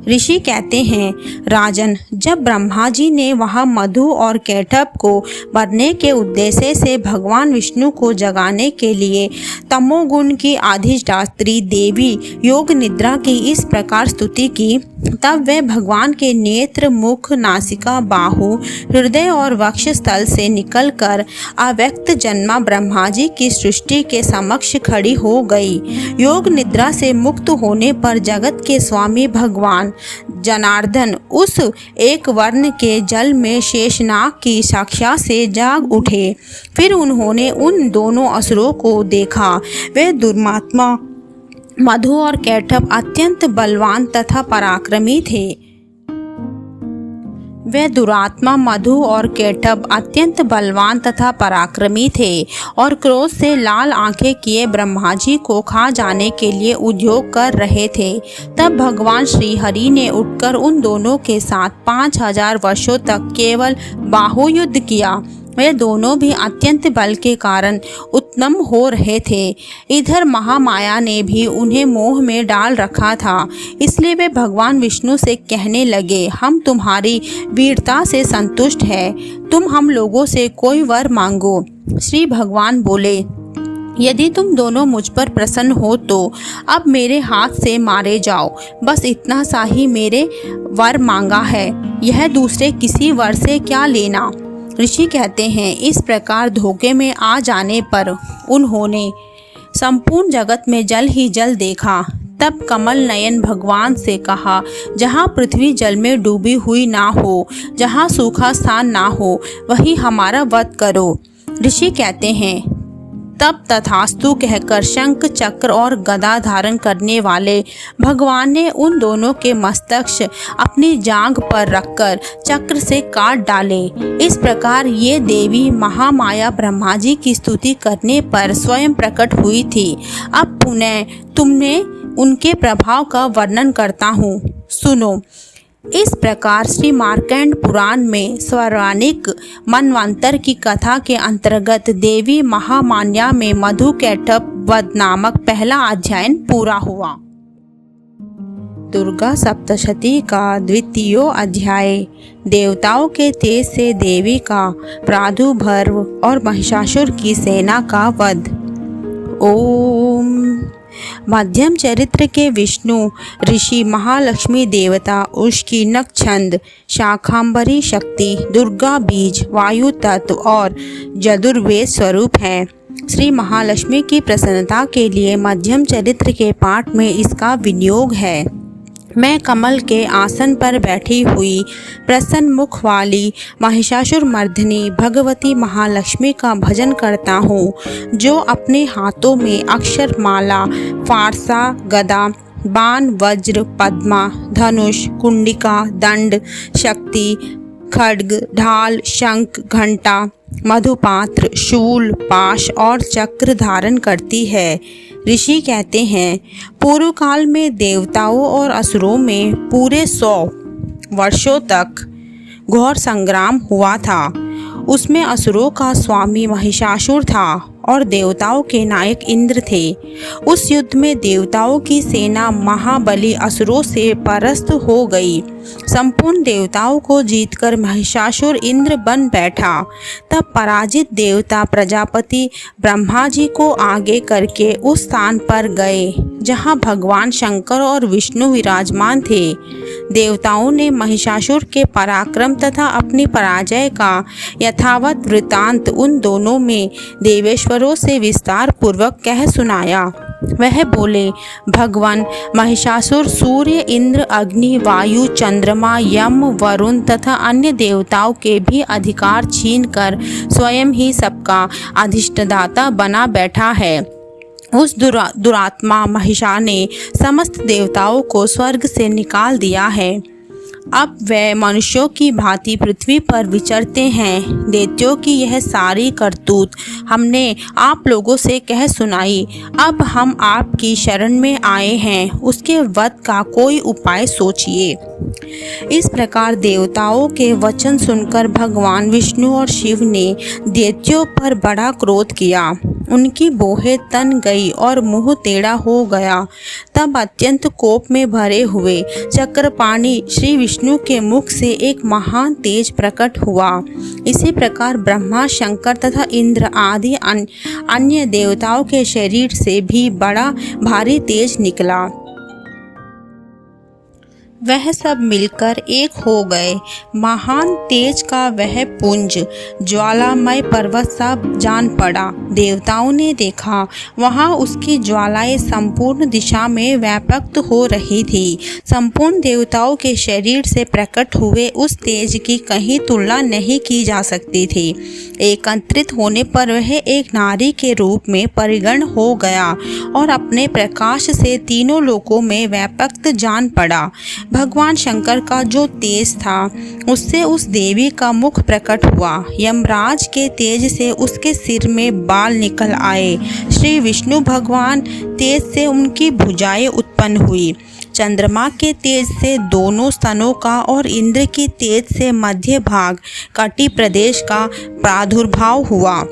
ऋषि कहते हैं, राजन, जब ब्रह्मा जी ने वह मधु और कैटभ को मरने के उद्देश्य से भगवान विष्णु को जगाने के लिए तमोगुण की अधिष्ठात्री देवी योग निद्रा की इस प्रकार स्तुति की, तब वे भगवान के नेत्र, मुख, नासिका, बाहु, हृदय और वक्षस्थल से निकलकर अव्यक्त जन्मा ब्रह्मा जी की सृष्टि के समक्ष खड़ी हो गई। योग निद्रा से मुक्त होने पर जगत के स्वामी भगवान जनार्दन उस एक वर्ण के जल में शेषनाग की साक्षा से जाग उठे। फिर उन्होंने उन दोनों असुरों को देखा। वे दुर्मात्मा मधु और कैटभ अत्यंत बलवान तथा पराक्रमी थे। वे दुरात्मा मधु और कैटभ अत्यंत बलवान तथा पराक्रमी थे और क्रोध से लाल आंखें किए ब्रह्मा जी को खा जाने के लिए उद्योग कर रहे थे। तब भगवान श्री हरि ने उठकर उन दोनों के साथ 5000 वर्षों तक केवल बाहुयुद्ध किया। वे दोनों भी अत्यंत बल के कारण उत्तम हो रहे थे। इधर महामाया ने भी उन्हें मोह में डाल रखा था, इसलिए वे भगवान विष्णु से कहने लगे, हम तुम्हारी वीरता से संतुष्ट हैं, तुम हम लोगों से कोई वर मांगो। श्री भगवान बोले, यदि तुम दोनों मुझ पर प्रसन्न हो तो अब मेरे हाथ से मारे जाओ। बस इतना सा ही मेरे वर मांगा है, यह दूसरे किसी वर से क्या लेना। ऋषि कहते हैं, इस प्रकार धोखे में आ जाने पर उन्होंने संपूर्ण जगत में जल ही जल देखा। तब कमल नयन भगवान से कहा, जहाँ पृथ्वी जल में डूबी हुई ना हो, जहाँ सूखा स्थान ना हो, वही हमारा वध करो। ऋषि कहते हैं, तब तथास्तु कहकर शंख, चक्र और गदा धारण करने वाले भगवान ने उन दोनों के मस्तक अपनी जांघ पर रखकर चक्र से काट डाले। इस प्रकार ये देवी महामाया ब्रह्मा जी की स्तुति करने पर स्वयं प्रकट हुई थी। अब पुनः तुमने उनके प्रभाव का वर्णन करता हूँ, सुनो। इस प्रकार श्री मार्कंड पुराण में स्वरानिक मनवंतर की कथा के अंतर्गत देवी महामाया में मधु कैटभ वध नामक पहला अध्याय पूरा हुआ। दुर्गा सप्तशती का द्वितीय अध्याय। देवताओं के तेज से देवी का प्रादुर्भाव और महिषासुर की सेना का वध। ओम। मध्यम चरित्र के विष्णु ऋषि महालक्ष्मी देवता उष्कीनक छंद, शाखांबरी शक्ति, दुर्गा बीज, वायु तत्व और यजुर्वेद स्वरूप हैं। श्री महालक्ष्मी की प्रसन्नता के लिए मध्यम चरित्र के पाठ में इसका विनियोग है। मैं कमल के आसन पर बैठी हुई प्रसन्न मुख वाली महिषासुर मर्दिनी भगवती महालक्ष्मी का भजन करता हूँ, जो अपने हाथों में अक्षर माला, फारसा, गदा, बाण, वज्र, पद्मा, धनुष, कुंडिका, दंड, शक्ति, खड्ग, ढाल, शंख, घंटा, मधुपात्र, शूल, पाश और चक्र धारण करती है। ऋषि कहते हैं, पूर्व काल में देवताओं और असुरों में पूरे 100 वर्षों तक घोर संग्राम हुआ था। उसमें असुरों का स्वामी महिषासुर था और देवताओं के नायक इंद्र थे। उस युद्ध में देवताओं की सेना महाबली असुरों से परास्त हो गई। संपूर्ण देवताओं को जीतकर महिषासुर इंद्र बन बैठा। तब पराजित देवता प्रजापति ब्रह्मा जी को आगे करके उस स्थान पर गए जहाँ भगवान शंकर और विष्णु विराजमान थे। देवताओं ने महिषासुर के पराक्रम तथा अपनी पराजय का यथावत वृतांत उन दोनों में देवेश्वरों से विस्तार पूर्वक कह सुनाया। वह बोले, भगवान महिषासुर सूर्य, इंद्र, अग्नि, वायु, चंद्रमा, यम, वरुण तथा अन्य देवताओं के भी अधिकार छीनकर स्वयं ही सबका अधिष्ठाता बना बैठा है। उस दुरात्मा महिषा ने समस्त देवताओं को स्वर्ग से निकाल दिया है। अब वे मनुष्यों की भांति पृथ्वी पर विचरते हैं। दैत्यों की यह सारी करतूत हमने आप लोगों से कह सुनाई। अब हम आपकी शरण में आए हैं, उसके वध का कोई उपाय सोचिए। इस प्रकार देवताओं के वचन सुनकर भगवान विष्णु और शिव ने दैत्यों पर बड़ा क्रोध किया। उनकी बोहें तन गई और मुंह टेढ़ा हो गया। तब अत्यंत कोप में भरे हुए चक्रपाणी श्री विष्णु के मुख से एक महान तेज प्रकट हुआ। इसी प्रकार ब्रह्मा, शंकर तथा इंद्र आदि अन्य देवताओं के शरीर से भी बड़ा भारी तेज निकला। वह सब मिलकर एक हो गए। महान तेज का वह पुंज ज्वालामय पर्वत सा जान पड़ा। देवताओं ने देखा, वहाँ उसकी ज्वालाएं संपूर्ण दिशा में व्याप्त हो रही थी। संपूर्ण देवताओं के शरीर से प्रकट हुए उस तेज की कहीं तुलना नहीं की जा सकती थी। एकत्रित होने पर वह एक नारी के रूप में परिगण हो गया और अपने प्रकाश से तीनों लोकों में व्यापक जान पड़ा। भगवान शंकर का जो तेज था, उससे उस देवी का मुख प्रकट हुआ। यमराज के तेज से उसके सिर में बाल निकल आए। श्री विष्णु भगवान तेज से उनकी भुजाएं उत्पन्न हुई। चंद्रमा के तेज से दोनों स्तनों का और इंद्र की तेज से मध्य भाग कटी प्रदेश का प्रादुर्भाव हुआ।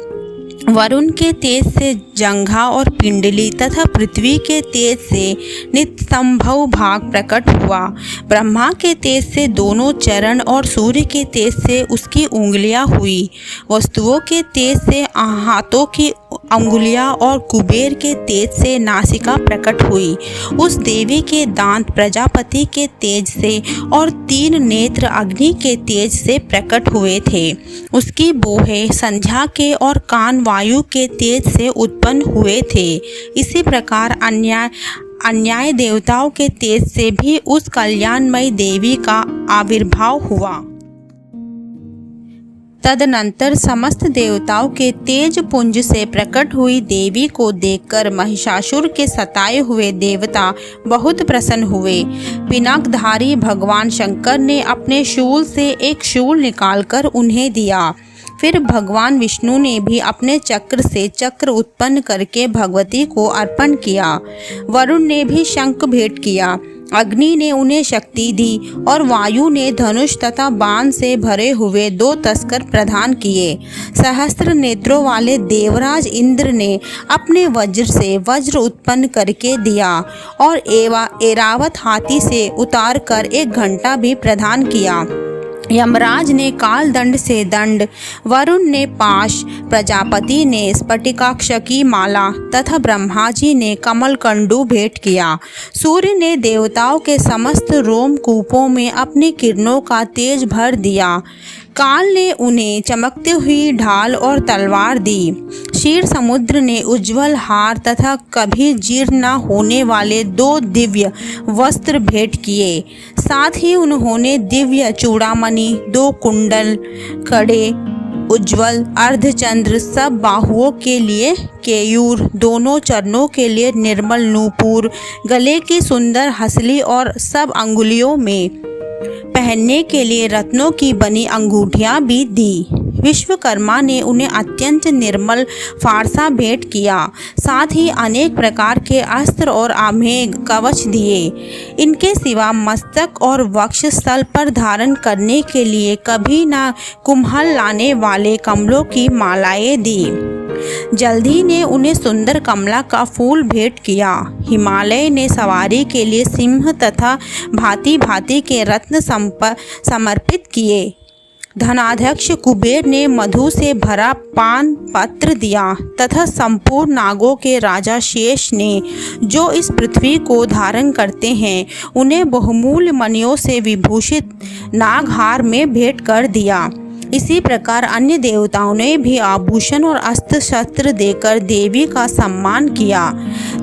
वरुण के तेज से जंघा और पिंडली तथा पृथ्वी के तेज से नितंभव भाग प्रकट हुआ। ब्रह्मा के तेज से दोनों चरण और सूर्य के तेज से उसकी उंगलियां हुई। वस्तुओं के तेज से हाथों की अंगुलियां और कुबेर के तेज से नासिका प्रकट हुई। उस देवी के दांत प्रजापति के तेज से और 3 नेत्र अग्नि के तेज से प्रकट हुए थे। उसकी बोहें संध्या के और कान वायु के तेज से उत्पन्न हुए थे। इसी प्रकार अन्याय देवताओं के तेज से भी उस कल्याणमयी देवी का आविर्भाव हुआ। तदनंतर समस्त देवताओं के तेज पुंज से प्रकट हुई देवी को देखकर महिषासुर के सताए हुए देवता बहुत प्रसन्न हुए। पिनाकधारी भगवान शंकर ने अपने शूल से एक शूल निकालकर उन्हें दिया। फिर भगवान विष्णु ने भी अपने चक्र से चक्र उत्पन्न करके भगवती को अर्पण किया। वरुण ने भी शंख भेंट किया। अग्नि ने उन्हें शक्ति दी और वायु ने धनुष तथा बाण से भरे हुए 2 तस्कर प्रदान किए। सहस्त्र नेत्रों वाले देवराज इंद्र ने अपने वज्र से वज्र उत्पन्न करके दिया और ऐरावत हाथी से उतार कर 1 घंटा भी प्रदान किया। यमराज ने काल दंड से दंड, वरुण ने पाश, प्रजापति ने स्फटिकाक्ष की माला तथा ब्रह्मा जी ने कमलकंडू भेंट किया। सूर्य ने देवताओं के समस्त रोमकूपों में अपनी किरणों का तेज भर दिया। काल ने उन्हें चमकती हुई ढाल और तलवार दी। क्षीर समुद्र ने उज्जवल हार तथा कभी जीर्ण न होने वाले 2 दिव्य वस्त्र भेंट किए। साथ ही उन्होंने दिव्य चूड़ामणि, 2 कुंडल, कड़े, उज्ज्वल अर्धचंद्र, सब बाहुओं के लिए केयूर, दोनों चरणों के लिए निर्मल नूपुर, गले की सुंदर हसली और सब अंगुलियों में पहनने के लिए रत्नों की बनी अंगूठियां भी दी। विश्वकर्मा ने उन्हें अत्यंत निर्मल फारसा भेंट किया। साथ ही अनेक प्रकार के अस्त्र और आमेघ कवच दिए। इनके सिवा मस्तक और वक्षस्थल पर धारण करने के लिए कभी न कुम्हल लाने वाले कमलों की मालाएं दी। जल्दी ने उन्हें सुंदर कमला का फूल भेंट किया। हिमालय ने सवारी के लिए सिंह तथा भांति भांति के रत्न समर्पित किए। धनाध्यक्ष कुबेर ने मधु से भरा पान पत्र दिया तथा संपूर्ण नागों के राजा शेष ने, जो इस पृथ्वी को धारण करते हैं, उन्हें बहुमूल्य मणियों से विभूषित नागहार में भेंट कर दिया। इसी प्रकार अन्य देवताओं ने भी आभूषण और अस्त्र शस्त्र देकर देवी का सम्मान किया।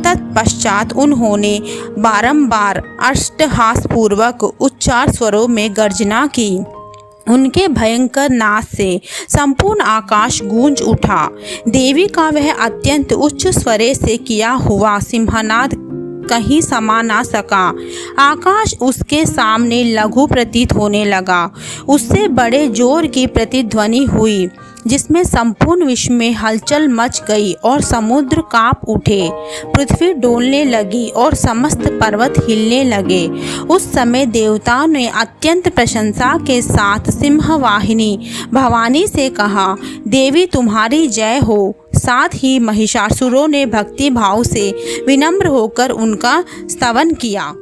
तत्पश्चात उन्होंने बारंबार अष्टहासपूर्वक उच्चार स्वरों में गर्जना की। उनके भयंकर नाद से संपूर्ण आकाश गूंज उठा। देवी का वह अत्यंत उच्च स्वरे से किया हुआ सिंहनाद कहीं समा ना सका। आकाश उसके सामने लघु प्रतीत होने लगा। उससे बड़े जोर की प्रतिध्वनि हुई जिसमें संपूर्ण विश्व में हलचल मच गई और समुद्र कांप उठे। पृथ्वी डोलने लगी और समस्त पर्वत हिलने लगे। उस समय देवताओं ने अत्यंत प्रशंसा के साथ सिंहवाहिनी भवानी से कहा, देवी तुम्हारी जय हो। साथ ही महिषासुरों ने भक्ति भाव से विनम्र होकर उनका स्तवन किया।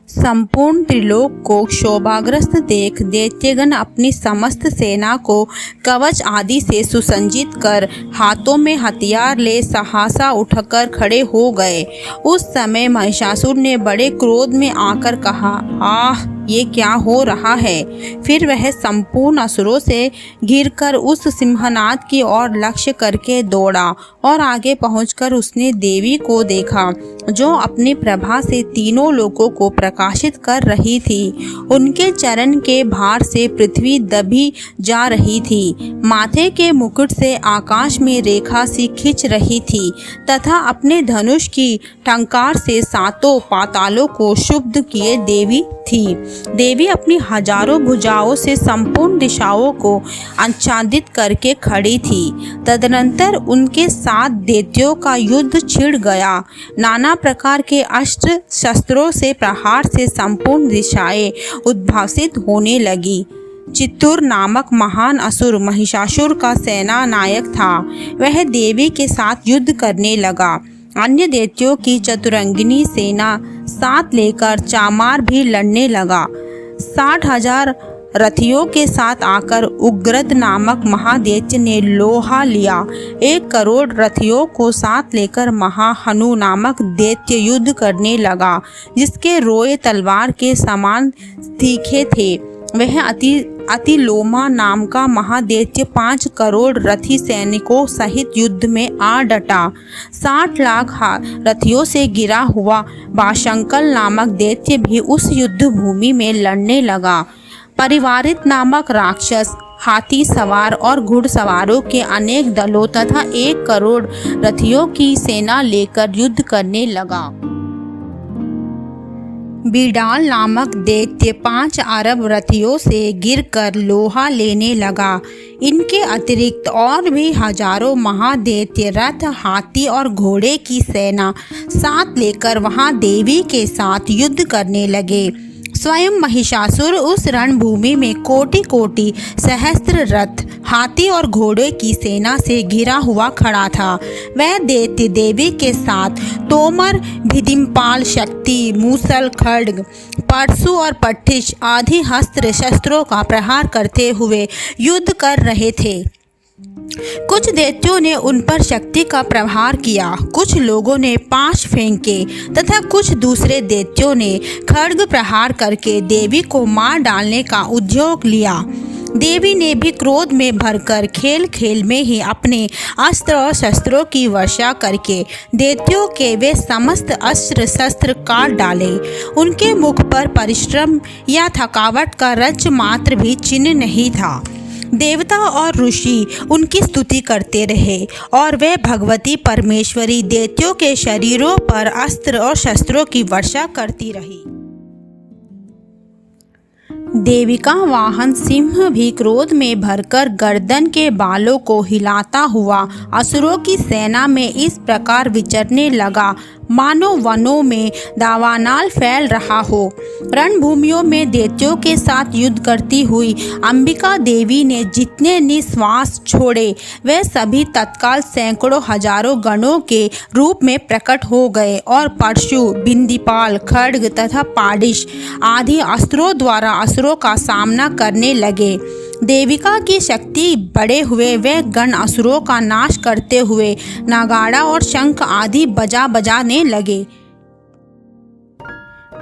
संपूर्ण त्रिलोक को शोभाग्रस्त देख दैत्यगण अपनी समस्त सेना को कवच आदि से सुसज्जित कर हाथों में हथियार ले सहसा उठकर खड़े हो गए। उस समय महिषासुर ने बड़े क्रोध में आकर कहा, आह, ये क्या हो रहा है। फिर वह संपूर्ण असुरों से घिरकर उस सिंहनाद की ओर लक्ष्य करके दौड़ा और आगे पहुंचकर उसने देवी को देखा जो अपनी प्रभा से तीनों लोकों को प्रकाशित कर रही थी। उनके चरण के भार से पृथ्वी दबी जा रही थी। माथे के मुकुट से आकाश में रेखा सी खिंच रही थी तथा अपने धनुष की टंकार से सातों पातालों को शुद्ध किए देवी थी। देवी अपनी हजारों भुजाओं से संपूर्ण दिशाओं को आच्छादित करके खड़ी थी। तदनंतर उनके साथ दैत्यों का युद्ध छिड़ गया। नाना प्रकार के अस्त्र शस्त्रों से प्रहार से संपूर्ण दिशाएं उद्भासित होने लगी। चित्तूर नामक महान असुर महिषासुर का सेना नायक था। वह देवी के साथ युद्ध करने लगा। अन्य दैत्यों की चतुरंगिनी सेना साथ लेकर चामार भी लड़ने लगा। 60,000 रथियों के साथ आकर उग्रद नामक महादैत्य ने लोहा लिया। 1 करोड़ रथियों को साथ लेकर महाहनु नामक दैत्य युद्ध करने लगा, जिसके रोए तलवार के समान तीखे थे। वह अतिलोमा नाम का महादैत्य 5 करोड़ रथी सैनिकों सहित युद्ध में आ डटा। 60 लाख रथियों से गिरा हुआ बाशंकल नामक दैत्य भी उस युद्ध भूमि में लड़ने लगा। परिवारित नामक राक्षस हाथी सवार और घुड़सवारों के अनेक दलों तथा 1 करोड़ रथियों की सेना लेकर युद्ध करने लगा। बिडाल नामक दैत्य 5 अरब रथियों से गिरकर लोहा लेने लगा। इनके अतिरिक्त और भी हजारों महादैत्य रथ, हाथी और घोड़े की सेना साथ लेकर वहां देवी के साथ युद्ध करने लगे। स्वयं महिषासुर उस रणभूमि में कोटि-कोटि सहस्त्र रथ, हाथी और घोड़े की सेना से घिरा हुआ खड़ा था। वह दैत्य देवी के साथ तोमर, भिदिमपाल, शक्ति, मूसल, खड्ग, परशु और पट्टिश आदि हस्त्र शस्त्रों का प्रहार करते हुए युद्ध कर रहे थे। कुछ दैत्यों ने उन पर शक्ति का प्रहार किया, कुछ लोगों ने पाश फेंके तथा कुछ दूसरे दैत्यों ने खड्ग प्रहार करके देवी को मार डालने का उद्योग लिया। देवी ने भी क्रोध में भरकर खेल खेल में ही अपने अस्त्र और शस्त्रों की वर्षा करके दैत्यों के वे समस्त अस्त्र शस्त्र काट डाले। उनके मुख पर परिश्रम या थकावट का रच मात्र भी चिन्ह नहीं था। देवता और ऋषि उनकी स्तुति करते रहे और वे भगवती परमेश्वरी दैत्यों के शरीरों पर अस्त्र और शस्त्रों की वर्षा करती रही। देवी का वाहन सिंह भी क्रोध में भरकर गर्दन के बालों को हिलाता हुआ असुरों की सेना में इस प्रकार विचरने लगा मानो वनों में दावानल फैल रहा हो। रणभूमियों में दैत्यों के साथ युद्ध करती हुई अंबिका देवी ने जितने निश्वास छोड़े वे सभी तत्काल सैकड़ों हजारों गणों के रूप में प्रकट हो गए और परशु, बिंदीपाल, खड्ग तथा पाडिश आदि अस्त्रों द्वारा असुरों का सामना करने लगे। देविका की शक्ति बढ़े हुए वे गण असुरों का नाश करते हुए नगाड़ा और शंख आदि बजाने लगे।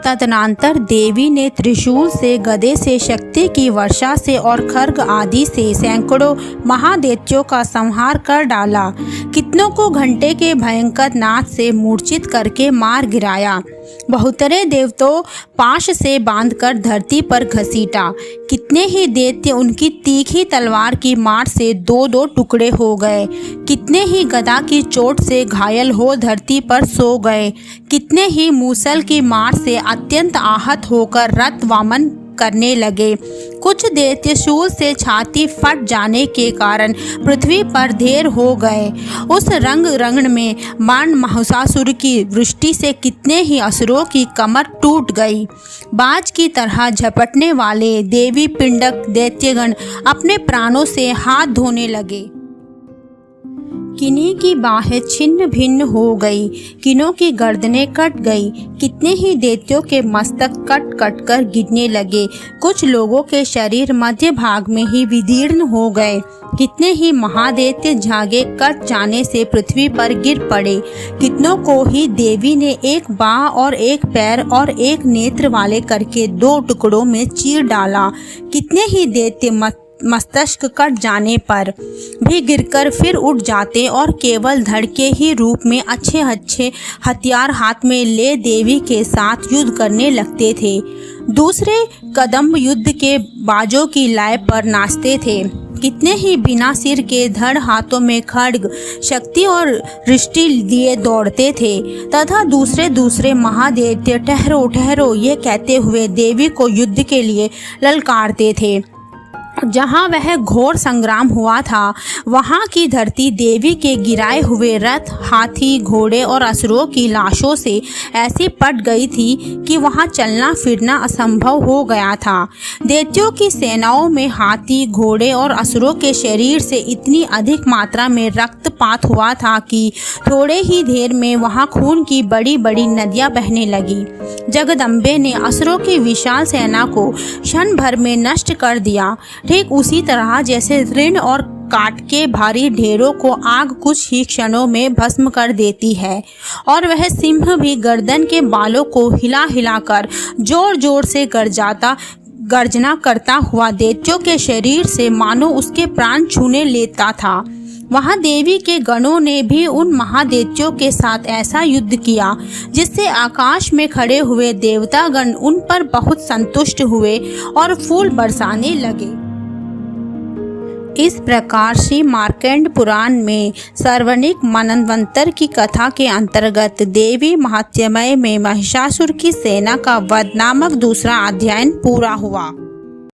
तदनंतर देवी ने त्रिशूल से, गदे से, शक्ति की वर्षा से और खड्ग आदि से सैकड़ों महादैत्यों का संहार कर डाला। कितनों को घंटे के भयंकर नाद से मूर्छित करके मार गिराया। बहुतरे देवताओं पाश से बांधकर धरती पर घसीटा। कितने ही दैत्य उनकी तीखी तलवार की मार से दो दो टुकड़े हो गए। कितने ही गदा की चोट से घायल हो धरती पर सो गए। कितने ही मूसल की मार से अत्यंत आहत होकर रथ वामन करने लगे। कुछ दैत्य शूल से छाती फट जाने के कारण पृथ्वी पर ढेर हो गए। उस रंग में बाण महिषासुर की वृष्टि से कितने ही असुरों की कमर टूट गई। बाज की तरह झपटने वाले देवी पिंडक दैत्यगण अपने प्राणों से हाथ धोने लगे। किन्हीं की बाहें छिन्न भिन्न हो गई, किन्हों की गर्दनें कट गई। कितने ही दैत्यों के मस्तक कट कट कर गिरने लगे। कुछ लोगों के शरीर मध्य भाग में ही विदीर्ण हो गए। कितने ही महादैत्य झागे कट जाने से पृथ्वी पर गिर पड़े। कितनों को ही देवी ने एक बाह और एक पैर और एक नेत्र वाले करके दो टुकड़ों में चीर डाला। कितने ही दैत्य मस्तिष्क कट जाने पर भी गिरकर फिर उठ जाते और केवल धड़ के ही रूप में अच्छे अच्छे हथियार हाथ में ले देवी के साथ युद्ध करने लगते थे। दूसरे कदम युद्ध के बाजों की लय पर नाचते थे। कितने ही बिना सिर के धड़ हाथों में खड्ग शक्ति और दृष्टि लिए दौड़ते थे तथा दूसरे महादैत्य ठहरो ठहरो ये कहते हुए देवी को युद्ध के लिए ललकारते थे। जहाँ वह घोर संग्राम हुआ था वहाँ की धरती देवी के गिराए हुए रथ, हाथी, घोड़े और असुरों की लाशों से ऐसी पट गई थी कि वहाँ चलना फिरना असंभव हो गया था। दैत्यों की सेनाओं में हाथी, घोड़े और असुरों के शरीर से इतनी अधिक मात्रा में रक्तपात हुआ था कि थोड़े ही देर में वहाँ खून की बड़ी बड़ी नदियाँ बहने लगी। जगदम्बे ने असुरों की विशाल सेना को क्षण भर में नष्ट कर दिया, ठीक उसी तरह जैसे ऋण और काट के भारी ढेरों को आग कुछ ही क्षणों में भस्म कर देती है। और वह सिंह भी गर्दन के बालों को हिला हिलाकर जोर जोर से गर्जना करता हुआ दैत्यों के शरीर से मानो उसके प्राण छूने लेता था। वहाँ देवी के गणों ने भी उन महादैत्यों के साथ ऐसा युद्ध किया जिससे आकाश में खड़े हुए देवतागण उन पर बहुत संतुष्ट हुए और फूल बरसाने लगे। इस प्रकार श्री मार्कंड पुराण में सर्वनिक मनन्वंतर की कथा के अंतर्गत देवी महात्म्य में महिषासुर की सेना का वध नामक दूसरा अध्याय पूरा हुआ।